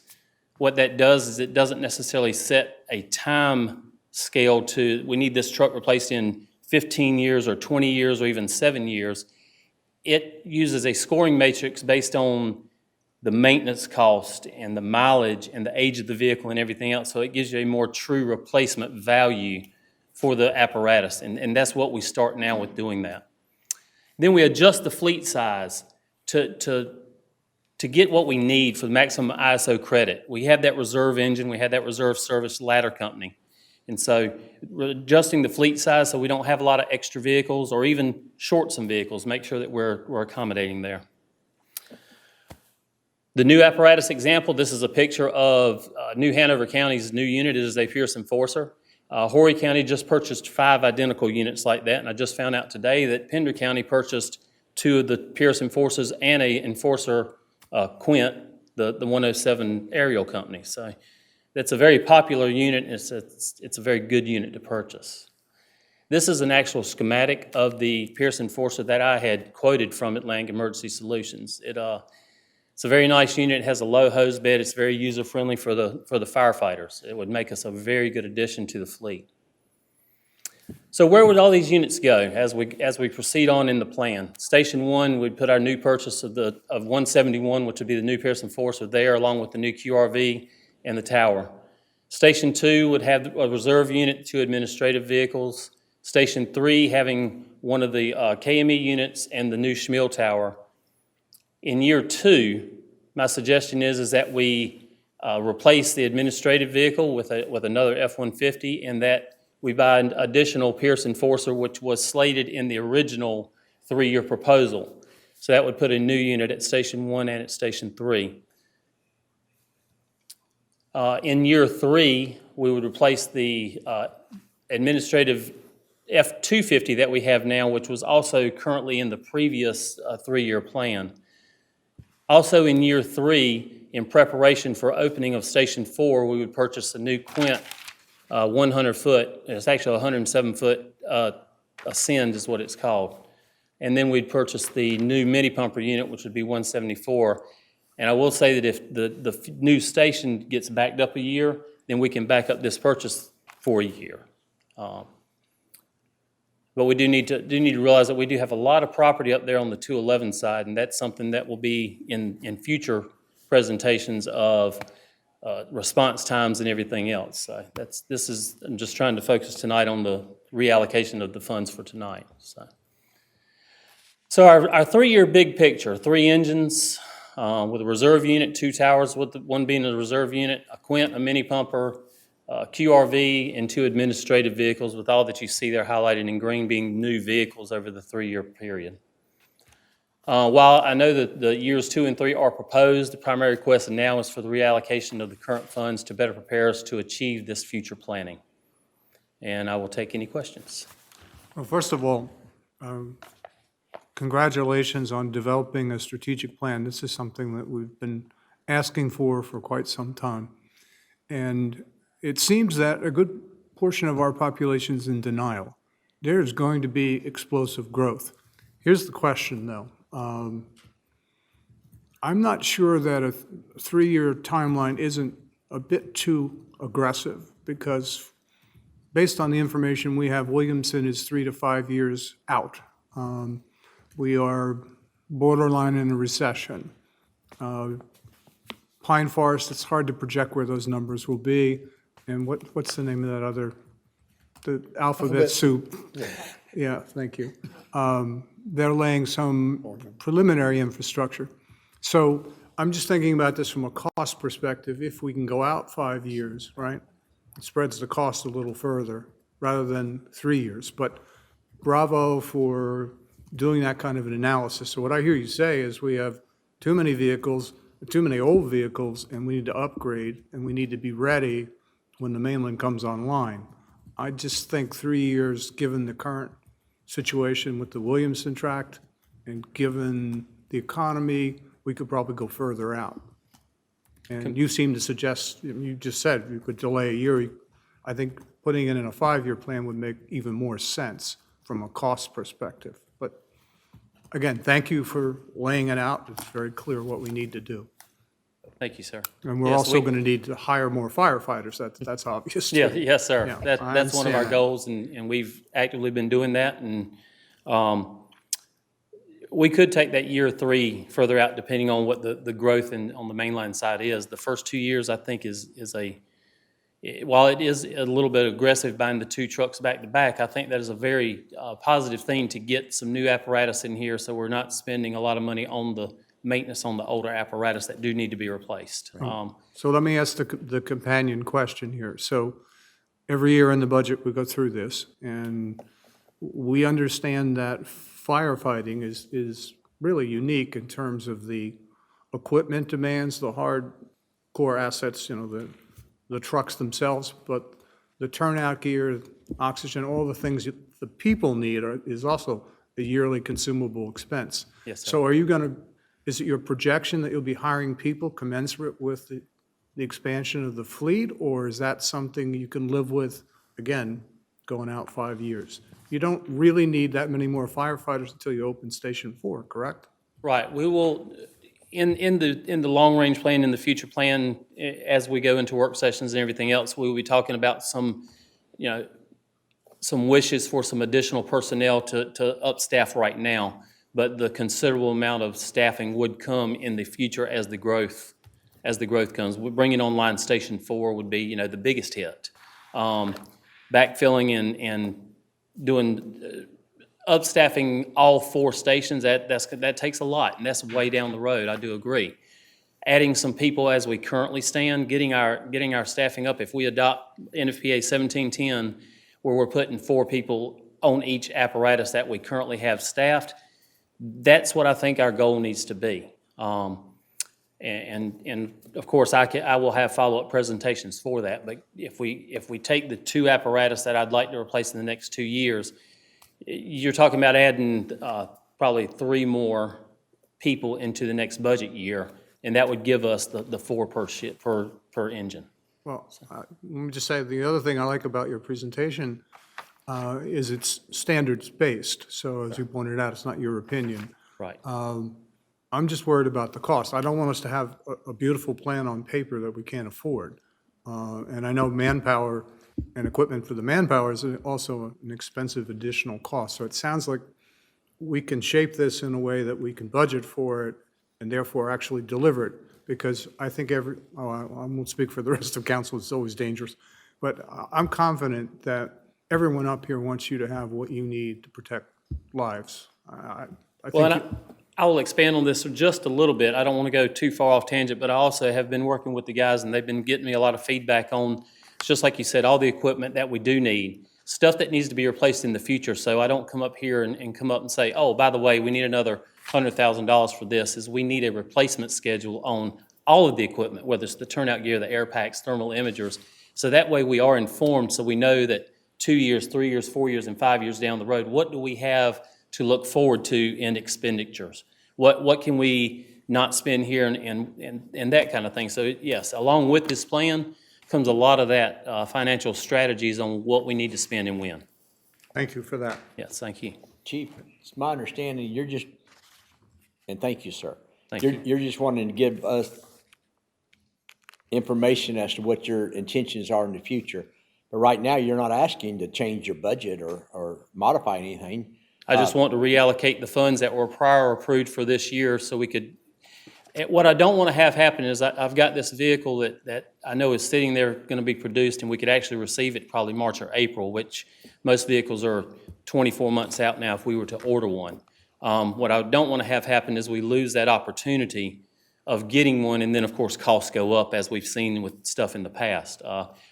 What that does is it doesn't necessarily set a time scale to, we need this truck replaced in 15 years or 20 years or even 7 years. It uses a scoring matrix based on the maintenance cost and the mileage and the age of the vehicle and everything else. So it gives you a more true replacement value for the apparatus. And that's what we start now with doing that. Then we adjust the fleet size to get what we need for the maximum ISO credit. We have that reserve engine, we have that reserve service ladder company. And so we're adjusting the fleet size so we don't have a lot of extra vehicles or even short some vehicles, make sure that we're accommodating there. The new apparatus example, this is a picture of New Hanover County's new unit. It is a Pierce Enforcer. Horry County just purchased 5 identical units like that, and I just found out today that Pender County purchased 2 of the Pierce Enforcers and a Enforcer Quint, the 107 aerial company. So that's a very popular unit, and it's a very good unit to purchase. This is an actual schematic of the Pierce Enforcer that I had quoted from Atlantic Emergency Solutions. It's a very nice unit. It has a low hose bed. It's very user-friendly for the firefighters. It would make us a very good addition to the fleet. So where would all these units go as we proceed on in the plan? Station 1, we'd put our new purchase of 171, which would be the new Pierce Enforcer there, along with the new QRV and the tower. Station 2 would have a reserve unit, 2 administrative vehicles. Station 3 having one of the KME units and the new Smil tower. In year 2, my suggestion is that we replace the administrative vehicle with another F-150, and that we buy an additional Pierce Enforcer, which was slated in the original 3-year proposal. So that would put a new unit at Station 1 and at Station 3. In year 3, we would replace the administrative F-250 that we have now, which was also currently in the previous 3-year plan. Also in year 3, in preparation for opening of Station 4, we would purchase a new Quint 100-foot. It's actually a 107-foot Ascend is what it's called. And then we'd purchase the new mini pumper unit, which would be 174. And I will say that if the new station gets backed up a year, then we can back up this purchase for a year. But we do need to realize that we do have a lot of property up there on the 211 side, and that's something that will be in future presentations of response times and everything else. So I'm just trying to focus tonight on the reallocation of the funds for tonight. So our 3-year big picture, 3 engines with a reserve unit, 2 towers, with one being a reserve unit, a Quint, a mini pumper, QRV, and 2 administrative vehicles, with all that you see there highlighted in green being new vehicles over the 3-year period. While I know that the years 2 and 3 are proposed, the primary request now is for the reallocation of the current funds to better prepare us to achieve this future planning. And I will take any questions. Well, first of all, congratulations on developing a strategic plan. This is something that we've been asking for quite some time. And it seems that a good portion of our population is in denial. There is going to be explosive growth. Here's the question, though. I'm not sure that a 3-year timeline isn't a bit too aggressive, because based on the information we have, Williamson is 3 to 5 years out. We are borderline in a recession. Pine Forest, it's hard to project where those numbers will be. And what's the name of that other, the alphabet soup? Yeah, thank you. They're laying some preliminary infrastructure. So I'm just thinking about this from a cost perspective. If we can go out 5 years, right, it spreads the cost a little further rather than 3 years. But bravo for doing that kind of an analysis. So what I hear you say is we have too many vehicles, too many old vehicles, and we need to upgrade, and we need to be ready when the mainland comes online. I just think 3 years, given the current situation with the Williamson tract and given the economy, we could probably go further out. And you seem to suggest, you just said you could delay a year. I think putting it in a 5-year plan would make even more sense from a cost perspective. But again, thank you for laying it out. It's very clear what we need to do. Thank you, sir. And we're Yes, also going to need to hire more firefighters. That's obvious. too. Yeah, yes, sir. Yeah, I That's one of our understand that. goals, and we've actively been doing that. And we could take that year 3 further out, depending on what the growth on the mainline side is. The first 2 years, I think, while it is a little bit aggressive buying the 2 trucks back to back, I think that is a very positive thing to get some new apparatus in here, so we're not spending a lot of money on the maintenance on the older apparatus that do need to be replaced. So let me ask the companion question here. So every year in the budget, we go through this, and we understand that firefighting is really unique in terms of the equipment demands, the hardcore assets, the trucks themselves, but the turnout gear, oxygen, all the things the people need is also a yearly consumable expense. Yes, sir. So is it your projection that you'll be hiring people commensurate with the expansion of the fleet, or is that something you can live with, again, going out 5 years? You don't really need that many more firefighters until you open Station 4, correct? Right. We will, in the long-range plan, in the future plan, as we go into work sessions and everything else, we will be talking about some wishes for some additional personnel to upstaff right now. But the considerable amount of staffing would come in the future as the growth comes. We're bringing online Station 4 would be, the biggest hit. Backfilling and doing upstaffing all 4 stations, that takes a lot, and that's way down the road. I do agree. Adding some people as we currently stand, getting our staffing up. If we adopt NFPA 1710, where we're putting 4 people on each apparatus that we currently have staffed, that's what I think our goal needs to be. And of course, I will have follow-up presentations for that. But if we take the 2 apparatus that I'd like to replace in the next 2 years, you're talking about adding probably 3 more people into the next budget year, and that would give us the 4 per engine. Well, let me just say, the other thing I like about your presentation is it's standards-based. So as you pointed out, it's not your opinion. Right. I'm just worried about the cost. I don't want us to have a beautiful plan on paper that we can't afford. And I know manpower and equipment for the manpower is also an expensive additional cost. So it sounds like we can shape this in a way that we can budget for it and therefore actually deliver it. Because I think I won't speak for the rest of council, it's always dangerous. But I'm confident that everyone up here wants you to have what you need to protect lives. I Well, think and I will expand on this just a little bit. I don't want to go too far off tangent, but I also have been working with the guys, and they've been getting me a lot of feedback on, just like you said, all the equipment that we do need, stuff that needs to be replaced in the future. So I don't come up here and come up and say, oh, by the way, we need another $100,000 for this, is we need a replacement schedule on all of the equipment, whether it's the turnout gear, the air packs, thermal imagers. So that way we are informed, so we know that 2 years, 3 years, 4 years, and 5 years down the road, what do we have to look forward to in expenditures? What can we not spend here and that kind of thing? So yes, along with this plan comes a lot of that financial strategies on what we need to spend and when. Thank you for that. Yes, thank you. Chief, it's my understanding you're just, and thank you, sir. Thank you. You're just wanting to give us information as to what your intentions are in the future. But right now, you're not asking to change your budget or modify anything. I just want to reallocate the funds that were prior approved for this year so we could, what I don't want to have happen is I've got this vehicle that I know is sitting there going to be produced, and we could actually receive it probably March or April, which most vehicles are 24 months out now if we were to order one. What I don't want to have happen is we lose that opportunity of getting one, and then, of course, costs go up, as we've seen with stuff in the past.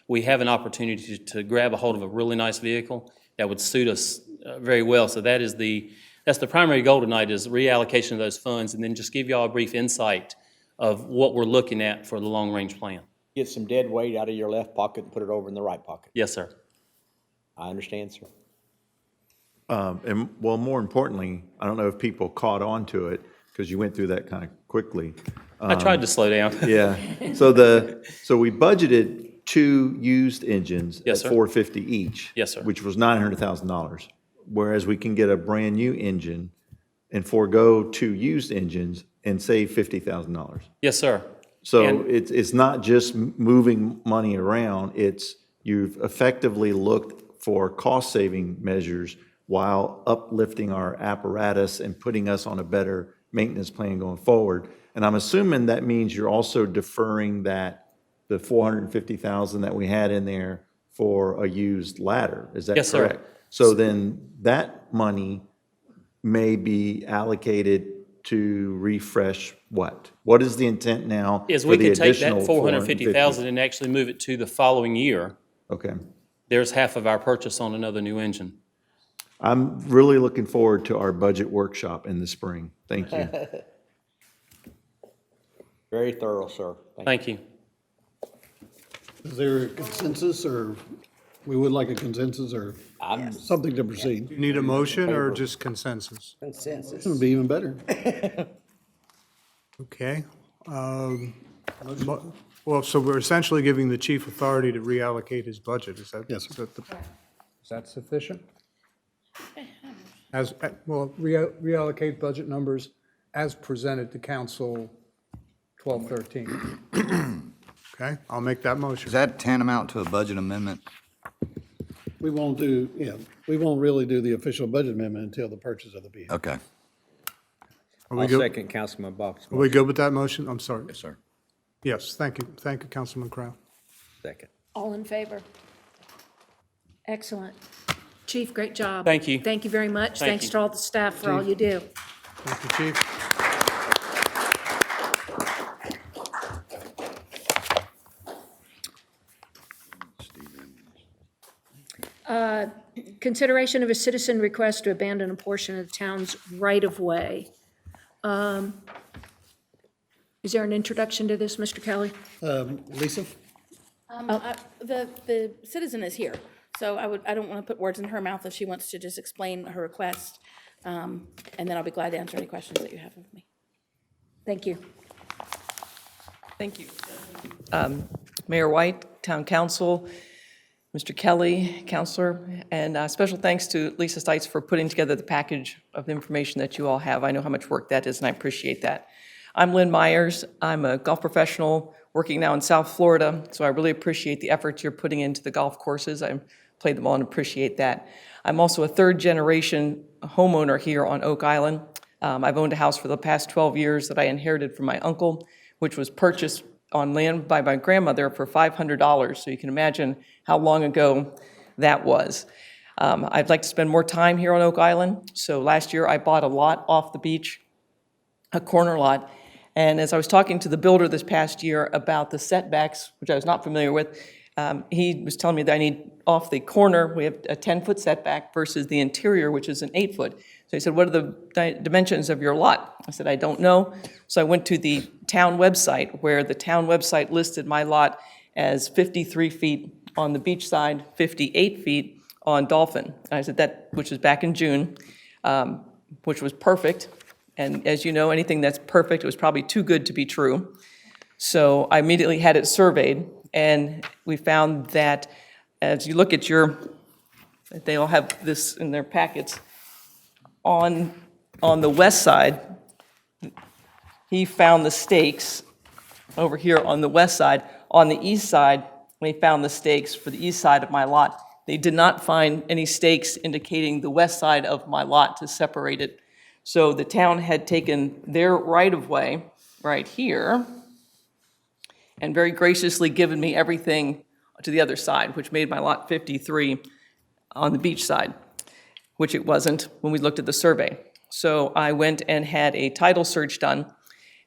We have an opportunity to grab a hold of a really nice vehicle that would suit us very well. So that's the primary goal tonight, is reallocation of those funds, and then just give y'all a brief insight of what we're looking at for the long-range plan. Get some dead weight out of your left pocket and put it over in the right pocket. Yes, sir. I understand, sir. And well, more importantly, I don't know if people caught on to it, because you went through that kind of quickly. I tried to slow down. Yeah. So we budgeted 2 used engines Yes, at sir. $450 each. Yes, sir. Which was $900,000. Whereas we can get a brand-new engine and forego 2 used engines and save $50,000. Yes, sir. So And- it's not just moving money around, it's you've effectively looked for cost-saving measures while uplifting our apparatus and putting us on a better maintenance plan going forward. And I'm assuming that means you're also deferring the $450,000 that we had in there for a used ladder. Is that Yes, sir. correct? So then that money may be allocated to refresh what? What is the intent now Is for we the could take that additional 450,000 and actually move it to the following year. Okay. There's half of our purchase on another new engine. I'm really looking forward to our budget workshop in the spring. Thank you. Very thorough, sir. Thank you. Is there a consensus, or we would like a consensus, or something to proceed? You need a motion or just consensus? Consensus. This would be even better. Okay. Well, so we're essentially giving the chief authority to reallocate his budget. Is that? Yes, sir. Is that sufficient? Reallocate budget numbers as presented to council 1213. Okay, I'll make that motion. Is that tantamount to a budget amendment? We won't really do the official budget amendment until the purchase of the vehicle. Okay. Are we I'll good? second Councilman Bach's Are we good with that motion? I'm sorry. Yes, sir. Yes, thank you. Thank you, Councilman Crowe. second. All in favor? Excellent. Chief, great job. Thank you. Thank you very much. Thank Thanks you. to all the staff for all you do. Thank you, Chief. Consideration of a citizen request to abandon a portion of the town's right-of-way. Is there an introduction to this, Mr. Kelly? Lisa? The citizen is here, so I don't want to put words in her mouth if she wants to just explain her request, and then I'll be glad to answer any questions that you have of me. Thank you. Thank you. Mayor White, Town Council, Mr. Kelly, Counselor, and special thanks to Lisa Stites for putting together the package of information that you all have. I know how much work that is, and I appreciate that. I'm Lynn Myers. I'm a golf professional working now in South Florida, so I really appreciate the effort you're putting into the golf courses. I played them all and appreciate that. I'm also a third-generation homeowner here on Oak Island. I've owned a house for the past 12 years that I inherited from my uncle, which was purchased on land by my grandmother for $500, so you can imagine how long ago that was. I'd like to spend more time here on Oak Island, so last year I bought a lot off the beach, a corner lot, and as I was talking to the builder this past year about the setbacks, which I was not familiar with, he was telling me that I need off the corner, we have a 10-foot setback versus the interior, which is an 8-foot. So he said, what are the dimensions of your lot? I said, I don't know. So I went to the town website, where the town website listed my lot as 53 feet on the beach side, 58 feet on Dolphin. And I said, that, which was back in June, which was perfect. And as you know, anything that's perfect, it was probably too good to be true. So I immediately had it surveyed, and we found that as you look at they all have this in their packets, on the west side, he found the stakes over here on the west side. On the east side, they found the stakes for the east side of my lot. They did not find any stakes indicating the west side of my lot to separate it. So the town had taken their right-of-way right here and very graciously given me everything to the other side, which made my lot 53 on the beach side, which it wasn't when we looked at the survey. So I went and had a title search done,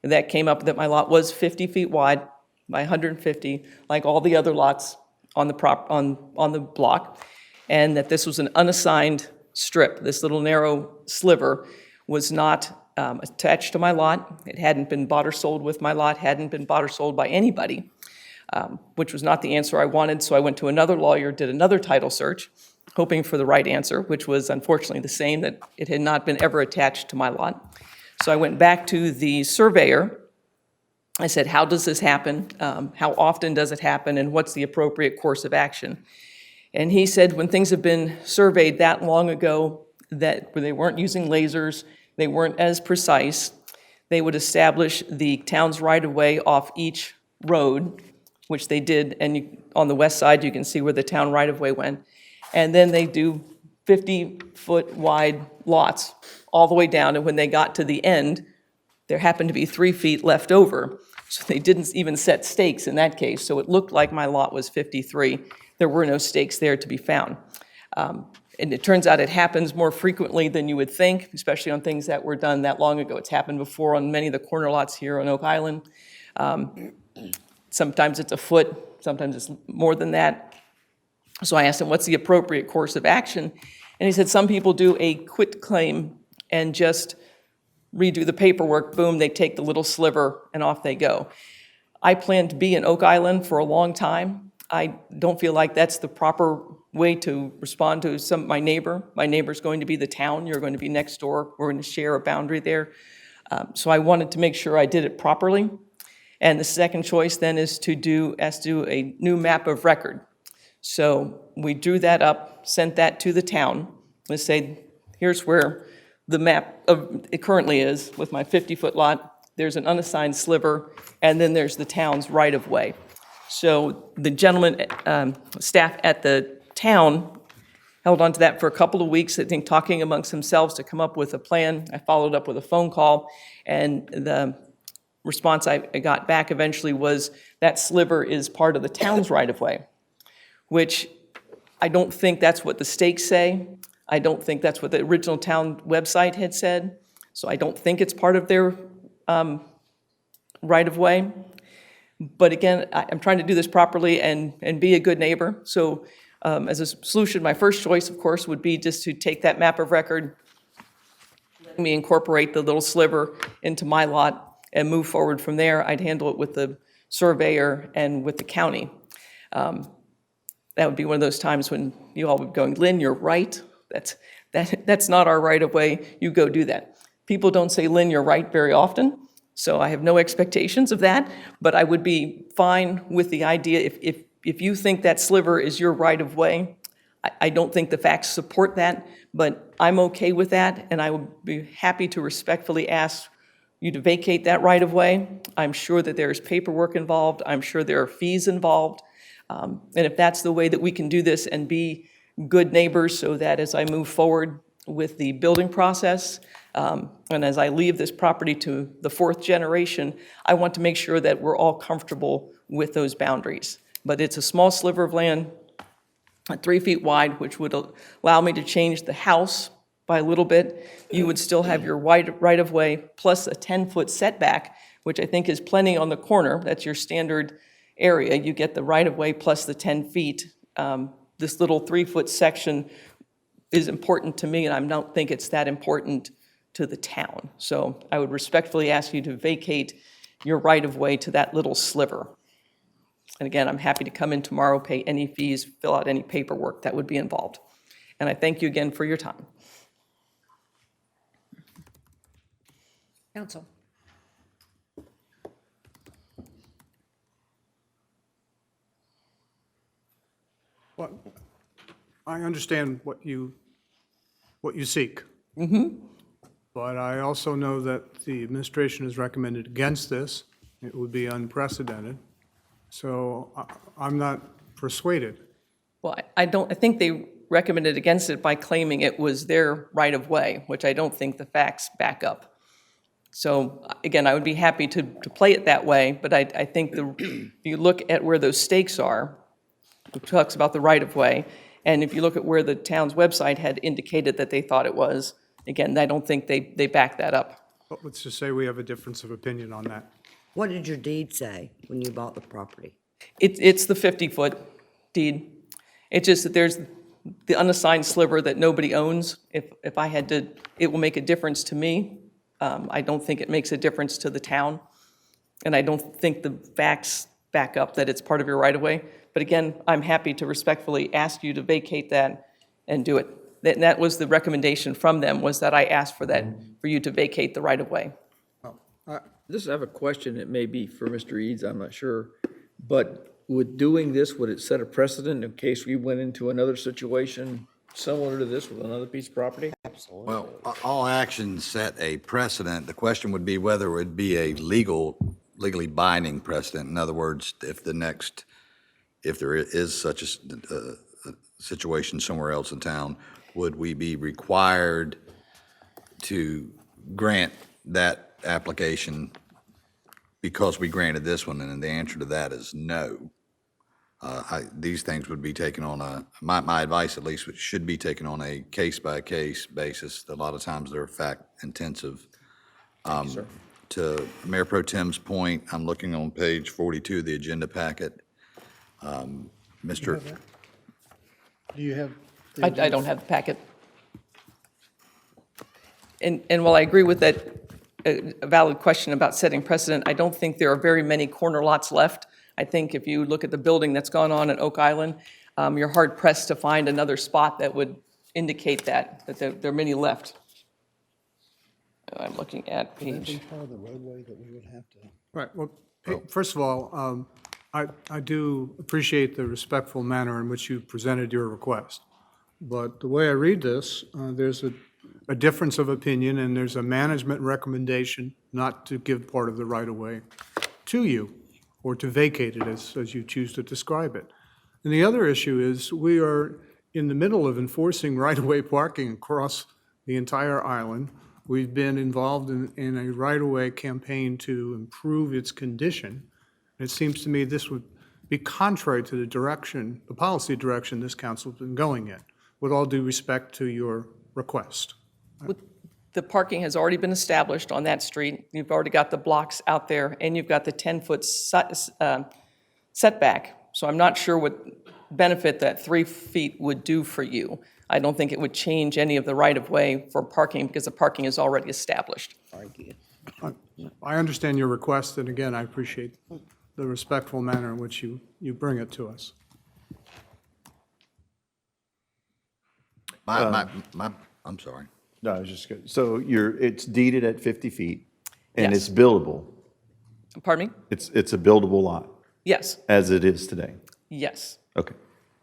and that came up that my lot was 50 feet wide by 150, like all the other lots on the block, and that this was an unassigned strip. This little narrow sliver was not attached to my lot. It hadn't been bought or sold with my lot, hadn't been bought or sold by anybody, which was not the answer I wanted. So I went to another lawyer, did another title search, hoping for the right answer, which was unfortunately the same, that it had not been ever attached to my lot. So I went back to the surveyor. I said, how does this happen? How often does it happen? And what's the appropriate course of action? And he said, when things have been surveyed that long ago, that where they weren't using lasers, they weren't as precise, they would establish the town's right-of-way off each road, which they did, and on the west side, you can see where the town right-of-way went. And then they do 50-foot wide lots all the way down, and when they got to the end, there happened to be 3 feet left over. So they didn't even set stakes in that case, so it looked like my lot was 53. There were no stakes there to be found. And it turns out it happens more frequently than you would think, especially on things that were done that long ago. It's happened before on many of the corner lots here on Oak Island. Sometimes it's a foot, sometimes it's more than that. So I asked him, what's the appropriate course of action? And he said, some people do a quit claim and just redo the paperwork, boom, they take the little sliver and off they go. I plan to be in Oak Island for a long time. I don't feel like that's the proper way to respond to my neighbor. My neighbor's going to be the town, you're going to be next door, we're going to share a boundary there. So I wanted to make sure I did it properly. And the second choice then is to do a new map of record. So we drew that up, sent that to the town. Let's say, here's where the map it currently is with my 50-foot lot. There's an unassigned sliver, and then there's the town's right-of-way. So the gentleman, staff at the town held on to that for a couple of weeks, I think, talking amongst themselves to come up with a plan. I followed up with a phone call, and the response I got back eventually was that sliver is part of the town's right-of-way, which I don't think that's what the stakes say. I don't think that's what the original town website had said. So I don't think it's part of their right-of-way. But again, I'm trying to do this properly and be a good neighbor. So as a solution, my first choice, of course, would be just to take that map of record, let me incorporate the little sliver into my lot and move forward from there. I'd handle it with the surveyor and with the county. That would be one of those times when you all would be going, Lynn, you're right. That's not our right-of-way. You go do that. People don't say, Lynn, you're right very often. So I have no expectations of that, but I would be fine with the idea if you think that sliver is your right-of-way. I don't think the facts support that, but I'm okay with that, and I would be happy to respectfully ask you to vacate that right-of-way. I'm sure that there's paperwork involved. I'm sure there are fees involved. And if that's the way that we can do this and be good neighbors so that as I move forward with the building process, and as I leave this property to the fourth generation, I want to make sure that we're all comfortable with those boundaries. But it's a small sliver of land, 3 feet wide, which would allow me to change the house by a little bit. You would still have your wide right-of-way plus a 10-foot setback, which I think is plenty on the corner. That's your standard area. You get the right-of-way plus the 10 feet. This little 3-foot section is important to me, and I don't think it's that important to the town. So I would respectfully ask you to vacate your right-of-way to that little sliver. And again, I'm happy to come in tomorrow, pay any fees, fill out any paperwork that would be involved. And I thank you again for your time. Council. Well, I understand what you seek. But I also know that the administration has recommended against this. It would be unprecedented. So I'm not persuaded. Well, I think they recommended against it by claiming it was their right-of-way, which I don't think the facts back up. So again, I would be happy to play it that way, but I think if you look at where those stakes are, it talks about the right-of-way, and if you look at where the town's website had indicated that they thought it was, again, I don't think they back that up. But let's just say we have a difference of opinion on that. What did your deed say when you bought the property? It's the 50-foot deed. It's just that there's the unassigned sliver that nobody owns. If I had to, it will make a difference to me. I don't think it makes a difference to the town. And I don't think the facts back up that it's part of your right-of-way. But again, I'm happy to respectfully ask you to vacate that and do it. That was the recommendation from them, was that I asked for that, for you to vacate the right-of-way. I have a question. It may be for Mr. Eads, I'm not sure. But with doing this, would it set a precedent in case we went into another situation similar to this with another piece of property? Absolutely. Well, all actions set a precedent. The question would be whether it would be a legally binding precedent. In other words, if there is such a situation somewhere else in town, would we be required to grant that application because we granted this one? And the answer to that is no. These things would be taken on my advice at least, which should be taken on a case-by-case basis. A lot of times they're fact-intensive. To Mayor Pro Tem's point, I'm looking on page 42 of the agenda packet. Mr. Do you have? I don't have the packet. And while I agree with that, a valid question about setting precedent, I don't think there are very many corner lots left. I think if you look at the building that's gone on at Oak Island, you're hard-pressed to find another spot that would indicate that there are many left. I'm looking at page. Would that be part of the roadway that we would have to? Right, well, first of all, I do appreciate the respectful manner in which you presented your request. But the way I read this, there's a difference of opinion, and there's a management recommendation not to give part of the right-of-way to you, or to vacate it as you choose to describe it. And the other issue is we are in the middle of enforcing right-of-way parking across the entire island. We've been involved in a right-of-way campaign to improve its condition. It seems to me this would be contrary to the policy direction this council has been going in, with all due respect to your request. The parking has already been established on that street. You've already got the blocks out there, and you've got the 10-foot setback. So I'm not sure what benefit that 3 feet would do for you. I don't think it would change any of the right-of-way for parking because the parking is already established. I understand your request, and again, I appreciate the respectful manner in which you bring it to us. I'm sorry. No, I was just good. So it's deeded at 50 feet, and Yes. it's buildable. Pardon me? It's a buildable lot, Yes, as it is today. yes, Okay.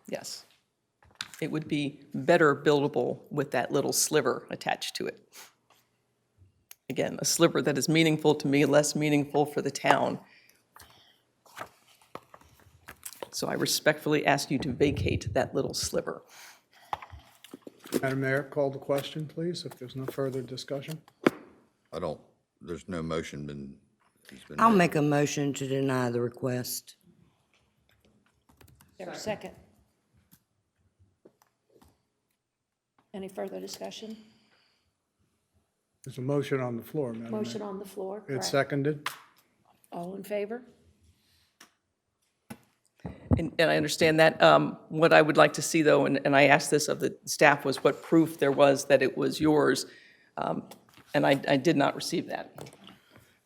yes. It would be better buildable with that little sliver attached to it. again, a sliver that is meaningful to me, less meaningful for the town. So I respectfully ask you to vacate that little sliver. Madam Mayor, call the question, please, if there's no further discussion. There's no motion has been I'll made. make a motion to deny the request. There a second? Any further discussion? There's a motion on the floor, Madam Mayor. Motion on the floor, It's correct? seconded. All in favor? And I understand that. What I would like to see, though, and I asked this of the staff, was what proof there was that it was yours, and I did not receive that.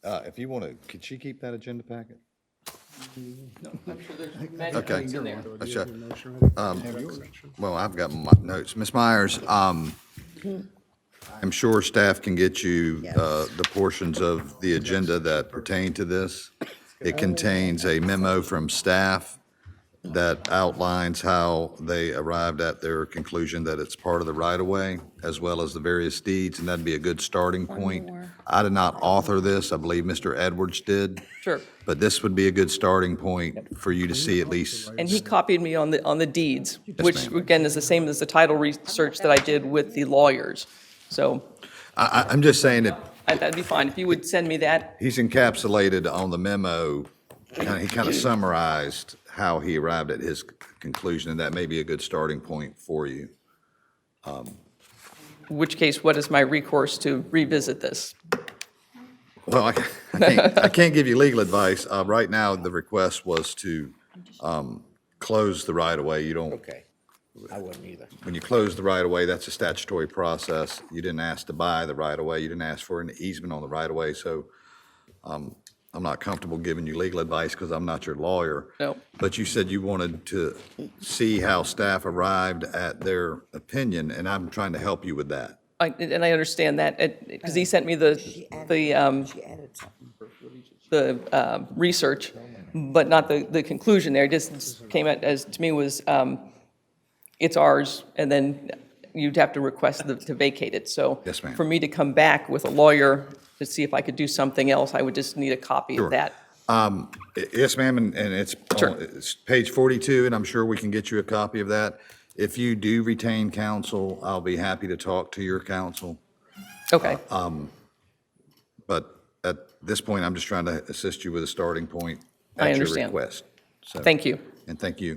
If you want to, could she keep that agenda packet? I'm sure there's Okay. in there. Sure. Well, I've got my notes. Ms. Myers, I'm sure staff can get you the portions of the agenda that pertain to this. It contains a memo from staff that outlines how they arrived at their conclusion that it's part of the right-of-way, as well as the various deeds, and that'd be a good starting point. I did not author this. I believe Mr. Edwards did. Sure. But this would be a good starting point for you to see at least. And he copied me on the deeds, which, ma'am. again, is the same as the title research that I did with the lawyers. So I'm just saying that that'd be fine. If you would send me that, he's encapsulated on the memo, he kind of summarized how he arrived at his conclusion, and that may be a good starting point for you. in which case, what is my recourse to revisit this? Well, I can't give you legal advice. Right now, the request was to close the right-of-way. You don't. Okay, I wouldn't either. When you close the right-of-way, that's a statutory process. You didn't ask to buy the right-of-way. You didn't ask for an easement on the right-of-way, so I'm not comfortable giving you legal advice because I'm not your lawyer. No. But you said you wanted to see how staff arrived at their opinion, and I'm trying to help you with that. And I understand that, because he sent me the research, but not the conclusion there. It just came out as, to me, was, it's ours, and then you'd have to request to vacate it. So Yes, ma'am. for me to come back with a lawyer to see if I could do something else, I would just need a copy Sure. of that. Yes, ma'am, and it's page 42, and I'm sure we can get you a copy of that. If you do retain counsel, I'll be happy to talk to your counsel. Okay. But at this point, I'm just trying to assist you with a starting point I at your understand. request. So- Thank you. And thank you.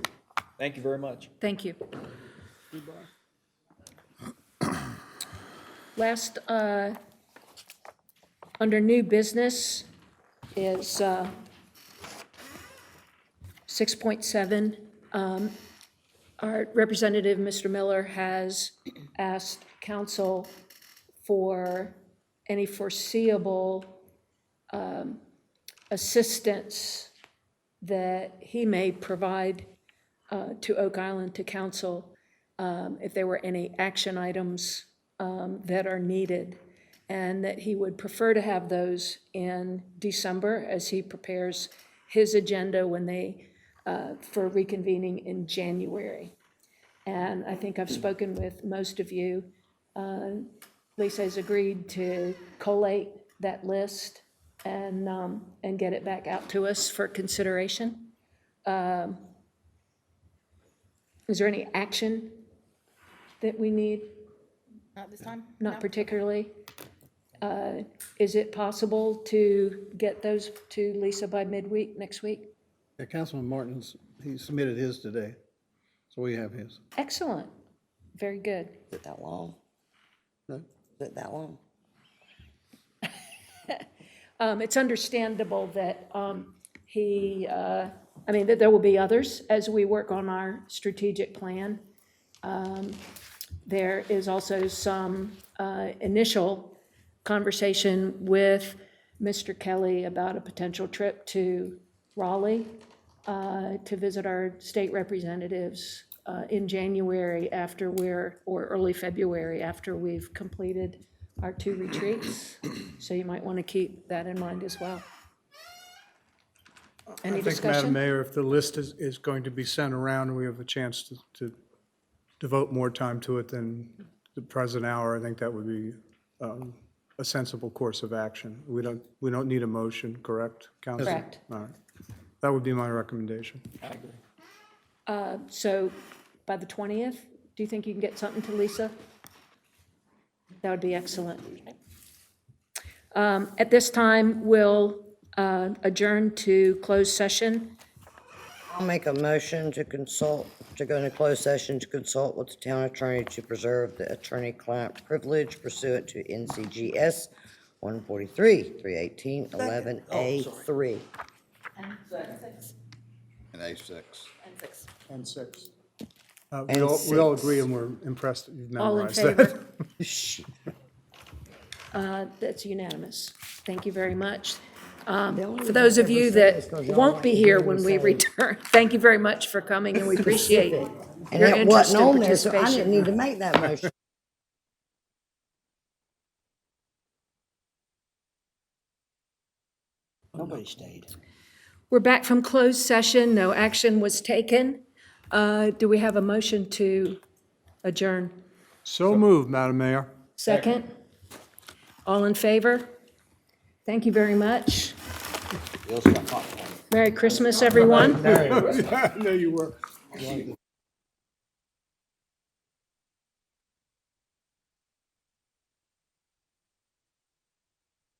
Thank you very much. Thank you. Last, under new business is 6.7. Our representative, Mr. Miller, has asked council for any foreseeable assistance that he may provide to Oak Island, to council, if there were any action items that are needed, and that he would prefer to have those in December as he prepares his agenda when they, for reconvening in January. And I think I've spoken with most of you. Lisa has agreed to collate that list and get it back out to us for consideration. Is there any action that we need? Not this time? Not particularly. Is it possible to get those to Lisa by midweek next week? Yeah, Councilman Martin's, he submitted his today, so we have his. Excellent. Very good. Is it that long? No? Is it that long? It's understandable that he, I mean, that there will be others as we work on our strategic plan. There is also some initial conversation with Mr. Kelly about a potential trip to Raleigh to visit our state representatives in January after or early February after we've completed our 2 retreats. So you might want to keep that in mind as well. Any I think, discussion? Madam Mayor, if the list is going to be sent around and we have a chance to devote more time to it than the present hour, I think that would be a sensible course of action. We don't need a motion, correct, Council? Correct. All right. That would be my recommendation. So by the 20th, do you think you can get something to Lisa? That would be excellent. At this time, we'll adjourn to closed session. I'll make a motion to go into closed session to consult with the town attorney to preserve the attorney-client privilege pursuant to NCGS 143-318-11A3. And A6. And 6. And We all 6. agree and we're impressed that you've All in memorized that. favor? That's unanimous. Thank you very much. For those of you that won't be here when we return, thank you very much for coming, and we appreciate And your it interest wasn't and on there, so I didn't participation. need to make that motion. Nobody stayed. We're back from closed session. No action was taken. Do we have a motion to adjourn? So moved, Madam Mayor. Second? All in favor? Thank you very much. Merry Christmas, everyone. I know you were.